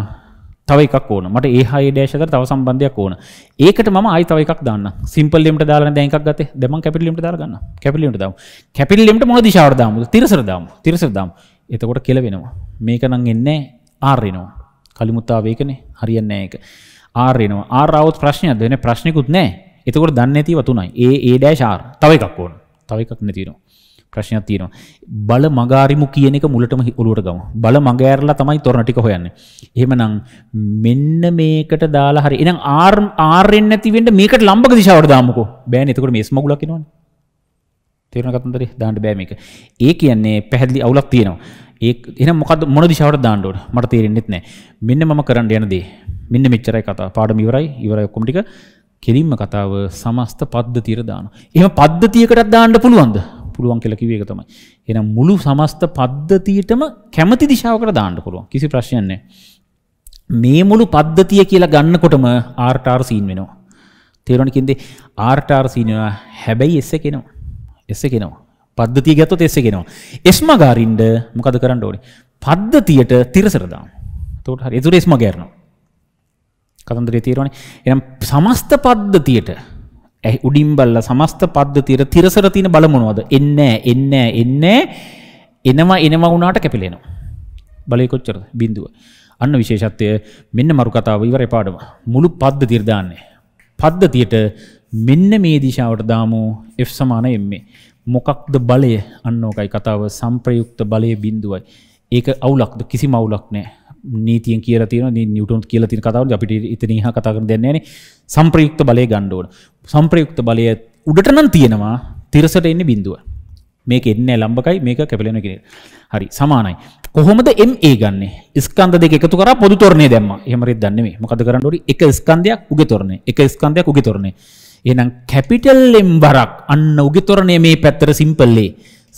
A: තව එකක් ඕන. මට a හා a dash අතර තව සම්බන්ධයක් ඕන. ඒකට මම ආයි තව එකක් දාන්න. සිම්පල් ලෙම්ට දාලා දැන් එකක් ගත්තේ. දැන් මම කැපිටල් ලෙම්ට දාලා ගන්නවා. කැපිටල් ලෙම්ට දාමු. කැපිටල් ලෙම්ට මොන දිශාවට දාමුද? තිරසර දාමු. තිරසර දාමු. එතකොට කෙල වෙනවා. මේක නම් එන්නේ r එනවා. කලිමුත් ආවේ ඒකනේ. හරියන්නේ නැහැ ඒක. r එනවා. r આવොත් ප්‍රශ්නයක්ද? වෙන ප්‍රශ්නිකුත් නැහැ. එතකොට දන්නේ නැතිව තුනයි. a dash r. තව එකක් ඕන. තව එකක් නැතිනවා. ප්‍රශ්නයක් තියෙනවා. බල මගාරිමු කියන එක මුලටම ඔලුවට ගමු. බල මග ඇරලා තමයි තොරණ ටික හොයන්නේ. එහෙමනම් මෙන්න මේකට දාලා හරි. එහෙනම් r එන්නේ නැති වෙන්න මේකට ලම්බක දිශාවට දාමුකෝ. බෑනේ. එතකොට මේ s මගුලක් එනවනේ. තේරුණා කතන්දරේ? දාන්න බෑ මේක. ඒ කියන්නේ පැහැදිලි අවුලක් තියෙනවා. ඒ එහෙනම් මොකද්ද මොන දිශාවට දාන්න ඕන? මට තේරෙන්නෙත් නැහැ. මෙන්න මම කරන්න යන දේ. මෙන්න මෙච්චරයි කතාව. පාඩම ඉවරයි ඔක්කොම ටික. කෙලින්ම කතාව සමස්ත පද්ධතියට දානවා. එහෙම පද්ධතියකටත් දාන්න පුළුවන්ද? පුළුවන් කියලා කිව්වේ ඒක තමයි. එහෙනම් මුළු සමස්ත පද්ධතියටම කැමැති දිශාවකට දාන්න පුළුවන්. කිසි ප්‍රශ්නයක් නැහැ. මේ මුළු පද්ධතිය කියලා ගන්නකොටම r සීන් වෙනවා. තේරුණා කියන්නේ r සීන් වෙනවා. හැබැයි s එක එනවා. s එක එනවා. පද්ධතිය ගත්තොත් s එක එනවා. s මග අරින්න මොකද කරන්න ඕනේ? පද්ධතියට තිරසර දාන්න. එතකොට හරි. ඒතර s මග අරනවා. කතන්දරේ තේරුණානේ. එහෙනම් සමස්ත පද්ධතියට උඩින් බල්ලා සමස්ත පද්ධතියට තිරසර තියෙන බල මොනවද? එනවා වුණාට කැපිලා එනවා. බලය කොච්චරද? බිඳුව. අන්න විශේෂත්වය. මෙන්න මරු කතාව ඉවරයි පාඩම. මුළු පද්ධතියට දාන්නේ. පද්ධතියට මෙන්න මේ දිශාවට දාමු f සමාන m. මොකක්ද බලය? අන්න ඕකයි කතාව. සම්ප්‍රයුක්ත බලය බිඳුවයි. ඒක අවුලක්ද? කිසිම අවුලක් නැහැ. නීතියෙන් කියලා තියෙනවා නිව්ටන් කියලා තියෙන කතාවද අපිට ඉතින් ඉහා කතා කරන්න දෙන්නේ නැහනේ. සම්ප්‍රයුක්ත බලය ගන්න ඕන. සම්ප්‍රයුක්ත බලය උඩට නම් තියෙනවා තිරසට එන්නේ බිඳුව. මේක එන්නේ ලම්බකයි මේක කැපිලා කියන එක. හරි සමානයි. කොහොමද MA ගන්නෙ? ස්කන්ධ දෙක එකතු කරා පොදු තොරණේ දැම්මා. එහෙම හරියට දන්නේ නෙමෙයි. මොකද කරන්න ඕනි? එක ස්කන්ධයක් උගේ තොරණේ. එක ස්කන්ධයක් උගේ තොරණේ. එහෙනම් කැපිටල් M බරක් අන්න උගේ තොරණේ මේ පැත්තට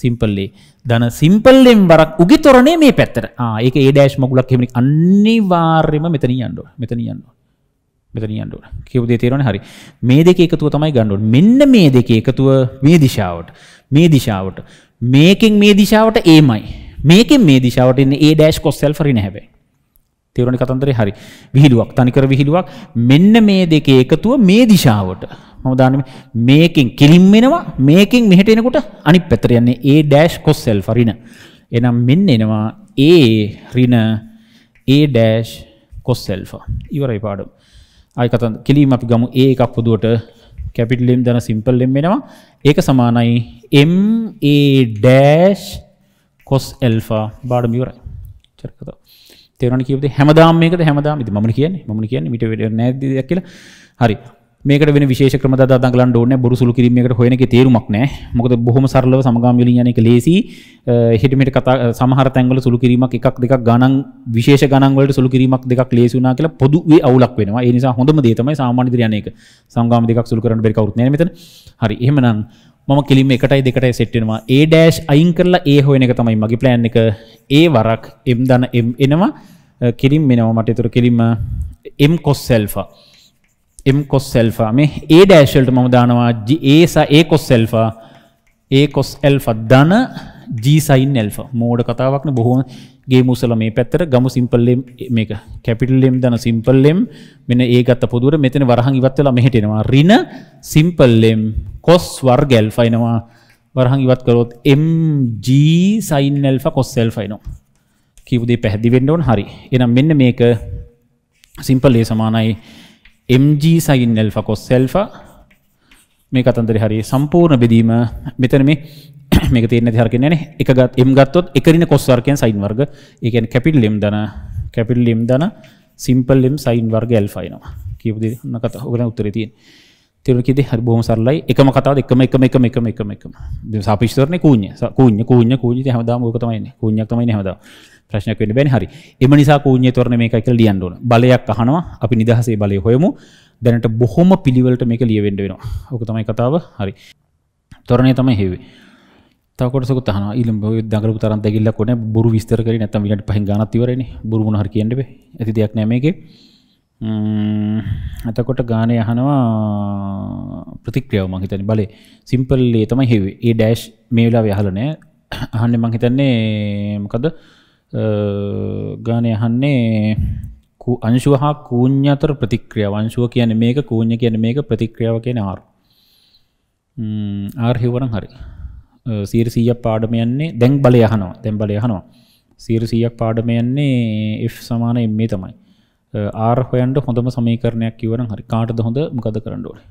A: සිම්පල් A ධන සිම්පල් M බරක් උගේ තොරණේ මේ පැත්තට. ඒක A dash මගුලක් එහෙම අනිවාර්යයෙන්ම මෙතනින් යන්න ඕන. කියපු දේ තේරෙන්නේ හරි. මේ දෙකේ එකතුව තමයි ගන්න ඕනේ. මෙන්න මේ දෙකේ එකතුව මේ දිශාවට. මේකෙන් මේ දිශාවට Aමයි. මේකෙන් මේ දිශාවට එන්නේ A dash cos alpha ඍණ හැබැයි. තේරුණේ කතන්දරේ හරි. විහිළුවක් තනිකර විහිළුවක්. මෙන්න මේ දෙකේ එකතුව මේ දිශාවට. මම දාන්නේ මේකෙන් කිලිම් වෙනවා. මේකෙන් මෙහෙට එනකොට අනිත් පැත්තට යන්නේ A dash cos alpha ඍණ. එහෙනම් මෙන්න එනවා A ඍණ A dash cos alpha. ඉවරයි පාඩම. ආයි කතන්ද කිලිම් අපි ගමු A එකක් පොදුවට කැපිටල් M දන සිම්පල් M වෙනවා. ඒක සමානයි M A dash cos alpha පාඩම ඉවරයි. චරකත. තේරුණා කියපුවද හැමදාම මේකද හැමදාම ඉතින් මමනේ කියන්නේ මිට වෙන්නේ නැද්ද දෙයක් කියලා. හරි. මේකට වෙන විශේෂ ක්‍රම දඟලන්න ඕනේ නැහැ. බොරු සුළු කිරීමකට හොයන එකේ තේරුමක් නැහැ. මොකද බොහොම සරලව සමගාමී වලින් යන එක ලේසි. හෙට මෙහෙට කතා සමහර තැන්වල සුළු කිරීමක් එකක් දෙකක් ගණන් විශේෂ ගණන් වලට සුළු කිරීමක් දෙකක් ලේසි වුණා කියලා පොදුවේ අවුලක් වෙනවා. ඒ නිසා හොඳම දේ තමයි සාමාන්‍ය විදිහට යන එක. සමගාමී දෙකක් සුළු කරන්න බැරි කවුරුත් නැහැ මෙතන. හරි. එහෙමනම් මම කෙලින්ම 1යි 2යි සෙට් වෙනවා. A dash අයින් කරලා A හොයන එක තමයි මගේ plan එක. A වරක් M දන M එනවා. කෙලින්ම එනවා මට. ඒතර කෙලින්ම M cos alpha m cos alpha මේ a dash වලට මම දානවා a cos alpha ධන g sin alpha මෝඩ කතාවක් නේ බොහොම ගේමු උසලා මේ පැත්තට ගමු simple m මේක capital M ධන simple m මෙන්න a ගත්ත පොදුවට මෙතන වරහන් ඉවත් වෙලා මෙහෙට එනවා ඍණ simple m cos වර්ග alpha එනවා වරහන් ඉවත් කරොත් mg sin alpha cos alpha එනවා කියපු දේ පැහැදිලි වෙන්න ඕන හරි එහෙනම් මෙන්න මේක simple a සමානයි mg sin alpha cos alpha මේ කතන්දරේ හරිය සම්පූර්ණ බෙදීම මෙතන මේක තේරෙන්නේ නැති හරියන්නේ නැහැ එක m ගත්තොත් එක ඍණ cos වර්ගයෙන් sin වර්ග ඒ කියන්නේ capital M ධන simple m sin වර්ග alpha එනවා කියපු දේ අන්න කතාව ඔක තමයි උත්තරේ තියෙන්නේ තේරුණ කීදී හරි බොහොම සරලයි එකම කතාවද එකම දැන් සාපේක්ෂතරනේ කූඤ්ඤ ඉතින් හැමදාම ඕක තමයි ඉන්නේ කූඤ්ඤයක් තමයි ඉන්නේ හැමදාම ප්‍රශ්නයක් වෙන්න බෑනේ හරි එම නිසා කූඤ්ඤේ තොරණ මේකයි කියලා ලියන්න ඕන බලයක් අහනවා අපි නිදහසේ බලය හොයමු දැනට බොහොම පිළිවෙලට මේක ලියවෙන්න වෙනවා ඕක තමයි කතාව හරි තොරණේ තමයි හෙව්වේ තව කොටසකුත් අහනවා ඊළඟ ඔය දඟලපු තරම් දෙගිල්ලක් ඕනේ බොරු විස්තර කරේ නැත්තම් විනාඩි 5න් ගානක් ඉවරයිනේ බොරු මොන හරි කියන්න බෑ ඇති දෙයක් නෑ මේකේ එතකොට ගානේ අහනවා ප්‍රතික්‍රියාව මම හිතන්නේ බලේ සිම්පල් ඒ තමයි හෙව්වේ ඒ ඩෑෂ් මේ වෙලාවේ අහලා නෑ අහන්නේ මම හිතන්නේ මොකද ගානේ අහන්නේ අංශුව හා කූඤ්ඤ අතර ප්‍රතික්‍රියාව අංශුව කියන්නේ මේක කූඤ්ඤ කියන්නේ මේක ප්‍රතික්‍රියාව කියන්නේ r හෙවරන් හරි 100ක් පාඩම යන්නේ දැන් බලය අහනවා 100ක් පාඩම යන්නේ f සමාන m තමයි r හොයන්න හොඳම සමීකරණයක් කිව්වනම් හරි කාටද හොඳ මොකද කරන්න ඕනේ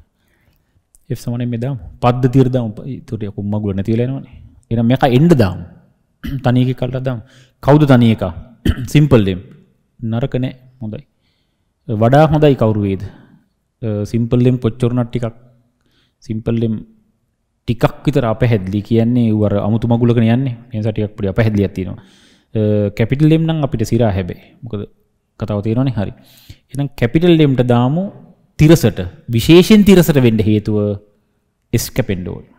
A: f සමාන m දාමු පද්ධතියට දාමු ඒකට කොම්මගුල නැති වෙලා යනවනේ එහෙනම් මේක එන්න දාමු තනි එකක් කරලා දාමු කවුද තනි එක simple m නරක නෑ හොඳයි වඩා හොඳයි කවුරු වේද simple m කොච්චරණක් ටිකක් simple m ටිකක් විතර අපහැදලි කියන්නේ ඌ අර අමුතු මගුලකනේ යන්නේ ඒ නිසා ටිකක් පොඩි අපහැදලියක් තියෙනවා capital M නම් අපිට සිරා හැබැයි මොකද කතාව තේරෙනවනේ හරි එහෙනම් capital M ට දාමු තිරසට විශේෂයෙන් තිරසට වෙන්න හේතුව S කැපෙන්න ඕනේ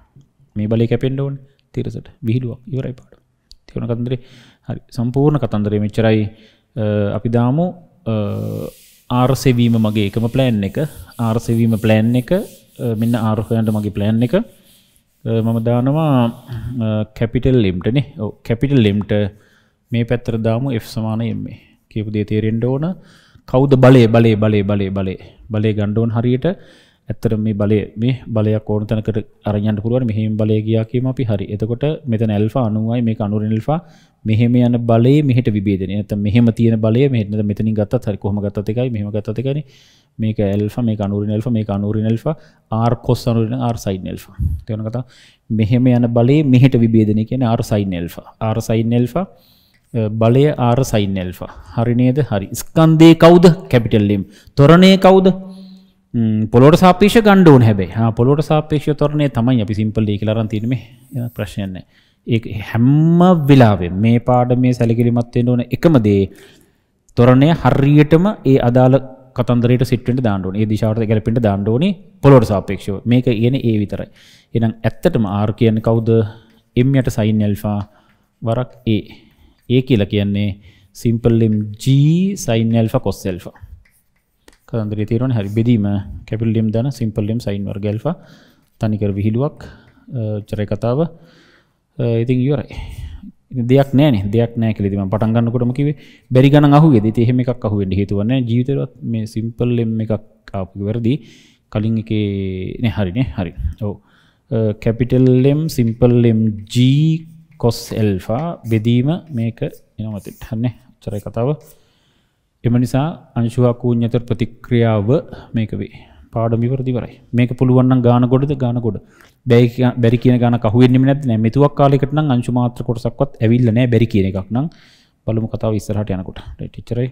A: මේ බලේ කැපෙන්න ඕනේ තිරසට විහිළුවක් ඉවරයි පාඩම තේරුණ කතන්දරේ හරි සම්පූර්ණ කතන්දරේ මෙච්චරයි අපි දාමු R සෙවීම මගේ එකම plan එක R සෙවීම plan එක මෙන්න R හොයන්න මගේ plan එක මම දානවා capital M ට නේ ඔව් capital M ට මේ පැත්තට දාමු F සමාන M කියපු දේ තේරෙන්න ඕන කවුද බලය ගන්න ඕන හරියට ඇත්තට මේ බලයක් ඕන තැනකට අරන් යන්න පුළුවන් මෙහෙම බලය ගියා කියමු අපි හරි එතකොට මෙතන alpha 90යි මේක 90 alpha මෙහෙම යන බලයේ මෙහෙට විභේදනය නැත්නම් මෙහෙම තියෙන බලය මෙහෙට නැත්නම් මෙතනින් ගත්තත් හරි කොහොම ගත්තත් එකයි මෙහෙම ගත්තත් එකයිනේ මේක alpha මේක 90 alpha මේක 90 alpha r cos 90 r sin alpha තේරුණා කතාව මෙහෙම යන බලයේ මෙහෙට විභේදනය කියන්නේ r sin alpha බලය r sin alpha හරි නේද හරි ස්කන්ධේ කවුද capital M තොරණේ කවුද පොළොවට සාපේක්ෂව ගන්න ඕනේ හැබැයි පොළොවට සාපේක්ෂව තොරණේ තමයි අපි සිම්පල් ඩී කියලා අරන් තියෙන්නේ මේ ප්‍රශ්නයක් නැහැ ඒක හැම වෙලාවෙම මේ පාඩමේ සැලකිලිමත් වෙන්න ඕන එකම දේ තොරණේ හරියටම ඒ අදාළ කතන්දරයට සිට් වෙන්න දාන්න ඕනේ ඒ දිශාවට ගැලපෙන්න දාන්න ඕනේ පොළොවට සාපේක්ෂව මේක කියන්නේ ඒ විතරයි එහෙනම් ඇත්තටම r කියන්නේ කවුද m යට sin alpha වරක් a කියලා කියන්නේ simple m g sin alpha cos alpha කතන්දරේ තේරෙන්නේ හරි බෙදීම capital M දාන simple m sin වර්ග alpha තනිකර විහිළුවක් චරේ කතාව ඉතින් ඉවරයි දෙයක් නැහැ කියලා ඉතින් මම පටන් ගන්නකොටම කිව්වේ බැරි ගණන් අහුවේද ඉතින් එහෙම එකක් අහුවෙන්න හේතුවක් නැහැ ජීවිතේවත් මේ simple m එකක් ආපු ඉවරදී කලින් එකේ නේ හරි ඔව් capital M simple m g cos alpha බෙදීම මේක එනවා මතෙත් හරිනේ චරේ කතාව එම නිසා අංශුව කූඤ්ඤ අතර ප්‍රතික්‍රියාව මේක වේ පාඩම ඉවරයි මේක පුළුවන් නම් ගාන ගොඩද ගාන ගොඩ බැරි කියන ගානක් අහුවෙන්නෙම නැද්ද නෑ මෙතුවක් කාලයකට නම් අංශු මාත්‍ර කොටසක්වත් ඇවිල්ලා නෑ බැරි කියන එකක් නම් බලමු කතාව ඉස්සරහට යනකොට රයිට් එච්චරයි